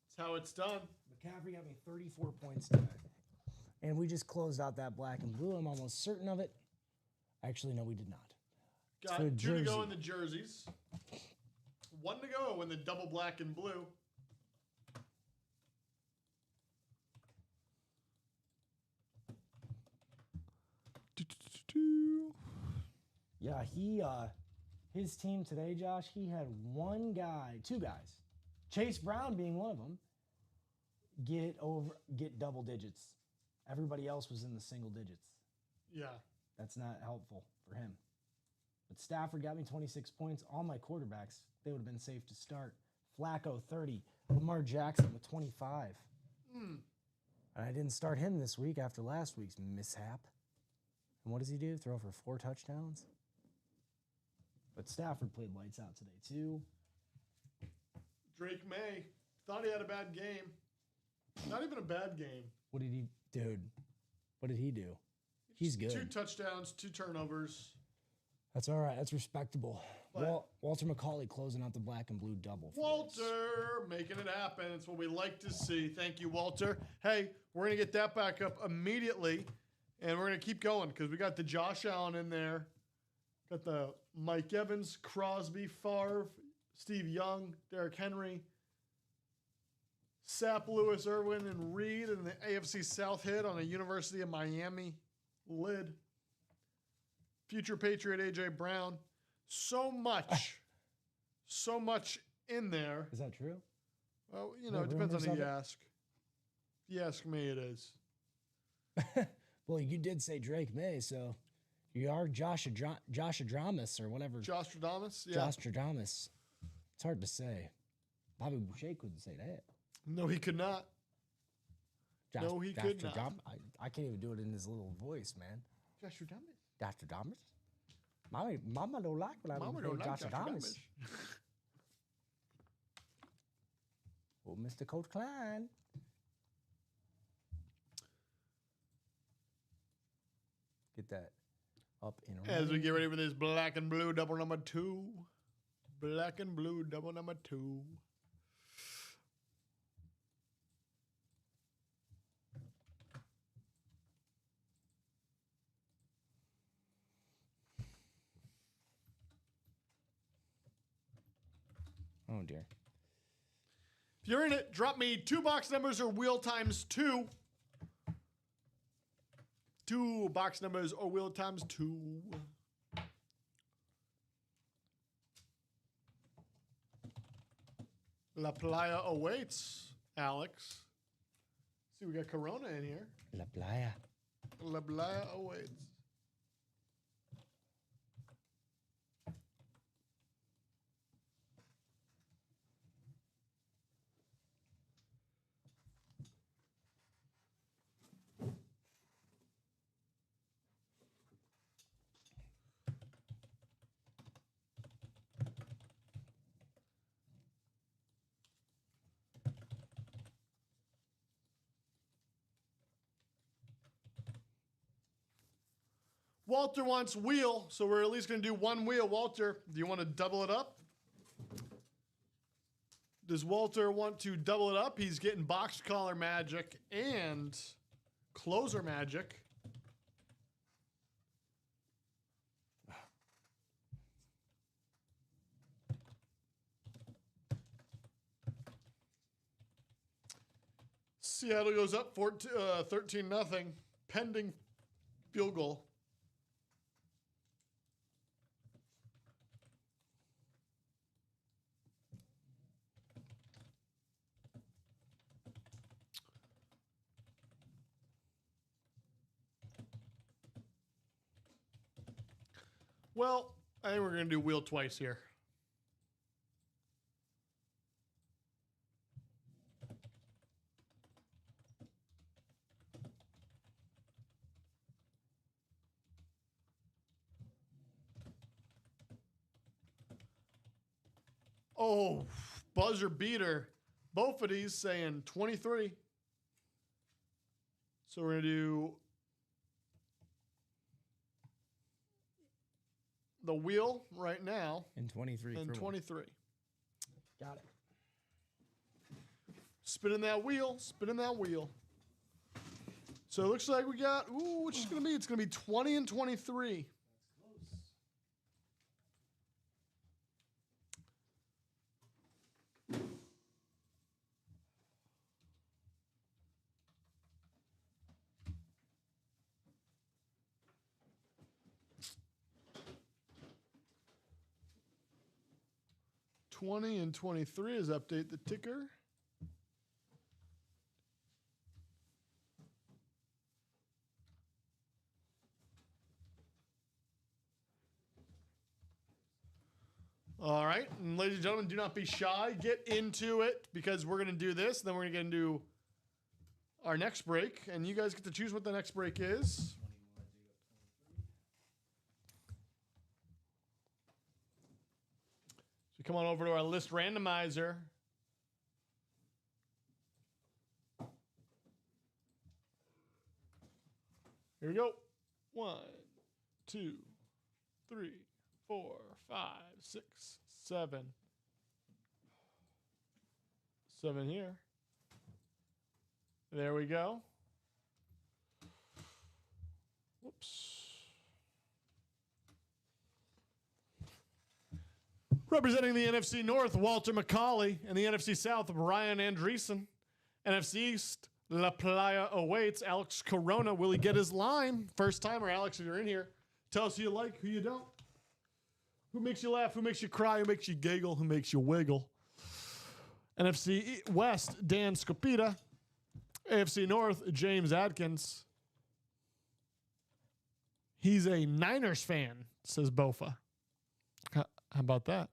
That's how it's done. McCaffrey got me 34 points today. And we just closed out that black and blue. I'm almost certain of it. Actually, no, we did not. Got 2 to go in the jerseys. 1 to go in the double black and blue. Yeah, his team today, Josh, he had 2 guys, Chase Brown being one of them, get double digits. Everybody else was in the single digits. Yeah. That's not helpful for him. But Stafford got me 26 points. All my quarterbacks, they would have been safe to start. Flacco, 30. Lamar Jackson with 25. And I didn't start him this week after last week's mishap. And what does he do? Throw for 4 touchdowns? But Stafford played lights out today, too. Drake May. Thought he had a bad game. Not even a bad game. What did he... Dude, what did he do? He's good. 2 touchdowns, 2 turnovers. That's all right. That's respectable. Walter McCauley closing out the black and blue double. Walter making it happen. It's what we like to see. Thank you, Walter. Hey, we're going to get that back up immediately, and we're going to keep going because we got the Josh Allen in there. Got the Mike Evans, Crosby, Favre, Steve Young, Derrick Henry, Sapp, Lewis, Irwin, and Reed in the AFC South hit on a University of Miami lid. Future Patriot A.J. Brown. So much in there. Is that true? Well, it depends on who you ask. If you ask me, it is. Well, you did say Drake May, so you are Joshadamus or whatever. Jostradamus? Yeah. Jostradamus. It's hard to say. Bobby Boucher couldn't say that. No, he could not. No, he could not. I can't even do it in his little voice, man. Jostradamus? Jostradamus? Mama don't like when I don't like Jostradamus. Oh, Mr. Coach Klein. Get that up and around. As we get ready for this black and blue double number 2. Black and blue double number 2. Oh, dear. If you're in it, drop me 2 box numbers or wheel times 2. 2 box numbers or wheel times 2. La Playa awaits, Alex. See, we got Corona in here. La Playa. La Playa awaits. Walter wants wheel, so we're at least going to do 1 wheel. Walter, do you want to double it up? Does Walter want to double it up? He's getting box collar magic and closer magic. Seattle goes up 13-0, pending field goal. Well, I think we're going to do wheel twice here. Oh, buzzer beater. Both of these saying 23. So we're going to do the wheel right now. And 23. And 23. Got it. Spinning that wheel. Spinning that wheel. So it looks like we got, which is going to be? It's going to be 20 and 23. $20 and 23 is update the ticker. All right, and ladies and gentlemen, do not be shy. Get into it because we're going to do this. Then we're going to get into our next break, and you guys get to choose what the next break is. So come on over to our list randomizer. Here we go. 1, 2, 3, 4, 5, 6, 7. 7 here. There we go. Whoops. Representing the NFC North, Walter McCauley, and the NFC South, Ryan Andreessen. NFC East, La Playa awaits. Alex Corona. Will he get his line? First timer, Alex, if you're in here. Tell us who you like, who you don't. Who makes you laugh, who makes you cry, who makes you giggle, who makes you wiggle. NFC West, Dan Scopita. AFC North, James Adkins. He's a Niners fan, says Bofa. How about that?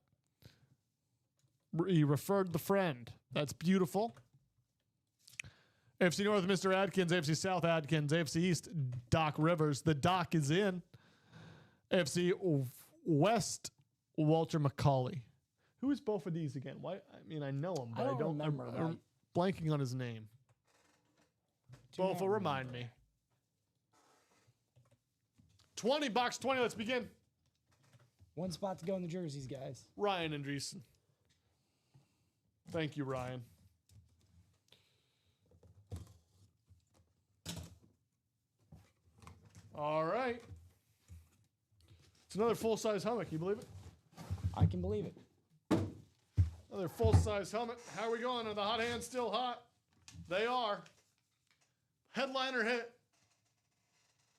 He referred the friend. That's beautiful. AFC North, Mr. Adkins. AFC South, Adkins. AFC East, Doc Rivers. The Doc is in. AFC West, Walter McCauley. Who is both of these again? Why? I mean, I know him, but I don't remember. I'm blanking on his name. Both will remind me. 20, box 20. Let's begin. One spot to go in the jerseys, guys. Ryan Andreessen. Thank you, Ryan. All right. It's another full-size helmet. Can you believe it? I can believe it. Another full-size helmet. How are we going? Are the hot hands still hot? They are. Headliner hit.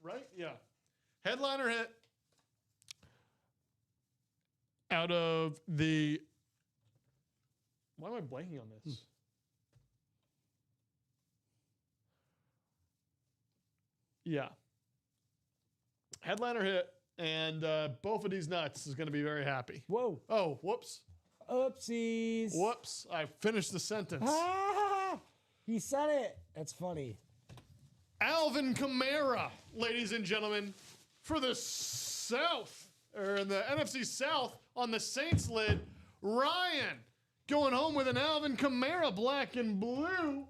Right? Yeah. Headliner hit. Out of the... Why am I blanking on this? Yeah. Headliner hit, and both of these nuts is going to be very happy. Whoa. Oh, whoops. Oopsies. Whoops. I finished the sentence. Ah, he said it. That's funny. Alvin Kamara, ladies and gentlemen, for the South, or in the NFC South on the Saints lid, Ryan going home with an Alvin Kamara black and blue.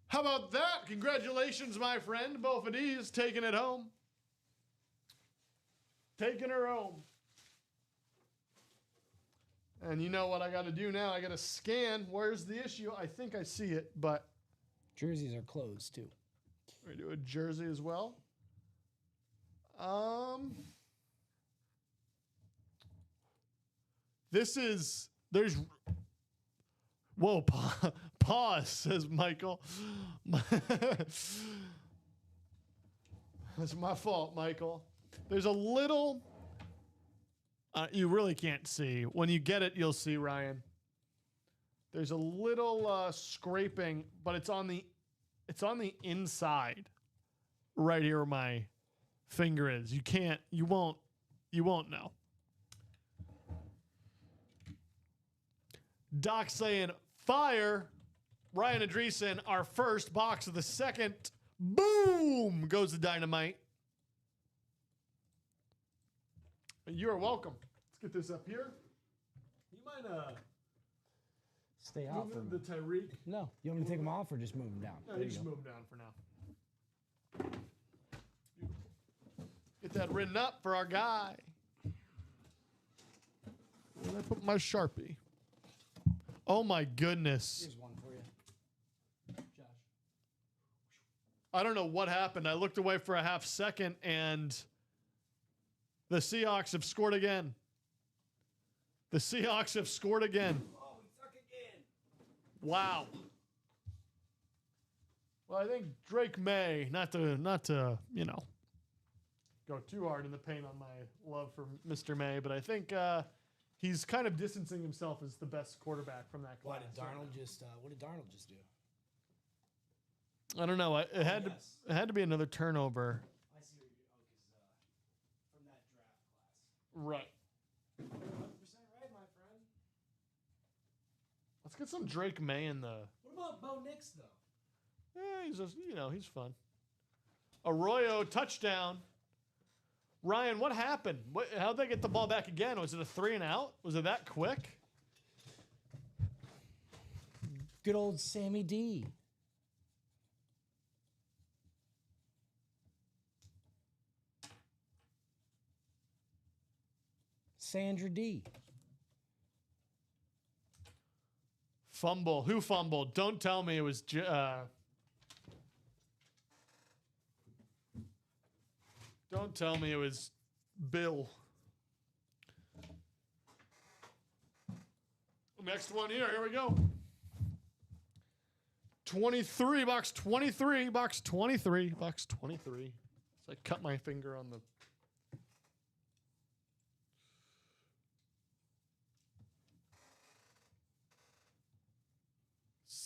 How about that? Congratulations, my friend. Both of these taking it home. Taking her home. And you know what I got to do now? I got to scan. Where's the issue? I think I see it, but... Jerseys are closed, too. We're going to do a jersey as well. This is... There's... Whoa, pause, says Michael. That's my fault, Michael. There's a little... you really can't see. When you get it, you'll see, Ryan. There's a little scraping, but it's on the inside, right here where my finger is. You won't know. Doc saying fire. Ryan Andreessen, our first box of the second. Boom goes the dynamite. You are welcome. Let's get this up here. You mind Stay out for the Tyreek. No, you want me to take them off or just move them down? No, There you you just go. move them down for now. Get that written up for our guy. Where did I put my Sharpie? Oh my goodness. Here's one for you, Josh. I don't know what happened. I looked away for a half second and the Seahawks have scored again. The Seahawks have scored again. Oh, we suck again. Wow. Well, I think Drake May, not to go too hard in the paint on my love for Mr. May, but I think he's kind of distancing himself as the best quarterback from that class. What did Darnold just do? I don't know. It had to be another turnover. I see what you do. Oh, because from that draft class. Right. 100% right, my friend. Let's get some Drake May in the. What about Bo Nix though? Yeah, he's just he's fun. Arroyo touchdown. Ryan, what happened? How'd they get the ball back again? Was it a 3 and out? Was it that quick? Good old Sammy D. Sandra D. Fumble. Who fumbled? Don't tell me it was. Don't tell me it was Bill. Next one here. Here we go. 23, box 23, box 23, box 23. So I cut my finger on the.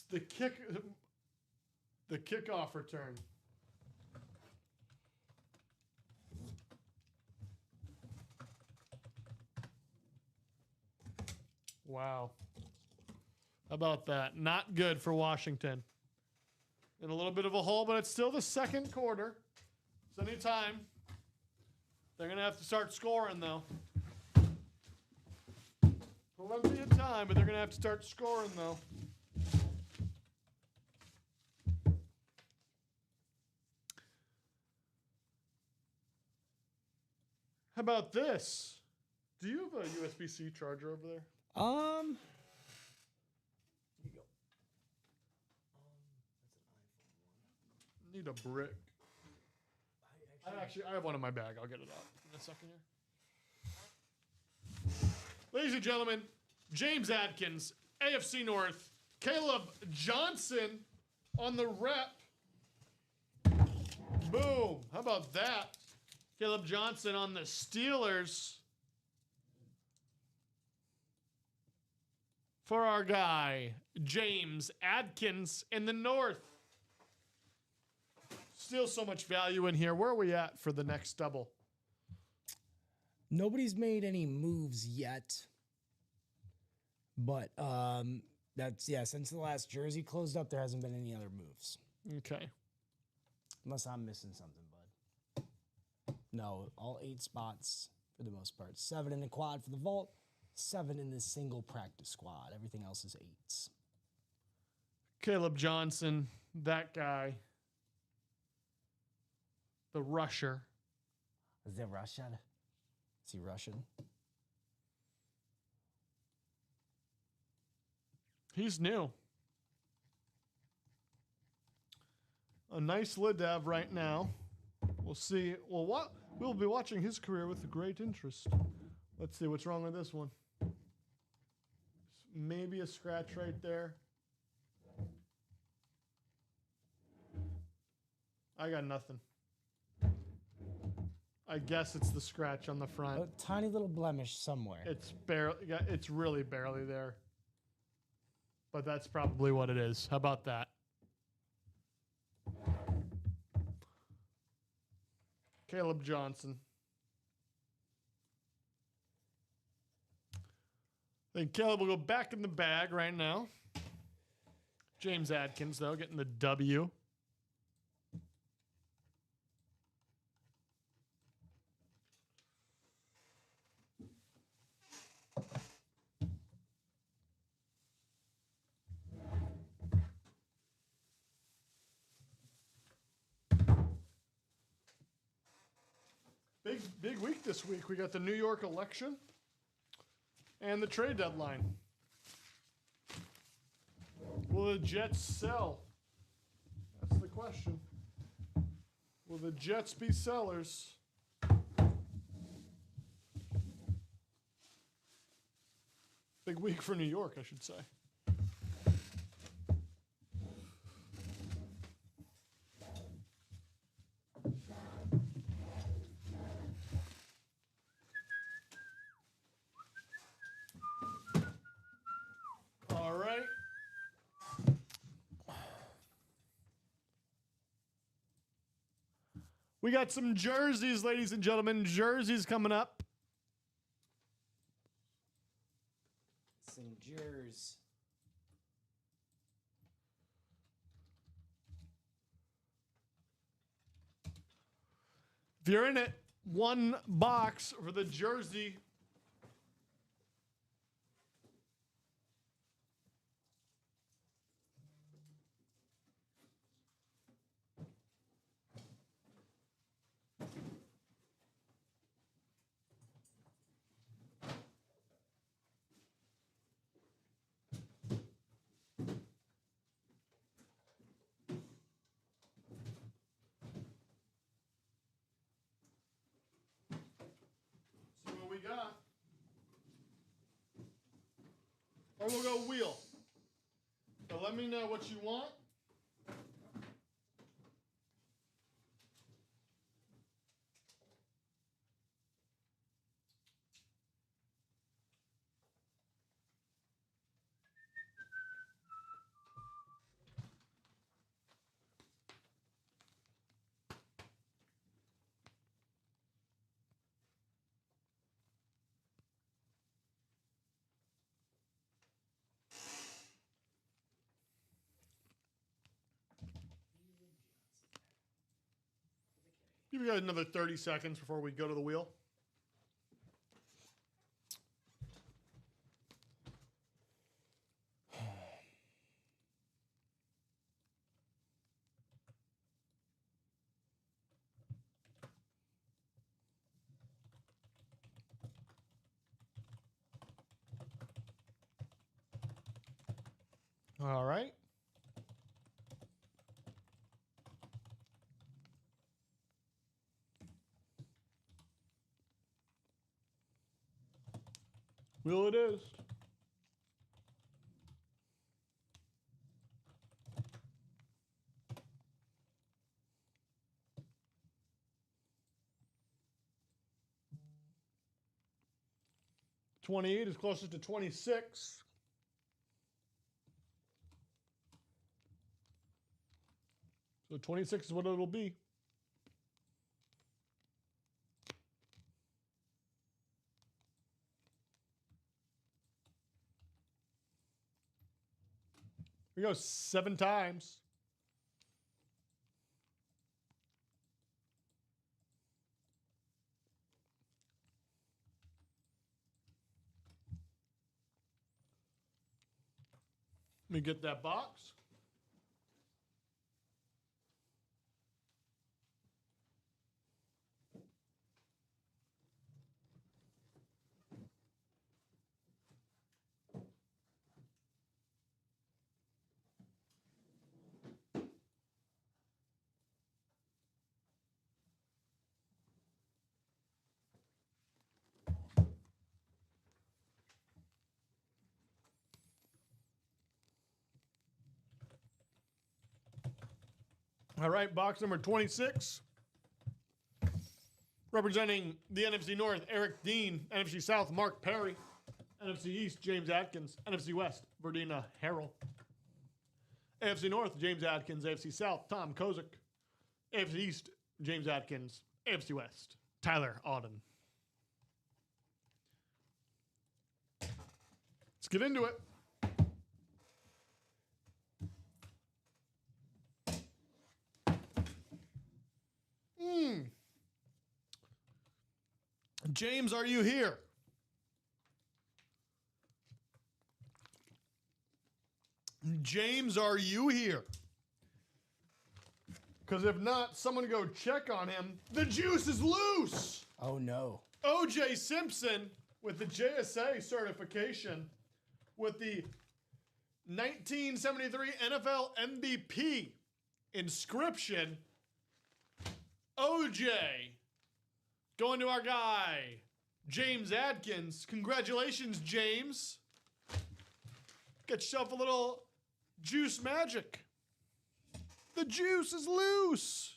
The kickoff return. Wow. How about that? Not good for Washington. In a little bit of a hole, but it's still the second quarter. So anytime. They're going to have to start scoring, though. Plenty of time, but they're going to have to start scoring, though. How about this? Do you have a USB-C charger over there? Here you go. That's an iPhone one. Need a brick. I have one in my bag. I'll get it out in a second here. Ladies and gentlemen, James Adkins, AFC North, Caleb Johnson on the rep. Boom. How about that? Caleb Johnson on the Steelers. For our guy, James Adkins in the North. Still so much value in here. Where are we at for the next double? Nobody's made any moves yet. But since the last jersey closed up, there hasn't been any other moves. Okay. Unless I'm missing something, bud. No, all 8 spots for the most part. 7 in the quad for the vault, 7 in the single practice squad. Everything else is 8s. Caleb Johnson, that guy. The rusher. Is there Russian? Is he Russian? He's new. A nice lid to have right now. We'll see. Well, what we'll be watching his career with great interest. Let's see what's wrong with this one. Maybe a scratch right there. I got nothing. I guess it's the scratch on the front. A tiny little blemish somewhere. It's really barely there. But that's probably what it is. How about that? Caleb Johnson. I think Caleb will go back in the bag right now. James Adkins, though, getting the W. big week this week. We got the New York election and the trade deadline. Will the Jets sell? That's the question. Will the Jets be sellers? Big week for New York, I should say. All right. We got some jerseys, ladies and gentlemen. Jerseys coming up. Some jers. If you're in it, one box for the jersey. We got. Or we'll go wheel. So let me know what you want. We got another 30 seconds before we go to the wheel. All right. Wheel it is. $28 is closest to 26. So 26 is what it'll be. Here we go, 7 times. Let me get that box. All right, box number 26. Representing the NFC North, Eric Dean. NFC South, Mark Perry. NFC East, James Atkins. NFC West, Verdina Harrell. AFC North, James Atkins. AFC South, Tom Kozik. AFC East, James Atkins. AFC West, Tyler Auden. Let's get into it. James, are you here? James, are you here? Because if not, someone go check on him. The juice is loose. Oh, no. O.J. Simpson with the JSA certification with the 1973 NFL MVP inscription. O.J. going to our guy, James Adkins. Congratulations, James. Get yourself a little juice magic. The juice is loose.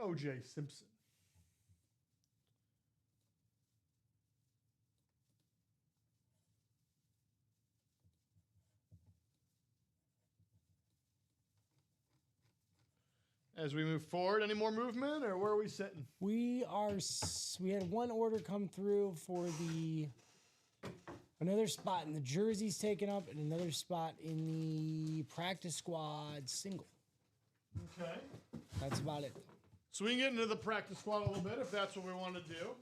O.J. Simpson. As we move forward, any more movement, or where are we sitting? We had one order come through for another spot in the jerseys taken up and another spot in the practice squad single. Okay. That's about it. So we can get into the practice squad a little bit if that's what we want to do.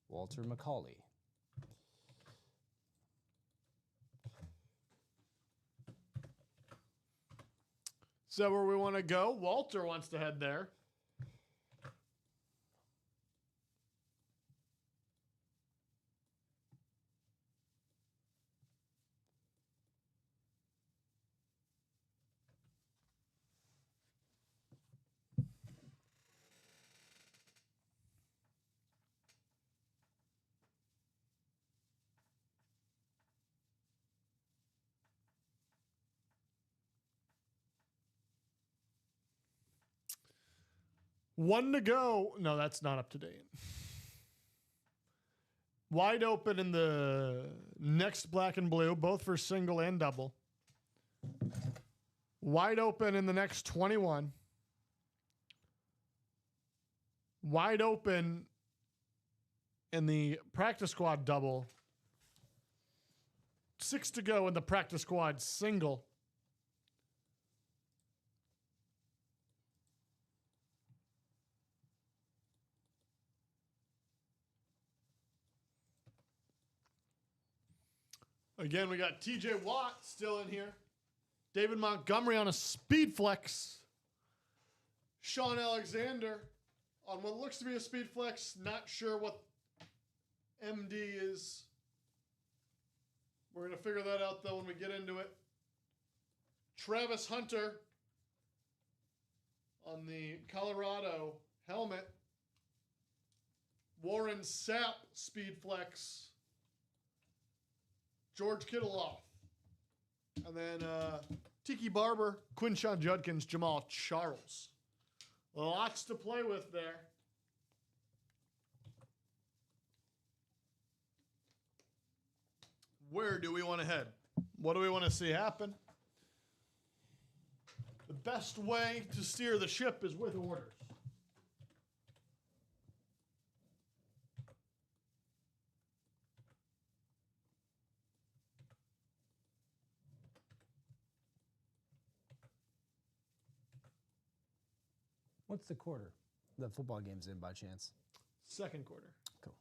Walter McCauley. Is that where we want to go? Walter wants to head there. One to go. No, that's not up to date. Wide open in the next black and blue, both for single and double. Wide open in the next 21. Wide open in the practice squad double. 6 to go in the practice squad single. Again, we got TJ Watt still in here. David Montgomery on a speed flex. Sean Alexander on what looks to be a speed flex. Not sure what MD is. We're going to figure that out, though, when we get into it. Travis Hunter on the Colorado helmet. Warren Sapp speed flex. George Kittleoff. And then Tiki Barber, Quinshon Judkins, Jamal Charles. Lots to play with there. Where do we want to head? What do we want to see happen? The best way to steer the ship is with orders. What's the quarter? The football game's in by chance. Second quarter. Cool.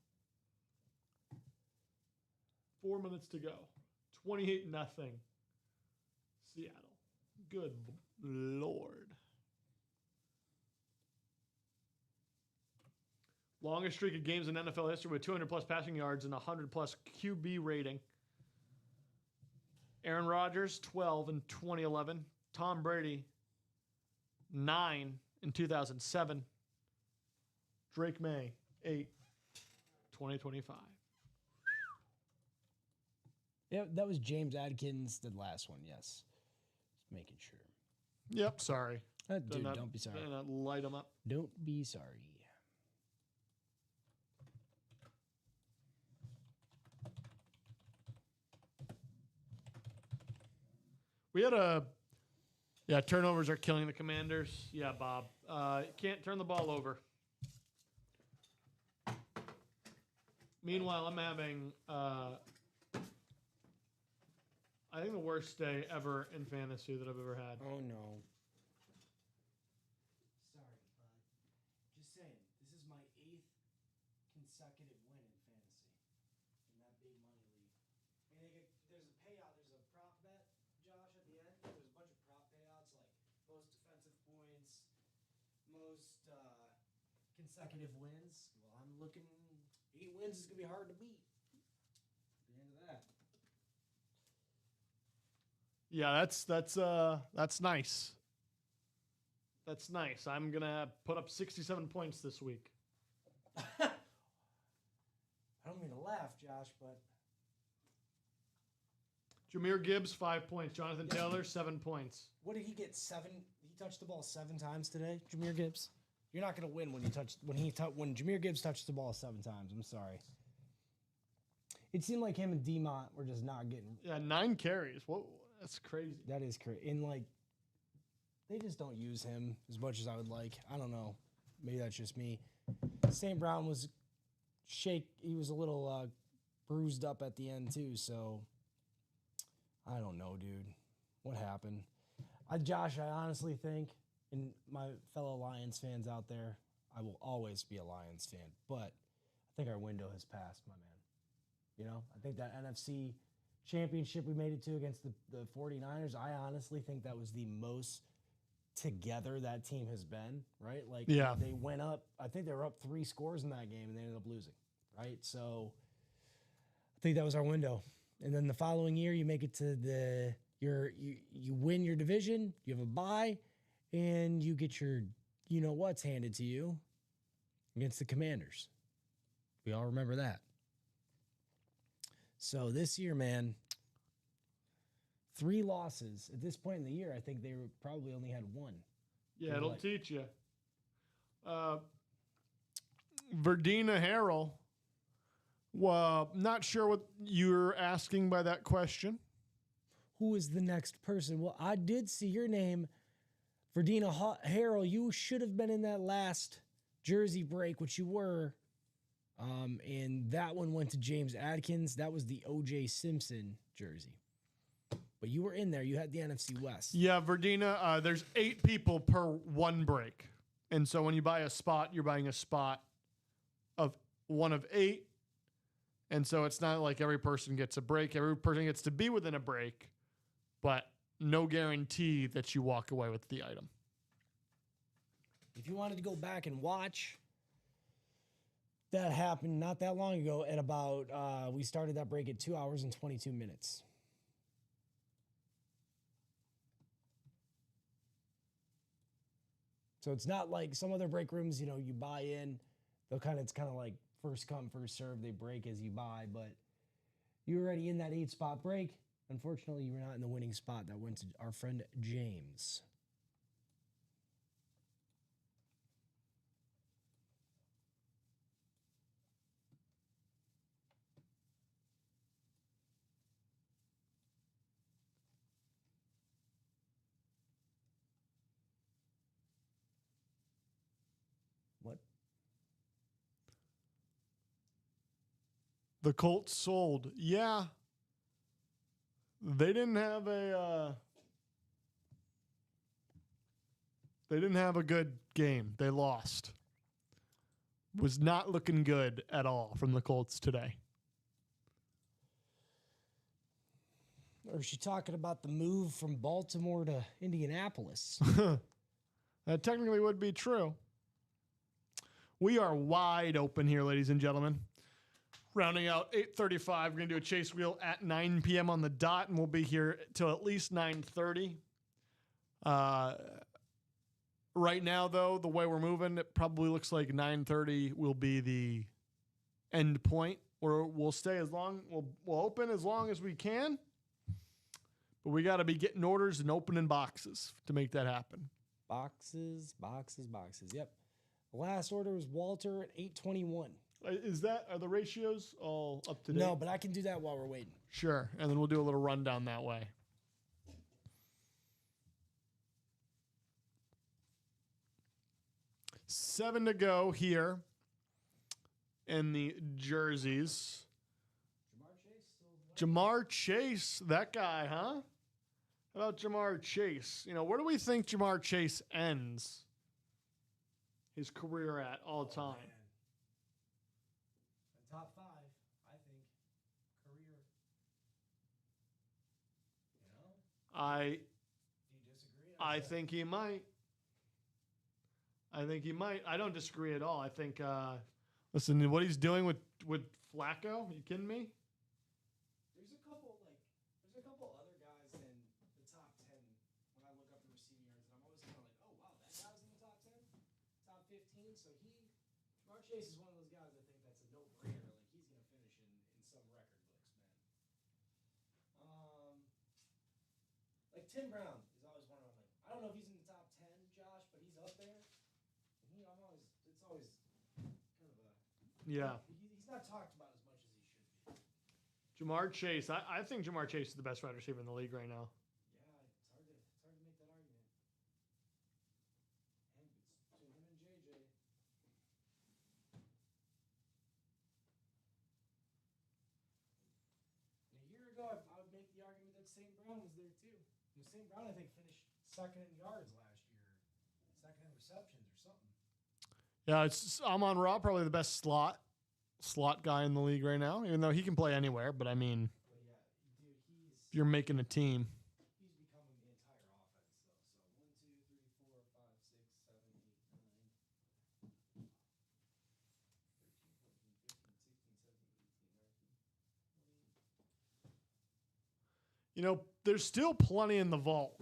4 minutes to go. 28-0. Seattle. Good Lord. Longest streak of games in NFL history with 200-plus passing yards and 100-plus QB rating. Aaron Rodgers, 12 in 2011. Tom Brady, 9 in 2007. Drake May, 8, 2025. Yeah, that was James Adkins, the last one, yes. Just making sure. Yep, sorry. Dude, don't be sorry. Light them up. Don't be sorry. We had turnovers are killing the Commanders. Yeah, Bob. Can't turn the ball over. Meanwhile, I'm having, I think the worst day ever in fantasy that I've ever had. Oh, no. Sorry, bud. Just saying, this is my 8th consecutive win in fantasy in that big money league. And there's a payout, there's a prop bet, Josh, at the end. There's a bunch of prop payouts, like most defensive points, most consecutive wins. Well, I'm looking, 8 wins is going to be hard to beat at the end of that. Yeah, that's nice. That's nice. I'm gonna put up 67 points this week. I don't mean to laugh, Josh, but Jahmyr Gibbs 5 points. Jonathan Taylor 7 points. what did he get? 7? He touched the ball 7 times today. Jahmyr Gibbs. You're not gonna win when Jahmyr Gibbs touched the ball 7 times. I'm sorry. It seemed like him and D-Mont were just not getting. Yeah, 9 carries. What? That's crazy. That is crazy. And like, they just don't use him as much as I would like. I don't know. Maybe that's just me. St. Brown was he was a little bruised up at the end too. So I don't know, dude. What happened? Josh, I honestly think, and my fellow Lions fans out there, I will always be a Lions fan. But I think our window has passed, my man. You know, I think that NFC championship we made it to against the 49ers, I honestly think that was the most together that team has been, right? Like, yeah. They went up, I think they were up 3 scores in that game, and they ended up losing, right? So I think that was our window. And then the following year, you make it to you win your division, you have a bye, and you get your what's handed to you against the Commanders. We all remember that. So this year, man, 3 losses. At this point in the year, I think they probably only had 1. Yeah, it'll teach you. Verdina Harrell. Well, not sure what you're asking by that question. Who is the next person? Well, I did see your name, Verdina Harrell. You should have been in that last jersey break, which you were. And that one went to James Adkins. That was the O.J. Simpson jersey. But you were in there. You had the NFC West. Yeah, Verdina, there's 8 people per 1 break. And so when you buy a spot, you're buying a spot of 1 of 8. And so it's not like every person gets a break. Every person gets to be within a break, but no guarantee that you walk away with the item. If you wanted to go back and watch, that happened not that long ago at about, we started that break at 2 hours and 22 minutes. So it's not like some other break rooms, you buy in, it's kind of like first come, first serve. They break as you buy, but you're already in that 8-spot break. Unfortunately, you were not in the winning spot. That went to our friend James. What? The Colts sold. Yeah. They didn't have a good game. They lost. Was not looking good at all from the Colts today. Or is she talking about the move from Baltimore to Indianapolis? That technically would be true. We are wide open here, ladies and gentlemen. Rounding out 8:35, we're going to do a chase wheel at 9 p.m. on the dot, and we'll be here till at least 9:30. Right now, though, the way we're moving, it probably looks like 9:30 will be the end point, where we'll stay we'll open as long as we can, but we got to be getting orders and opening boxes to make that happen. Boxes. Yep. The last order was Walter at 8:21. Are the ratios all up to date? No, but I can do that while we're waiting. Sure, and then we'll do a little rundown that way. $7 to go here in the jerseys. Jamar Chase, that guy, huh? How about Jamar Chase? Where do we think Jamar Chase ends his career at all time? Man. The top 5, I think, career. Do you disagree? I think he might. I don't disagree at all. I think, listen, what he's doing with Flacco, are you kidding me? There's a couple other guys in the top 10 when I look up the receiving yards, and I'm always kind of like, oh wow, that guy's in the top 10, top 15. So Jamar Chase is one of those guys I think that's a no-brainer. Like he's gonna finish in some record books, man. Like Tim Brown is always one of them. Like I don't know if he's in the top 10, Josh, but he's up there. And it's always kind of a Yeah. He's not talked about as much as he should be. Jamar Chase. I think Jamar Chase is the best wide receiver in the league right now. Yeah, it's hard to make that argument. And it's between him and JJ. And a year ago, I would make the argument that St. Brown was there too. St. Brown, I think, finished second in yards last year, second in receptions or something. Yeah, Amon Ra, probably the best slot guy in the league right now, even though he can play anywhere. But I mean, But yeah, dude, if you're making a team. he's becoming the entire offense, though. So 1, 2, 3, 4, 5, 6, 7, 8, 9, 13, 14, 15, 16, 17, 18, 19. There's still plenty in the vault.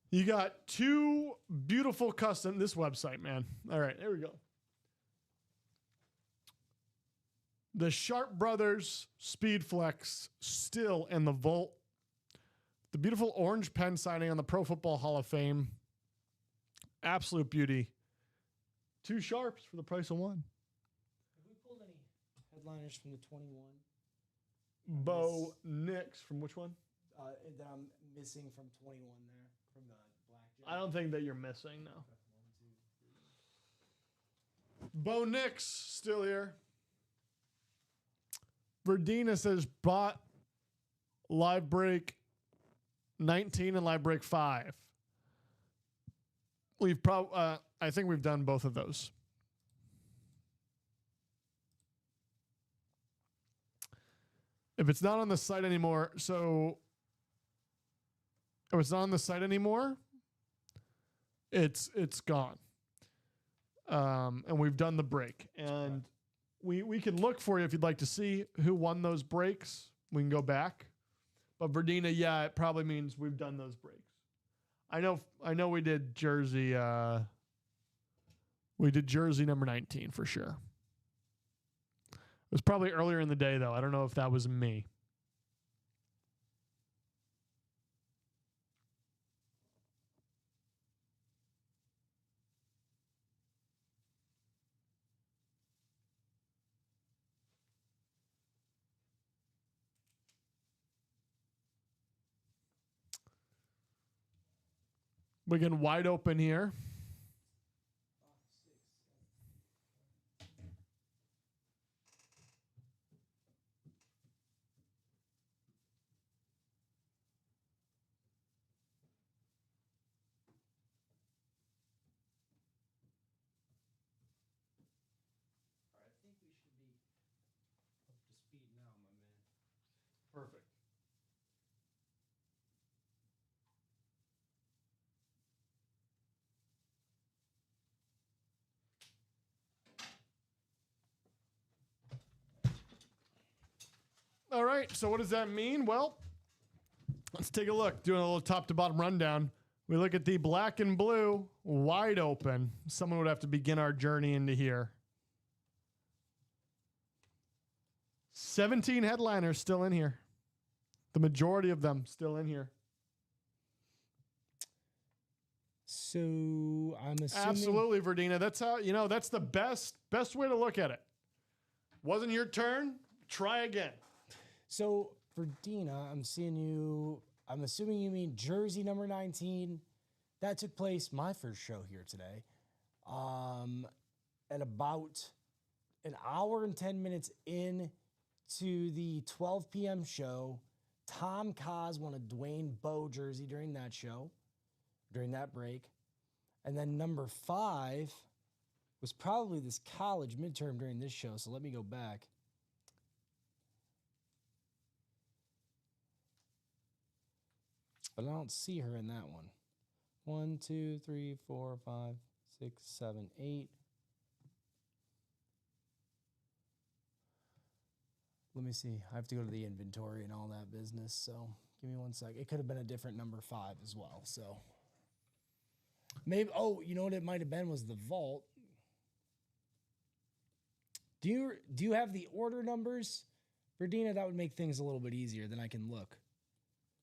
You got 2 beautiful custom. This website, man. All right, there we go. The Sharp Brothers Speed Flex still in the vault. The beautiful orange pen signing on the Pro Football Hall of Fame. Absolute beauty. 2 Sharps for the price of 1. Have we pulled any headliners from the 21? Bo Nix from which one? That I'm missing from 21 there, from the black. I don't think that you're missing, no. 1, 2, 3. Bo Nix still here. Verdina says bought live break 19 and live break 5. We've probably, I think we've done both of those. If it's not on the site anymore, if it's not on the site anymore, it's gone. And we've done the break. And we can look for you if you'd like to see who won those breaks. We can go back. But Verdina, yeah, it probably means we've done those breaks. I know we did jersey number 19 for sure. It was probably earlier in the day, though. I don't know if that was me. We're getting wide open here. Perfect. All right, so what does that mean? Well, let's take a look. Doing a little top to bottom rundown. We look at the black and blue, wide open. Someone would have to begin our journey into here. 17 headliners still in here. The majority of them still in here. So I'm assuming. Absolutely, Verdina. That's how, that's the best way to look at it. Wasn't your turn? Try again. So for Dina, I'm assuming you mean jersey number 19. That took place my first show here today. at about an hour and 10 minutes in to the 12 p.m. show. Tom Kaz won a Dwayne Bowe jersey during that show, during that break. And then number 5 was probably this college midterm during this show. So let me go back. But I don't see her in that one. 1, 2, 3, 4, 5, 6, 7, 8. Let me see. I have to go to the inventory and all that business. So give me 1 sec. It could have been a different number 5 as well. So maybe. Oh, you know what it might have been was the vault. Do you have the order numbers, Verdina? That would make things a little bit easier. Then I can look,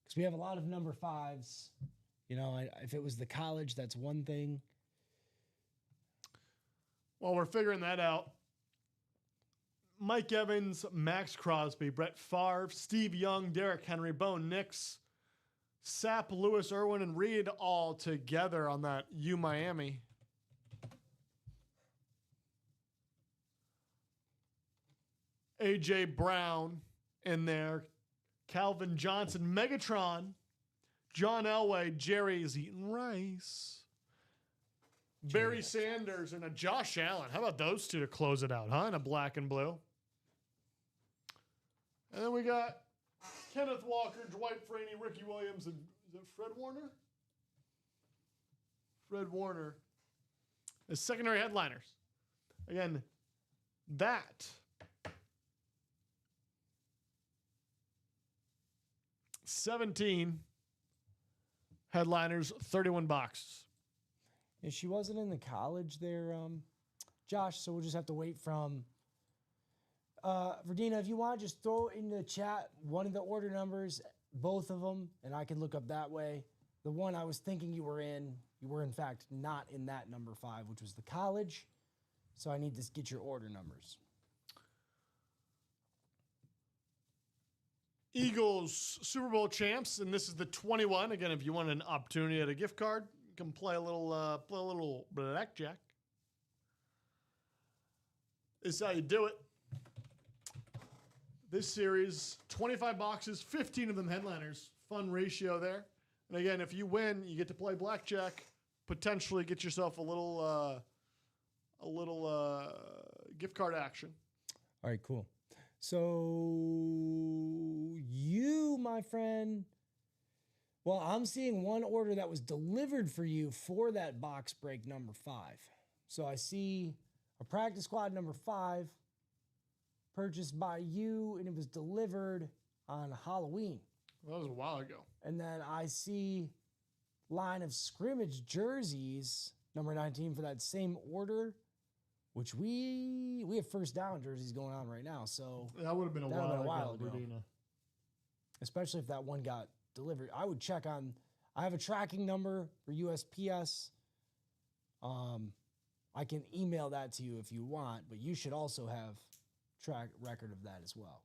because we have a lot of number 5s. You know, if it was the college, that's one thing. While we're figuring that out, Mike Evans, Max Crosby, Brett Favre, Steve Young, Derrick Henry, Bo Nix, Sapp, Lewis, Irwin, and Reed all together on that U Miami. A.J. Brown in there, Calvin Johnson, Megatron, John Elway, Jerry's eating rice, Barry Sanders, and a Josh Allen. How about those two to close it out, huh? In a black and blue. And then we got Kenneth Walker, Dwight Freeney, Ricky Williams, and is it Fred Warner? Fred Warner as secondary headliners. Again, that 17 headliners, 31 boxes. Yeah, she wasn't in the college there, Josh, so we'll just have to wait from Verdina, if you want, just throw in the chat one of the order numbers, both of them, and I can look up that way. The one I was thinking you were in fact not in that number 5, which was the college. So I need to get your order numbers. Eagles Super Bowl champs, and this is the 21. Again, if you want an opportunity at a gift card, you can play a little blackjack. This is how you do it. This series, 25 boxes, 15 of them headliners. Fun ratio there. And again, if you win, you get to play blackjack. Potentially get yourself a little gift card action. All right, cool. So you, my friend, well, I'm seeing one order that was delivered for you for that box break number 5. So I see a practice squad number 5 purchased by you, and it was delivered on Halloween. That was a while ago. And then I see line of scrimmage jerseys, number 19 for that same order, which we have first down jerseys going on right now. So that would have been a while ago. Especially if that one got delivered. I would check on, I have a tracking number for USPS. I can email that to you if you want, but you should also have track record of that as well.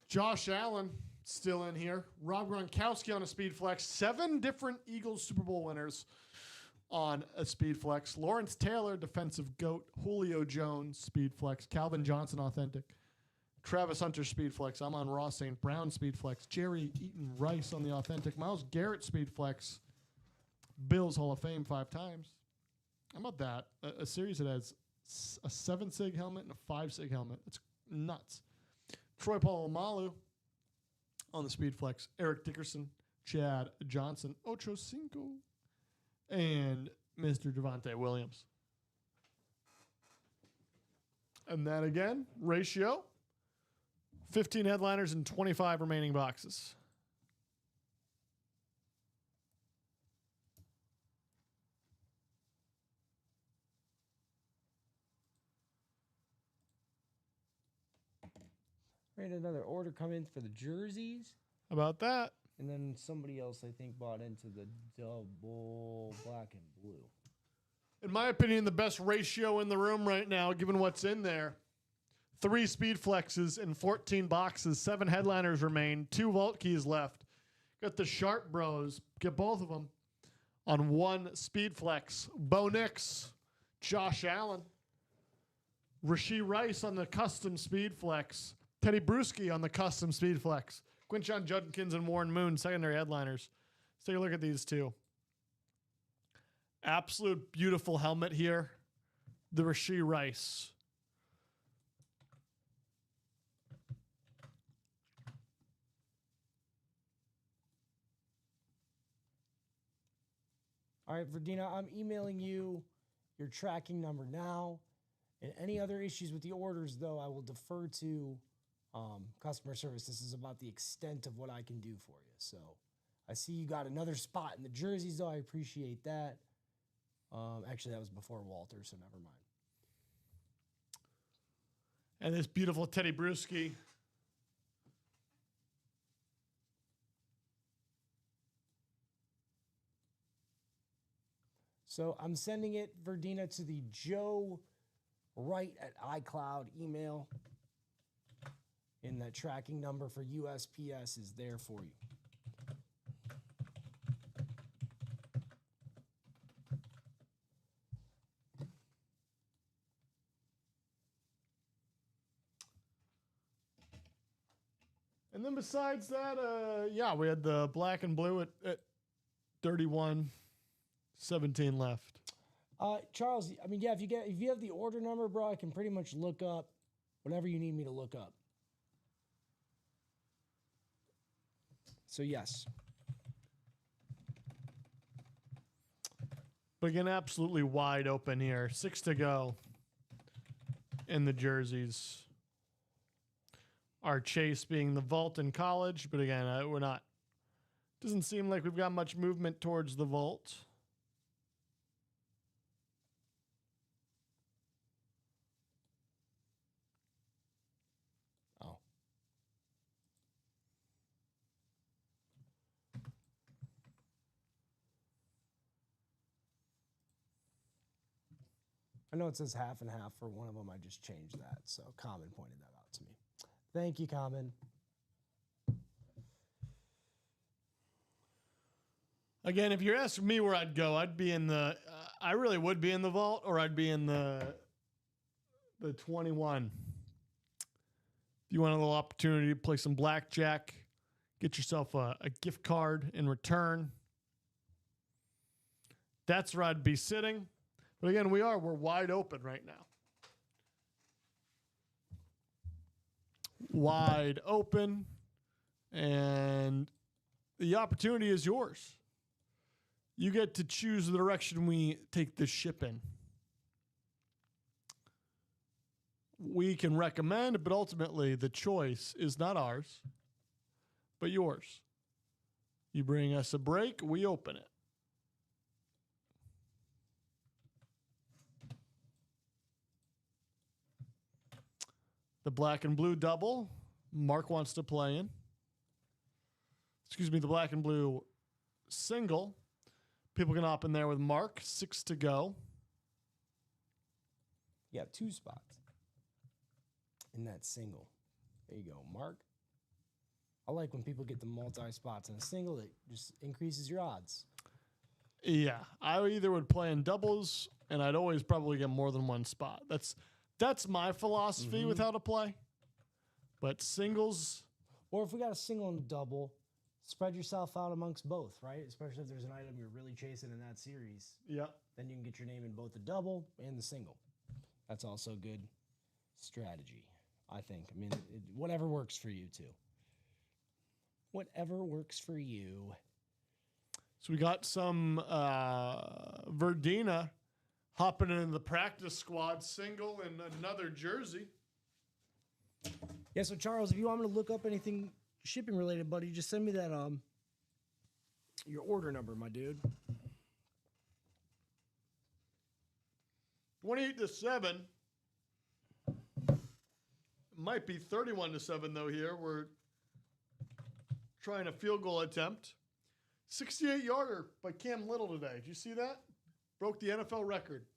Josh Allen still in here. Rob Gronkowski on a speed flex. 7 different Eagles Super Bowl winners on a speed flex. Lawrence Taylor, defensive GOAT. Julio Jones, speed flex. Calvin Johnson, authentic. Travis Hunter, speed flex. I'm on Ross St. Brown, speed flex. Jerry Eaton Rice on the authentic. Myles Garrett, speed flex. Bills Hall of Fame 5 times. How about that? A series that has a 7 sig helmet and a 5 sig helmet. It's nuts. Troy Polamalu on the speed flex. Eric Dickerson, Chad Johnson, Ocho Cinco, and Mr. Javonte Williams. And that again, ratio, 15 headliners and 25 remaining boxes. We had another order come in for the jerseys. How about that? And then somebody else, I think, bought into the double black and blue. In my opinion, the best ratio in the room right now, given what's in there. 3 speed flexes and 14 boxes. 7 headliners remain. 2 vault keys left. Got the Sharp Bros. Get both of them On 1 speed flex, Bo Nix, Josh Allen, Rashee Rice on the custom speed flex, Teddy Bruschi on the custom speed flex, Quinshon Judkins and Warren Moon, secondary headliners. Let's take a look at these two. Absolute beautiful helmet here. The Rashee Rice. All right, Verdina, I'm emailing you your tracking number now. And any other issues with the orders, though, I will defer to customer service. This is about the extent of what I can do for you. So I see you got another spot in the jerseys, though. I appreciate that. Actually, that was before Walter, so never mind. And this beautiful Teddy Bruschi. So I'm sending it, Verdina, to the Joe Wright at iCloud email. And that tracking number for USPS is there for you. And then besides that, we had the black and blue at 31, 17 left. Charles, I mean, yeah, if you have the order number, bro, I can pretty much look up whatever you need me to look up. So yes. But again, absolutely wide open here. 6 to go in the jerseys. Our chase being the vault in college, but again, we're not. Doesn't seem like we've got much movement towards the vault. Oh. I know it says half and half for one of them. I just changed that. So Common pointed that out to me. Thank you, Common. Again, if you're asking me where I'd go, I'd be in the. I really would be in the vault, or I'd be in the 21. If you want a little opportunity to play some blackjack, get yourself a gift card in return. That's where I'd be sitting. But again, we're wide open right now. Wide open, and the opportunity is yours. You get to choose the direction we take this ship in. We can recommend, but ultimately the choice is not ours, but yours. You bring us a break, we open it. The black and blue double, Mark wants to play in. Excuse me, the black and blue single. People can hop in there with Mark. 6 to go. You have 2 spots in that single. There you go, Mark. I like when people get the multi-spots in a single. It just increases your odds. Yeah, I either would play in doubles, and I'd always probably get more than one spot. That's my philosophy with how to play. But singles... Or if we got a single and a double, spread yourself out amongst both, right? Especially if there's an item you're really chasing in that series. Yeah. Then you can get your name in both the double and the single. That's also good strategy, I think. I mean, whatever works for you, too. Whatever works for you. So we got some Verdina hopping in the practice squad single in another jersey. Yeah, so Charles, if you want me to look up anything shipping related, buddy, just send me that your order number, my dude. 28-7. Might be 31-7 though here. We're trying a field goal attempt. 68-yarder by Cam Little today. Did you see that? Broke the NFL record.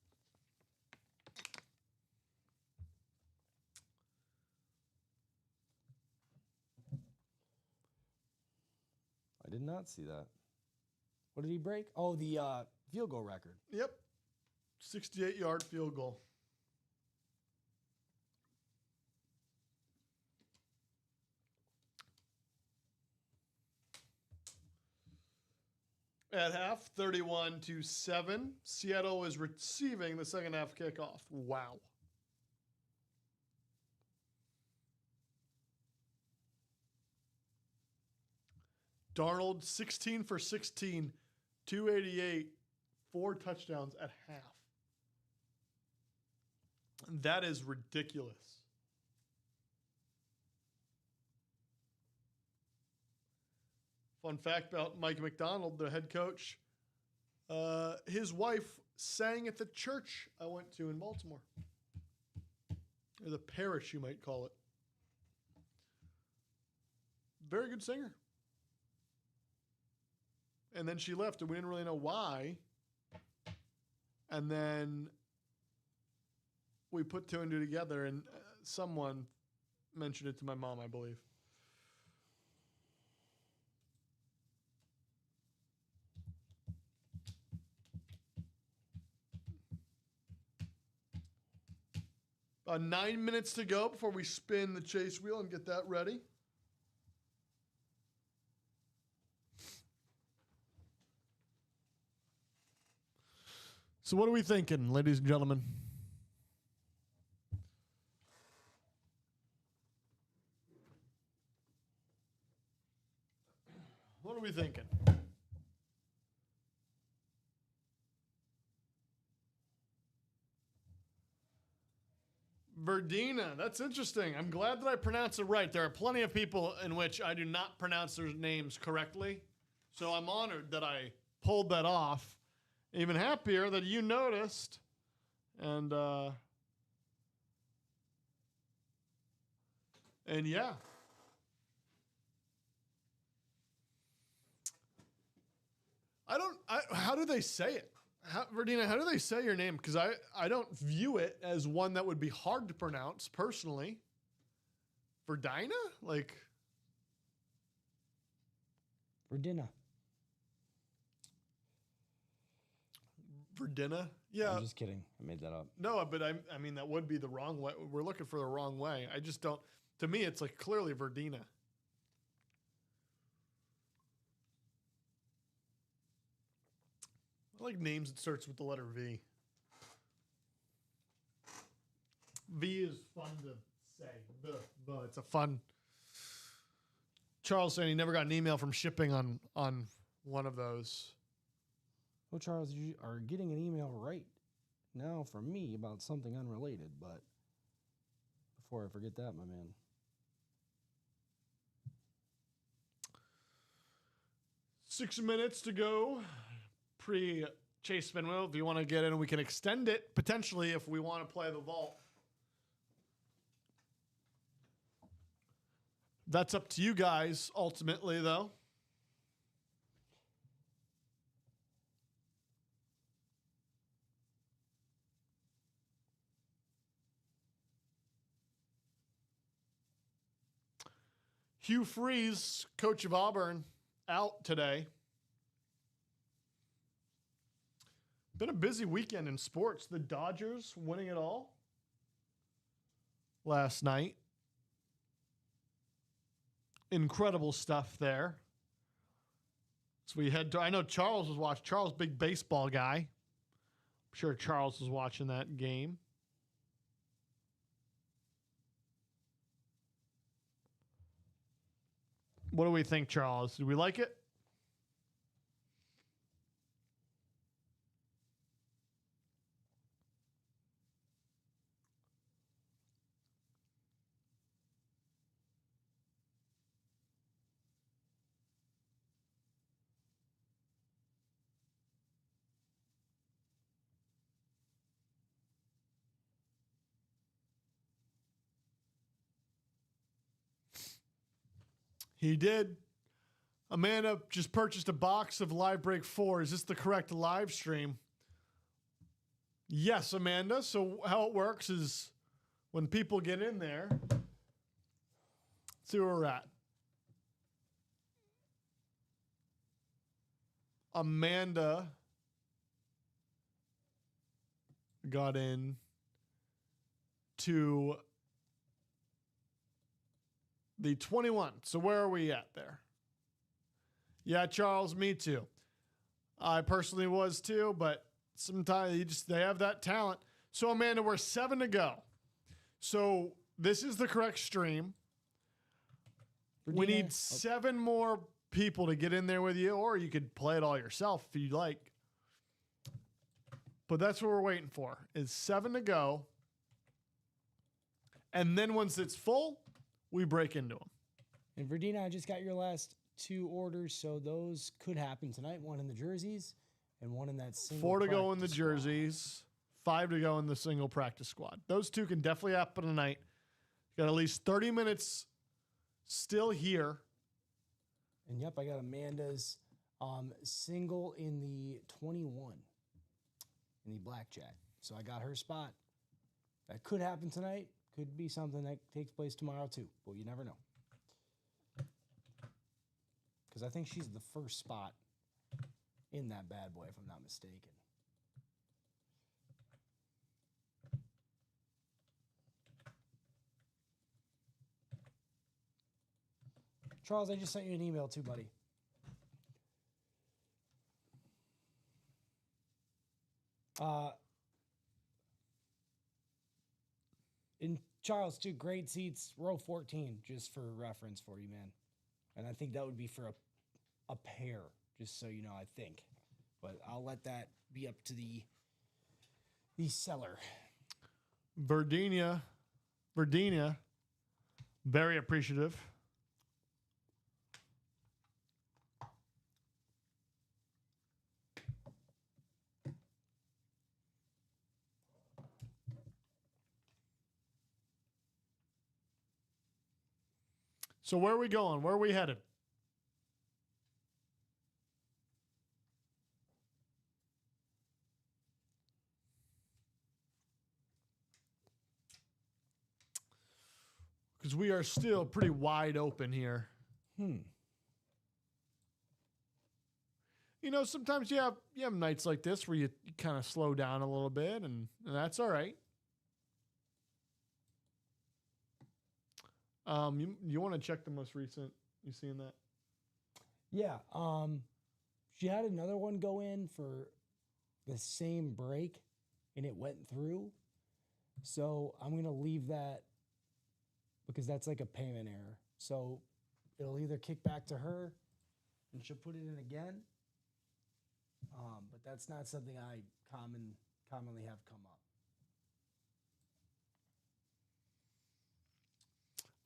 I did not see that. What did he break? Oh, the field goal record. Yep. 68-yard field goal. At half, 31-7. Seattle is receiving the second half kickoff. Wow. Darnold, 16 for 16, 288, 4 touchdowns at half. That is ridiculous. Fun fact about Mike McDonald, the head coach. His wife sang at the church I went to in Baltimore. Or the parish, you might call it. Very good singer. And then she left, and we didn't really know why. And then we put 2 and 2 together, and someone mentioned it to my mom, I believe. About 9 minutes to go before we spin the chase wheel and get that ready. So what are we thinking, ladies and gentlemen? What are we thinking? Verdina, that's interesting. I'm glad that I pronounced it right. There are plenty of people in which I do not pronounce their names correctly. So I'm honored that I pulled that off. Even happier that you noticed. And yeah. How do they say it? Verdina, how do they say your name? Because I don't view it as one that would be hard to pronounce personally. Verdina? Like. Verdina. Verdina? Yeah. I'm just kidding. I made that up. No, but I mean, that would be the wrong way. We're looking for the wrong way. I just don't. To me, it's like clearly Verdina. I like names that starts with the letter V. V is fun to say. The. It's a fun. Charles saying he never got an email from shipping on one of those. Well, Charles, you are getting an email right now from me about something unrelated, but before I forget that, my man. Six minutes to go. Pre-chase spin wheel. If you want to get in, we can extend it potentially if we want to play the vault. That's up to you guys ultimately, though. Hugh Freeze, coach of Auburn, out today. Been a busy weekend in sports. The Dodgers winning it all last night. Incredible stuff there. So we head to, I know Charles was watching. Charles, big baseball guy. I'm sure Charles was watching that game. What do we think, Charles? Do we like it? He did. Amanda just purchased a box of Live Break 4. Is this the correct live stream? Yes, Amanda. So how it works is when people get in there, see where we're at. Amanda got in to the 21. So where are we at there? Yeah, Charles, me too. I personally was too, but sometimes they have that talent. So Amanda, we're 7 to go. So this is the correct stream. We need 7 more people to get in there with you, or you could play it all yourself if you'd like. But that's what we're waiting for, is 7 to go. And then once it's full, we break into them. And Verdina, I just got your last 2 orders, so those could happen tonight. 1 in the jerseys and 1 in that single 4 to go in the practice jerseys, 5 to go in the single practice squad. Those 2 can definitely happen tonight. Got at least 30 minutes still here. And yep, I got Amanda's single in the 21 in the blackjack. So I got her spot. That could happen tonight. Could be something that takes place tomorrow too, but you never know. Because I think she's the first spot in that bad boy, if I'm not mistaken. Charles, I just sent you an email too, buddy. In Charles, too, great seats, row 14, just for reference for you, man. And I think that would be for a pair, just so you know, I think. But I'll let that be up to the seller. Verdina, very appreciative. So where are we going? Where are we headed? Because we are still pretty wide open here. You know, sometimes you have nights like this where you kind of slow down a little bit, and that's all right. You want to check the most recent? You seeing that? Yeah. She had another one go in for the same break, and it went through. So I'm going to leave that because that's like a payment error. So it'll either kick back to her, and she'll put it in again. But that's not something I commonly have come up.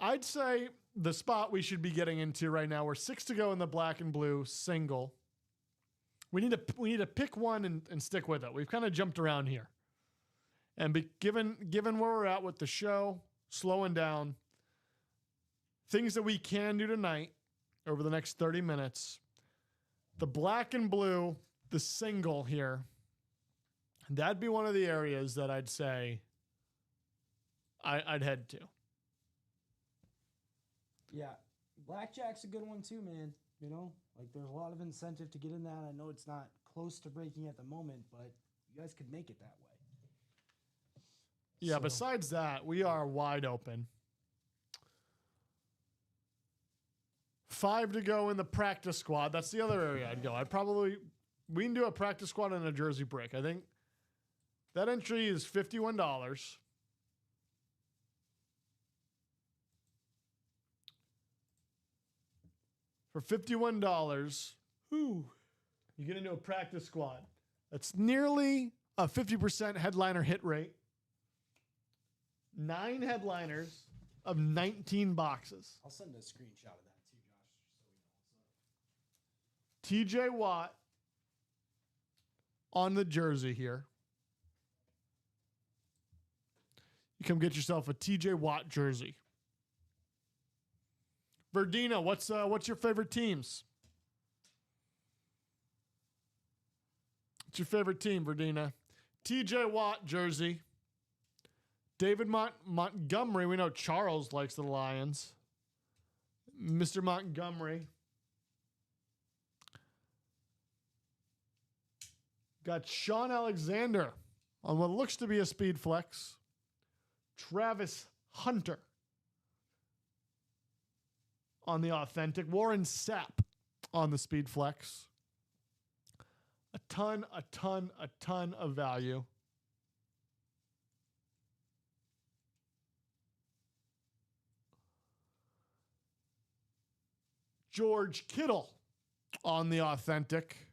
I'd say the spot we should be getting into right now, we're 6 to go in the black and blue single. We need to pick one and stick with it. We've kind of jumped around here. And given where we're at with the show, slowing down, things that we can do tonight over the next 30 minutes, the black and blue, the single here, that'd be one of the areas that I'd say I'd head to. Yeah, blackjack's a good one too, man. You know, like there's a lot of incentive to get in that. I know it's not close to breaking at the moment, but you guys could make it that way. Yeah, So, besides that, we are wide open. 5 to go in the practice squad. That's the other area I'd go. We can do a practice squad and a jersey break. I think that entry is $51. For $51, you get into a practice squad. That's nearly a 50% headliner hit rate. 9 headliners of 19 boxes. I'll send a screenshot of that too, Josh, so we know what's up. TJ Watt on the jersey here. You come get yourself a TJ Watt jersey. Verdina, what's your favorite teams? What's your favorite team, Verdina? TJ Watt jersey. David Montgomery. We know Charles likes the Lions. Mr. Montgomery. Got Sean Alexander on what looks to be a speed flex. Travis Hunter on the authentic. Warren Sapp on the speed flex. A ton of value. George Kittle on the authentic.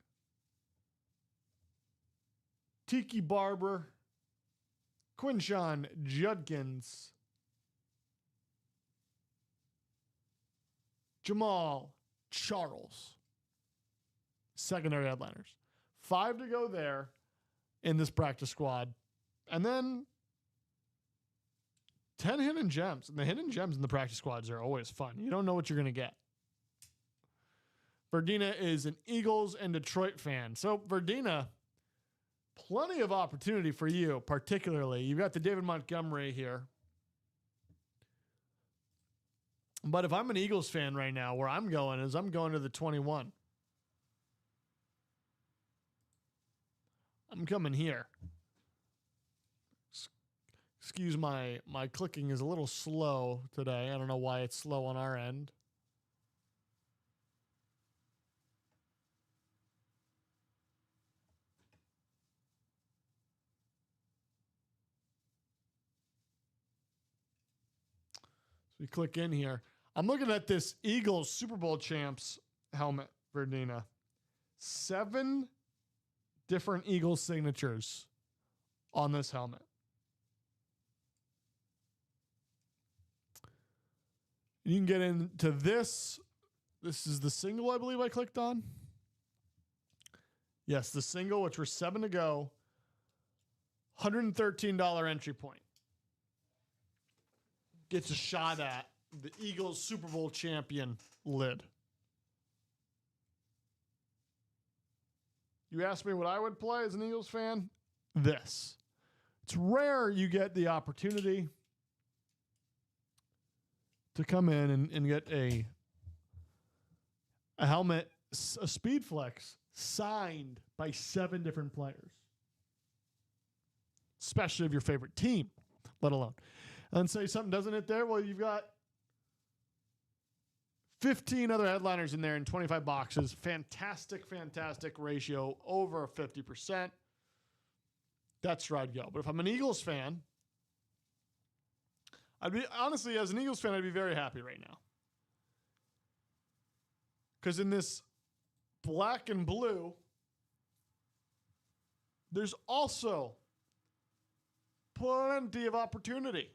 Tiki Barber, Quinshon Judkins, Jamal Charles. Secondary headliners. 5 to go there in this practice squad. And then 10 hidden gems. And the hidden gems in the practice squads are always fun. You don't know what you're going to get. Verdina is an Eagles and Detroit fan. So Verdina, plenty of opportunity for you, particularly. You've got the David Montgomery here. But if I'm an Eagles fan right now, where I'm going is I'm going to the 21. I'm coming here. Excuse my clicking is a little slow today. I don't know why it's slow on our end. We click in here. I'm looking at this Eagles Super Bowl champs helmet, Verdina. 7 different Eagles signatures on this helmet. You can get into this. This is the single, I believe I clicked on. Yes, the single, which were 7 to go. $113 entry point. Gets a shot at the Eagles Super Bowl champion lid. You asked me what I would play as an Eagles fan? This. It's rare you get the opportunity to come in and get a helmet, a speed flex, signed by 7 different players. Especially of your favorite team, let alone. And say something doesn't hit there, well, you've got 15 other headliners in there in 25 boxes. Fantastic ratio, over 50%. That's where I'd go. But if I'm an Eagles fan, honestly, as an Eagles fan, I'd be very happy right now. Because in this black and blue, there's also plenty of opportunity.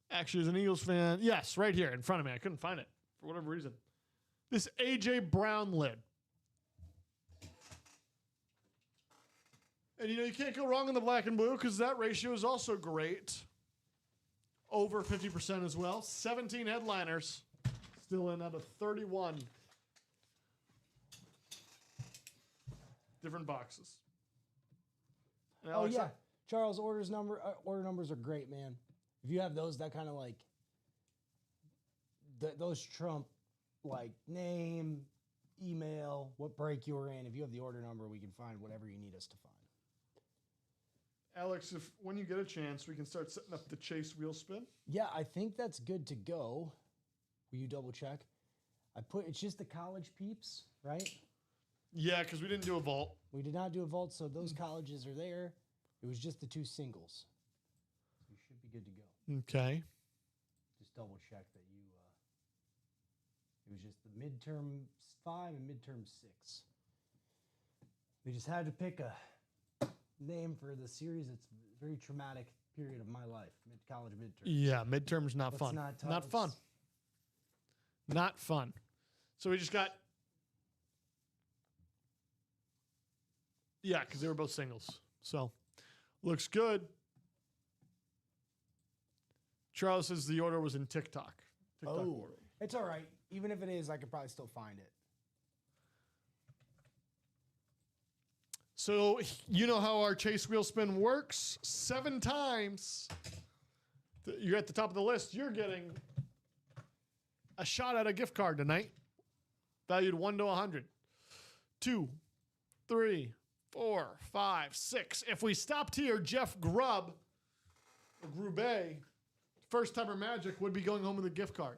Actually, as an Eagles fan, yes, right here in front of me. I couldn't find it for whatever reason. This A.J. Brown lid. And, you can't go wrong in the black and blue because that ratio is also great. Over 50% as well. 17 headliners. Still in out of 31 different boxes. And Alex, yeah. Charles, order numbers are great, man. If you have those, that kind of like those trump like name, email, what break you were in. If you have the order number, we can find whatever you need us to find. Alex, if when you get a chance, we can start setting up the chase wheel spin. Yeah, I think that's good to go. Will you double check? It's just the college peeps, right? Yeah, because we didn't do a vault. We did not do a vault, so those colleges are there. It was just the 2 singles. So you should be good to go. Okay. Just double check that you, it was just the midterm 5 and midterm 6. We just had to pick a name for the series. It's a very traumatic period of my life, college midterm. Yeah, midterm's not fun. Not fun. Not fun. So we just got... Yeah, because they were both singles. So... Looks good. Charles says the order was in TikTok. Order. It's all right. Even if it is, I could probably still find it. So you know how our chase wheel spin works? 7 times. You're at the top of the list. You're getting a shot at a gift card tonight, valued 1 to 100. 2, 3, 4, 5, 6. If we stopped here, Jeff Grubb, or Grube, first timer magic, would be going home with a gift card.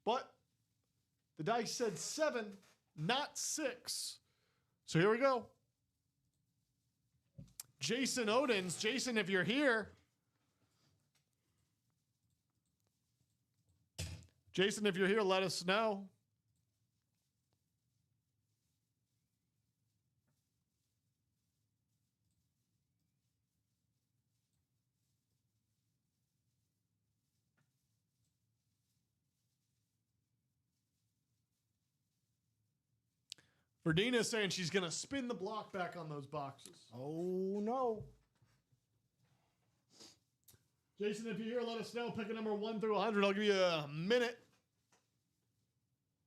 But the dice said 7, not 6. So here we go. Jason Odins. Jason, if you're here. Jason, if you're here, let us know. Verdina's saying she's going to spin the block back on those boxes. Oh, no. Jason, if you're here, let us know. Pick a number 1 through 100. I'll give you a minute.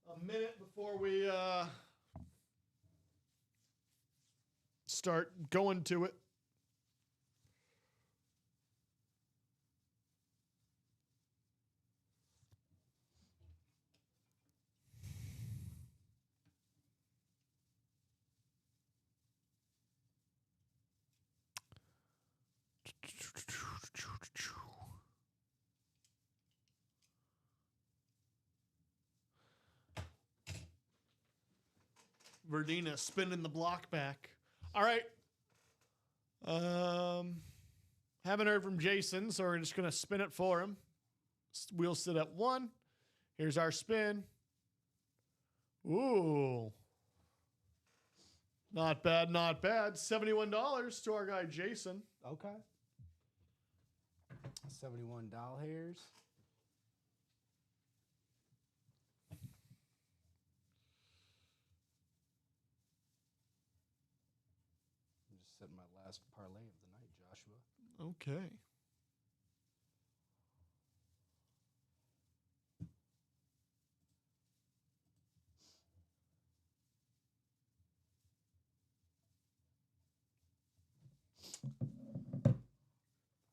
A minute before we start going to it. Verdina spinning the block back. All right. Haven't heard from Jason, so we're just going to spin it for him. We'll sit at 1. Here's our spin. Ooh. Not bad, not bad. $71 to our guy Jason. Okay. $71. I'm just setting my last parlay of the night, Joshua. Okay.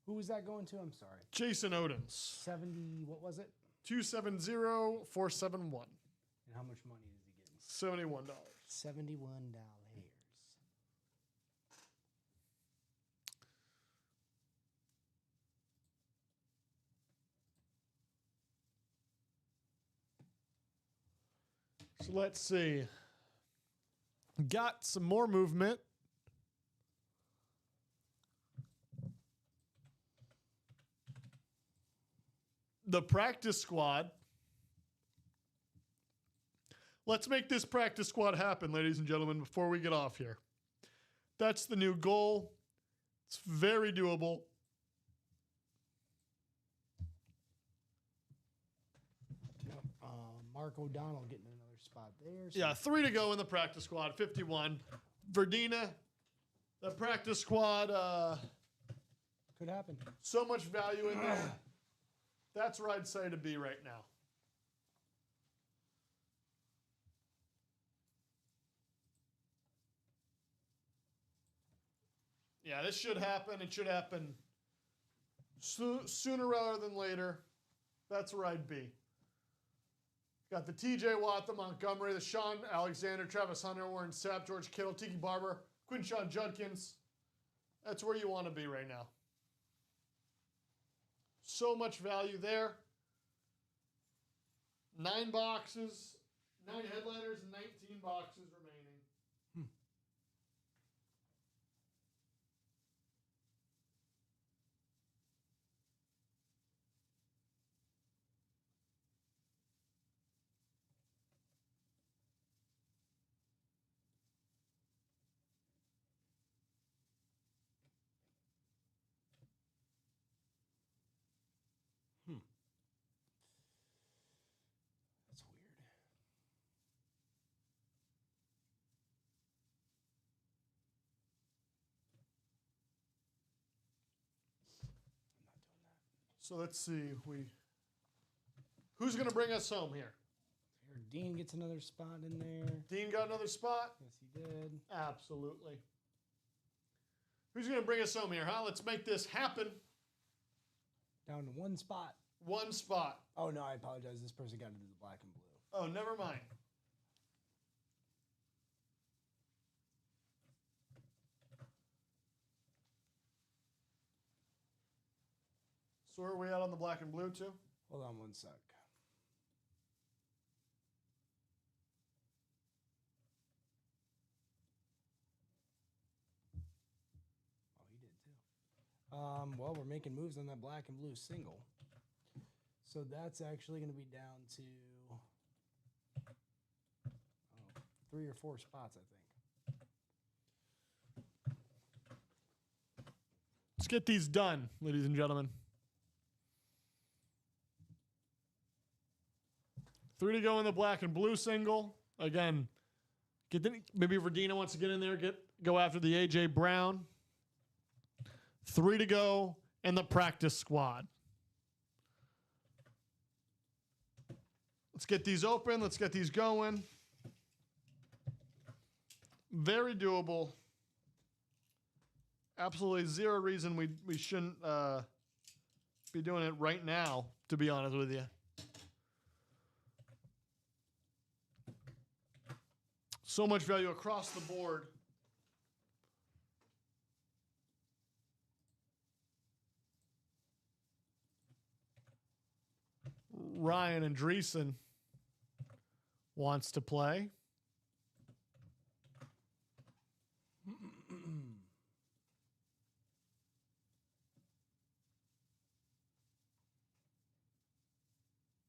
Who was that going to? I'm sorry. Jason Odins. 70, what was it? 270-471. And how much money is he getting? $71. $71. So let's see. Got some more movement. The practice squad. Let's make this practice squad happen, ladies and gentlemen, before we get off here. That's the new goal. It's very doable. Mark O'Donnell getting another spot there. So Yeah, 3 to go in the practice squad, 51. Verdina, the practice squad, could happen. so much value in there. That's where I'd say to be right now. Yeah, this should happen. It should happen sooner rather than later. That's where I'd be. Got the TJ Watt, the Montgomery, the Sean Alexander, Travis Hunter, Warren Sapp, George Kittle, Tiki Barber, Quinshon Judkins. That's where you want to be right now. So much value there. 9 boxes, 9 headliners, and 19 boxes remaining. That's weird. I'm not doing that. So let's see. Who's going to bring us home here? Dean gets another spot in there. Dean got another spot? Yes, he did. Absolutely. Who's going to bring us home here, huh? Let's make this happen. Down to one spot. One spot. Oh, no, I apologize. This person got to do the black and blue. Oh, never mind. So where are we at on the black and blue, too? Hold on one sec. Oh, he did too. Well, we're making moves on that black and blue single. So that's actually going to be down to 3 or 4 spots, I think. Let's get these done, ladies and gentlemen. 3 to go in the black and blue single. Again, maybe Verdina wants to get in there, go after the A.J. Brown. 3 to go in the practice squad. Let's get these open. Let's get these going. Very doable. Absolutely zero reason we shouldn't be doing it right now, to be honest with you. So much value across the board. Ryan Andreessen wants to play.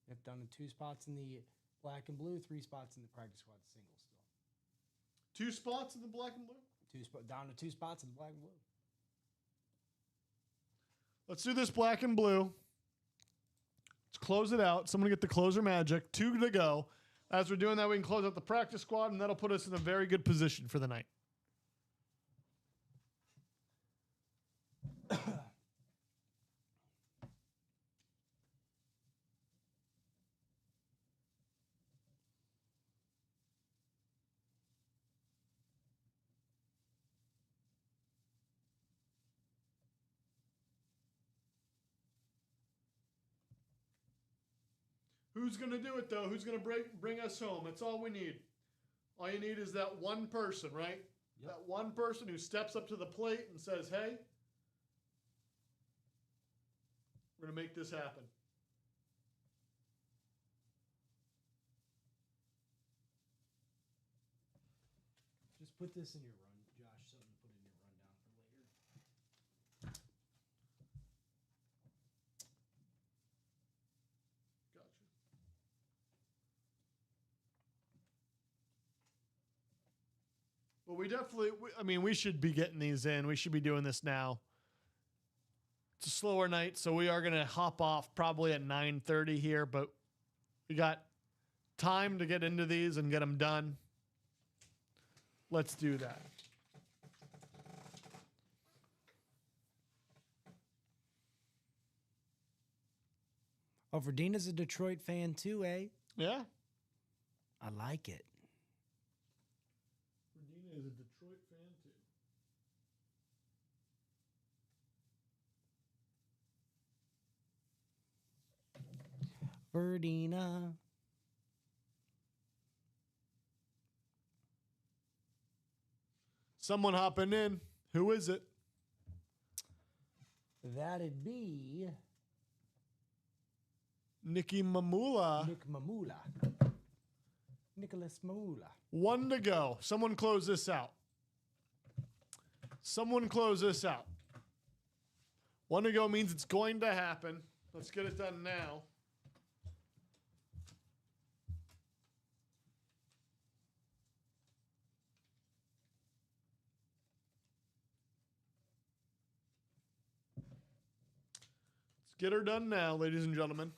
Yep, down to 2 spots in the black and blue, 3 spots in the practice squad single still. 2 spots in the black and blue? Down to 2 spots in the black and blue. Let's do this black and blue. Let's close it out. Someone get the closer magic. 2 to go. As we're doing that, we can close out the practice squad, and that'll put us in a very good position for the night. Who's going to do it, though? Who's going to bring us home? That's all we need. All you need is that one person, right? Yep. That one person who steps up to the plate and says, hey, we're going to make this happen. Just put this in your run, Josh, something to put in your rundown for later. Gotcha. Well, we should be getting these in. We should be doing this now. It's a slower night, so we are going to hop off probably at 9:30 here, but we got time to get into these and get them done. Let's do that. Oh, Verdina's a Detroit fan too, eh? Yeah. I like it. Verdina is a Detroit fan too. Verdina. Someone hopping in. Who is it? That'd be Nicky Mamula. Nick Mamula. Nicholas Mamula. 1 to go. Someone close this out. Someone close this out. 1 to go means it's going to happen. Let's get it done now. Let's get her done now, ladies and gentlemen.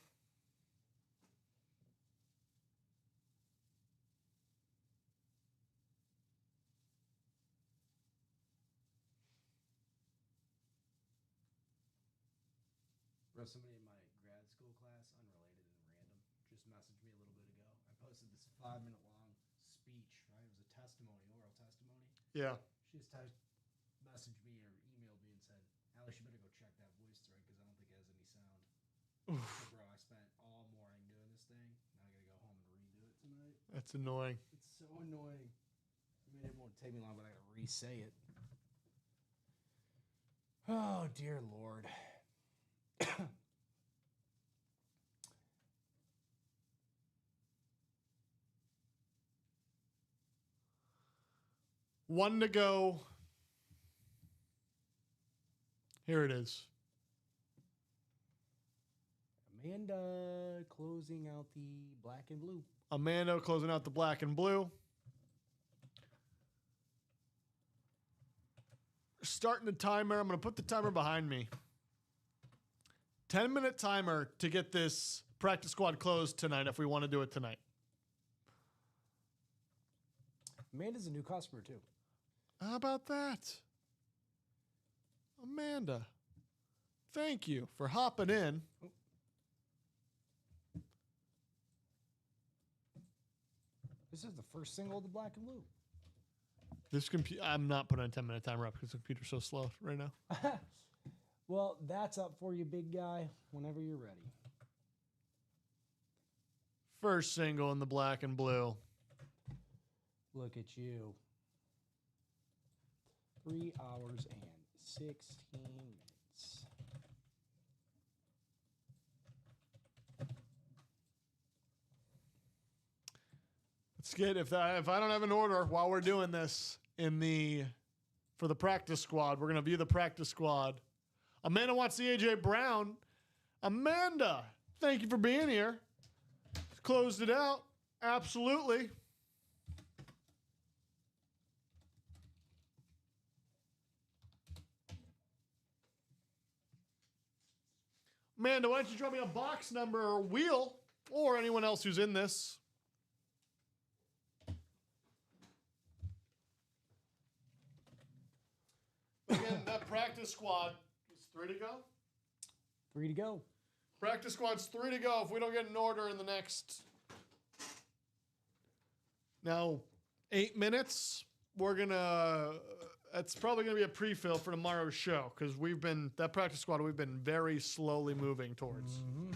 Bro, somebody in my grad school class, unrelated and random, just messaged me a little bit ago. I posted this 5-minute long speech, right? It was a testimony, oral testimony. Yeah. She just messaged me or emailed Bro, I spent all morning doing this thing. Now I gotta go home and redo it tonight. That's annoying. It's so annoying. I mean, it won't take me long, but I gotta re-say it. Oh, dear Lord. One to go. Here it is. Amanda closing out the black and blue. Amanda closing out the black and blue. Starting the timer. I'm going to put the timer behind me. 10-minute timer to get this practice squad closed tonight if we want to do it tonight. Amanda's a new customer, too. How about that? Amanda, thank you for hopping in. This is the first single of the black and blue. This computer, I'm not putting a 10-minute timer up because the computer's so slow right now. Well, that's up for you, big guy, whenever you're ready. First single in the black and blue. Look at you. 3 hours and 16 minutes. Let's get if I don't have an order while we're doing this for the practice squad, we're gonna view the practice squad. Amanda wants the AJ Brown. Amanda, thank you for being here. Closed it out. Absolutely. Amanda, why don't you draw me a box number or wheel, or anyone else who's in this? Again, that practice squad is 3 to go. 3 to go. Practice squad's 3 to go if we don't get an order in the next. Now, 8 minutes. We're gonna. That's probably gonna be a pre-fill for tomorrow's show because that practice squad we've been very slowly moving towards. Mm-hmm.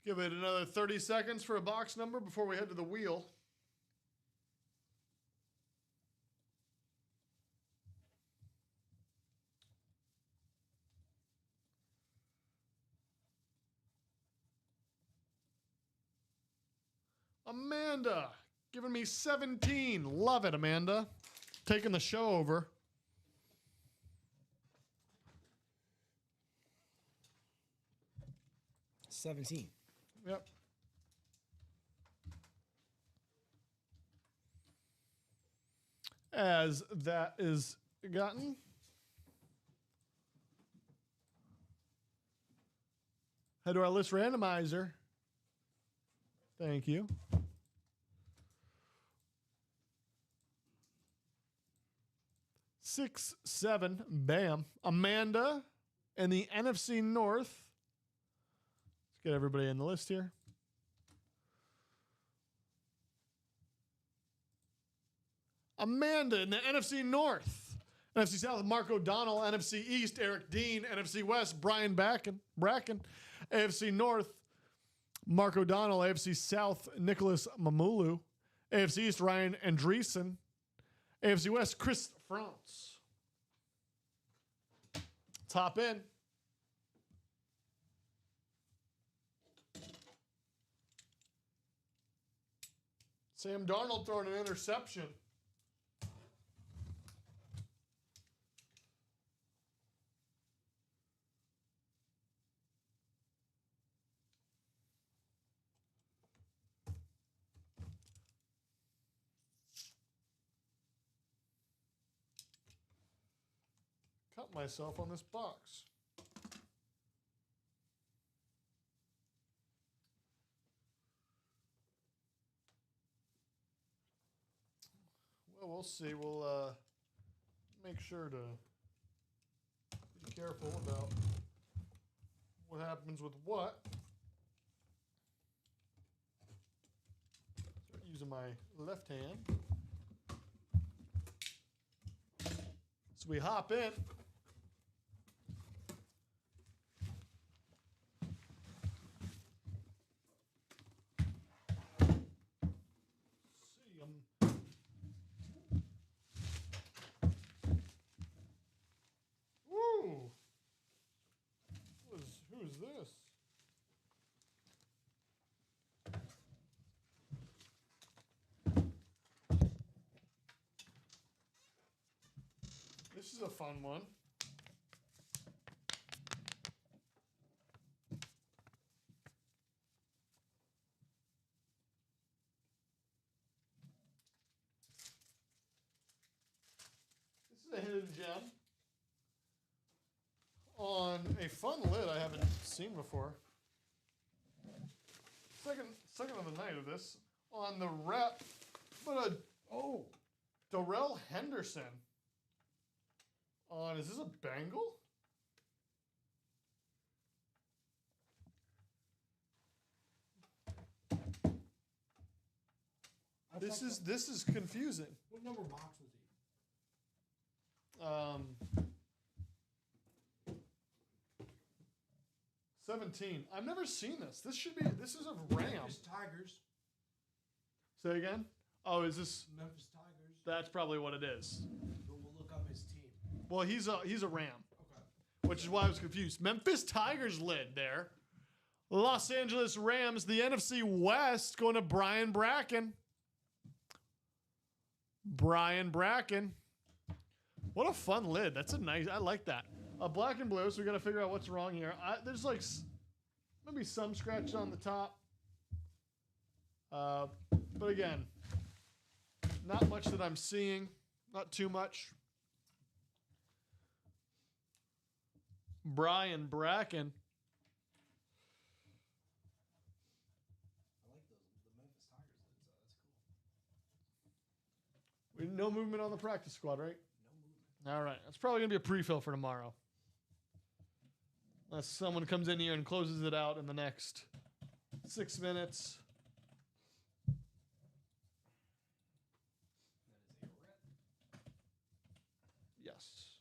Give it another 30 seconds for a box number before we head to the wheel. Amanda, giving me 17. Love it, Amanda. Taking the show over. $17. Yep. As that is gotten. Head to our list randomizer. Thank you. Six, seven, bam. Amanda in the NFC North. Let's get everybody in the list here. Amanda in the NFC North. NFC South, Mark O'Donnell. NFC East, Eric Dean. NFC West, Brian Bracken. AFC North, Mark O'Donnell. AFC South, Nicholas Mamulu. AFC East, Ryan Andreessen. AFC West, Chris France. Let's hop in. Sam Darnold throwing an interception. Cut myself on this box. we'll see. We'll make sure to be careful about what happens with what. Start using my left hand. So we hop in. Woo! Who's this? This is a fun one. This is a hidden gem on a fun lid I haven't seen before. Second of the night of this. On the rep, but Darrell Henderson. Is this a Bengal? This is confusing. What number box was he? 17. I've never seen this. This is a Ram. Memphis Tigers. Say again? Oh, is this? Memphis Tigers. That's probably what it is. But we'll look up his team. Well, he's a Ram, Okay. which is why I was confused. Memphis Tigers lid there. Los Angeles Rams, the NFC West, going to Brian Bracken. Brian Bracken. What a fun lid. That's a nice. I like that. Black and blue. So we got to figure out what's wrong here. There's like maybe some scratches on the top. But again, not much that I'm seeing. Not too much. Brian Bracken. I like the Memphis Tigers lids, though. That's cool. No movement on the practice squad, right? No movement. All right. That's probably going to be a pre-fill for tomorrow. Unless someone comes in here and closes it out in the next 6 minutes. That is a rep. Yes.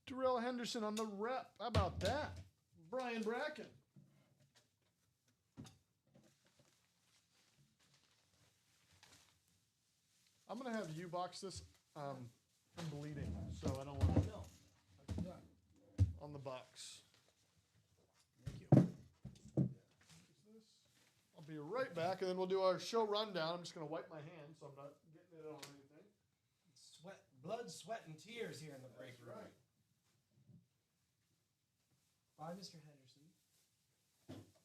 Darrell Henderson on the rep. How about that? Brian Bracken. I'm going to have you box this. I'm bleeding, so I don't want to No. I do not. on the box. Thank you. I'll be right back, and then we'll do our show rundown. I'm just going to wipe my hands so I'm not getting it on anything. Blood, sweat, and tears here in the break room. Right. Bye, Mr. Henderson. It's dry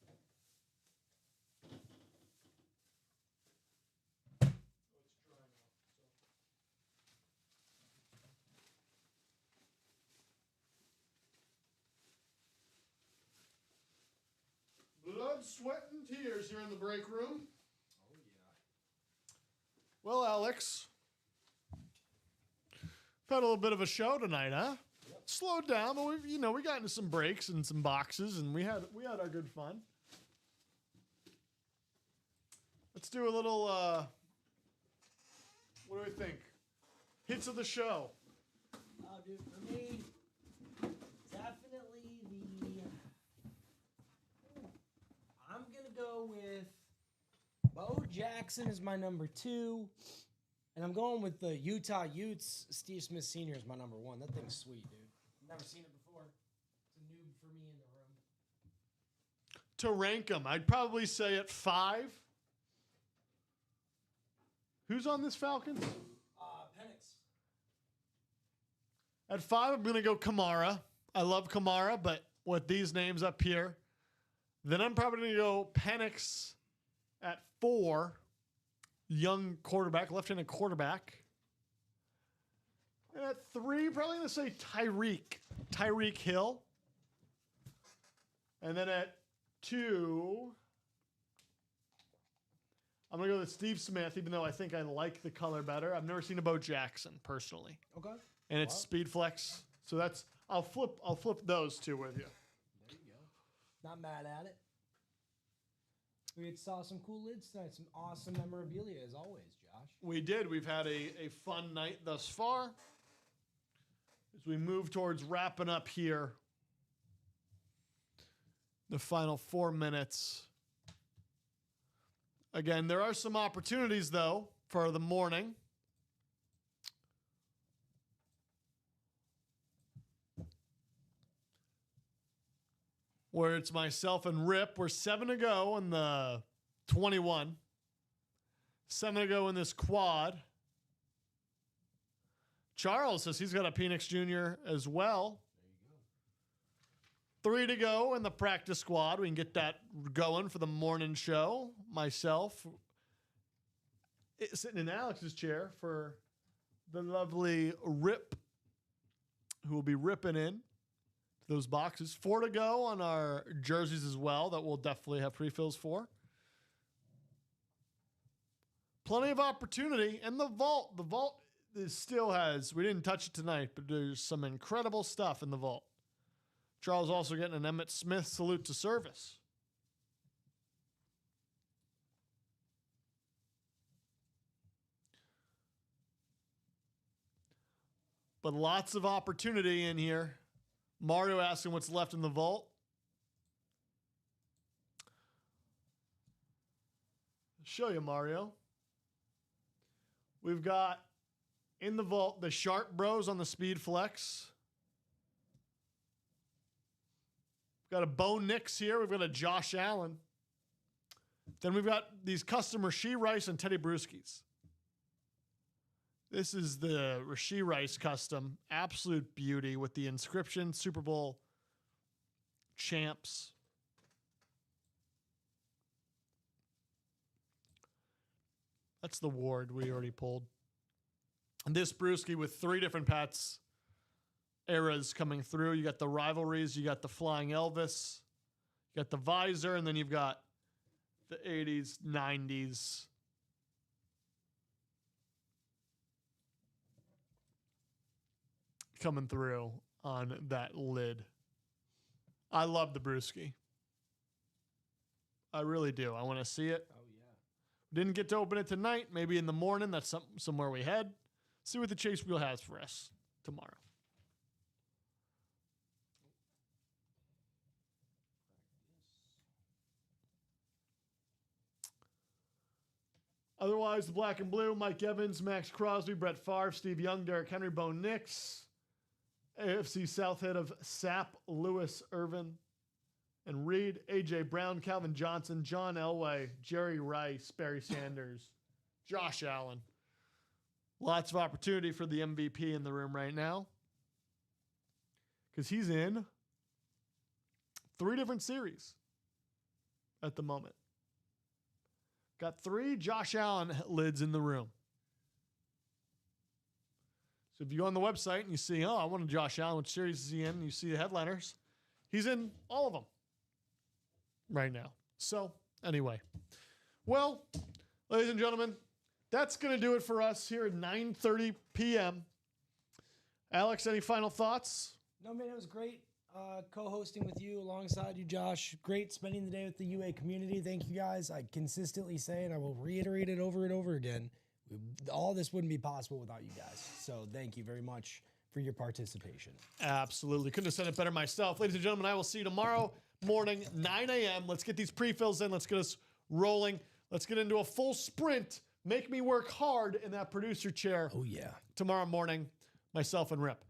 now. Blood, sweat, and tears here in the break room. Oh, yeah. Well, Alex, had a little bit of a show tonight, huh? Yep. Slowed down, but we got into some breaks and some boxes, and we had our good fun. Let's do a little. What do we think? Hits of the show. Oh, dude, for me, definitely I'm going to go with Bo Jackson as my number 2. And I'm going with the Utah Utes. Steve Smith Sr. is my number 1. That thing's sweet, dude. Never seen it before. It's a noob for me in the room. To rank them, I'd probably say at 5. Who's on this Falcons? Penix. At 5, I'm going to go Kamara. I love Kamara, but with these names up here. Then I'm probably going to go Penix at 4. Young quarterback, left-handed quarterback. And at 3, probably going to say Tyreek Hill. And then at 2, I'm going to go with Steve Smith, even though I think I like the color better. I've never seen a Bo Jackson, personally. Okay. And it's Speed Flex. So that's, I'll flip those two with you. There you go. Not mad at it. We saw some cool lids tonight. Some awesome memorabilia, as always, Josh. We did. We've had a fun night thus far. As we move towards wrapping up here, the final 4 minutes. Again, there are some opportunities, though, for the morning. Where it's myself and Rip. We're 7 to go in the 21. 7 to go in this quad. Charles says he's got a Penix Jr. as well. There you go. 3 to go in the practice squad. We can get that going for the morning show. Myself sitting in Alex's chair for the lovely Rip, who will be ripping in those boxes. 4 to go on our jerseys as well that we'll definitely have pre-fills for. Plenty of opportunity. And the vault still has, we didn't touch it tonight, but there's some incredible stuff in the vault. Charles also getting an Emmett Smith salute to service. But lots of opportunity in here. Mario asking what's left in the vault. I'll show you, Mario. We've got in the vault the Sharp Bros on the Speed Flex. We've got a Bo Nix here. We've got a Josh Allen. Then we've got these custom Rasheed Rice and Teddy Bruschi's. This is the Rasheed Rice custom. Absolute beauty with the inscription, Super Bowl champs. That's the Ward we already pulled. And this Bruschi with 3 different Pats eras coming through. You got the rivalries, you got the Flying Elvis, you got the visor, and then you've got the 80s, 90s. Coming through on that lid. I love the Bruschi. I really do. I want to see it. Oh, yeah. Didn't get to open it tonight. Maybe in the morning. That's somewhere we head. See what the Chase Wheel has for us tomorrow. Otherwise, the black and blue, Mike Evans, Max Crosby, Brett Favre, Steve Young, Derrick Henry, Bo Nix. AFC South head of Sapp, Lewis, Irvin, and Reed, A.J. Brown, Calvin Johnson, John Elway, Jerry Rice, Barry Sanders, Josh Allen. Lots of opportunity for the MVP in the room right now because he's in 3 different series at the moment. Got 3 Josh Allen lids in the room. So if you go on the website and you see, oh, I want a Josh Allen, which series is he in? And you see the headliners. He's in all of them right now. So anyway, well, ladies and gentlemen, that's going to do it for us here at 9:30 p.m. Alex, any final thoughts? No, man, it was great co-hosting with you alongside you, Josh. Great spending the day with the UA community. Thank you, guys. I consistently say, and I will reiterate it over and over again, all this wouldn't be possible without you guys. So thank you very much for your participation. Absolutely. Couldn't have said it better myself. Ladies and gentlemen, I will see you tomorrow morning, 9 a.m. Let's get these pre-fills in. Let's get us rolling. Let's get into a full sprint. Make me work hard in that producer chair. Oh, yeah. Tomorrow morning, myself and Rip.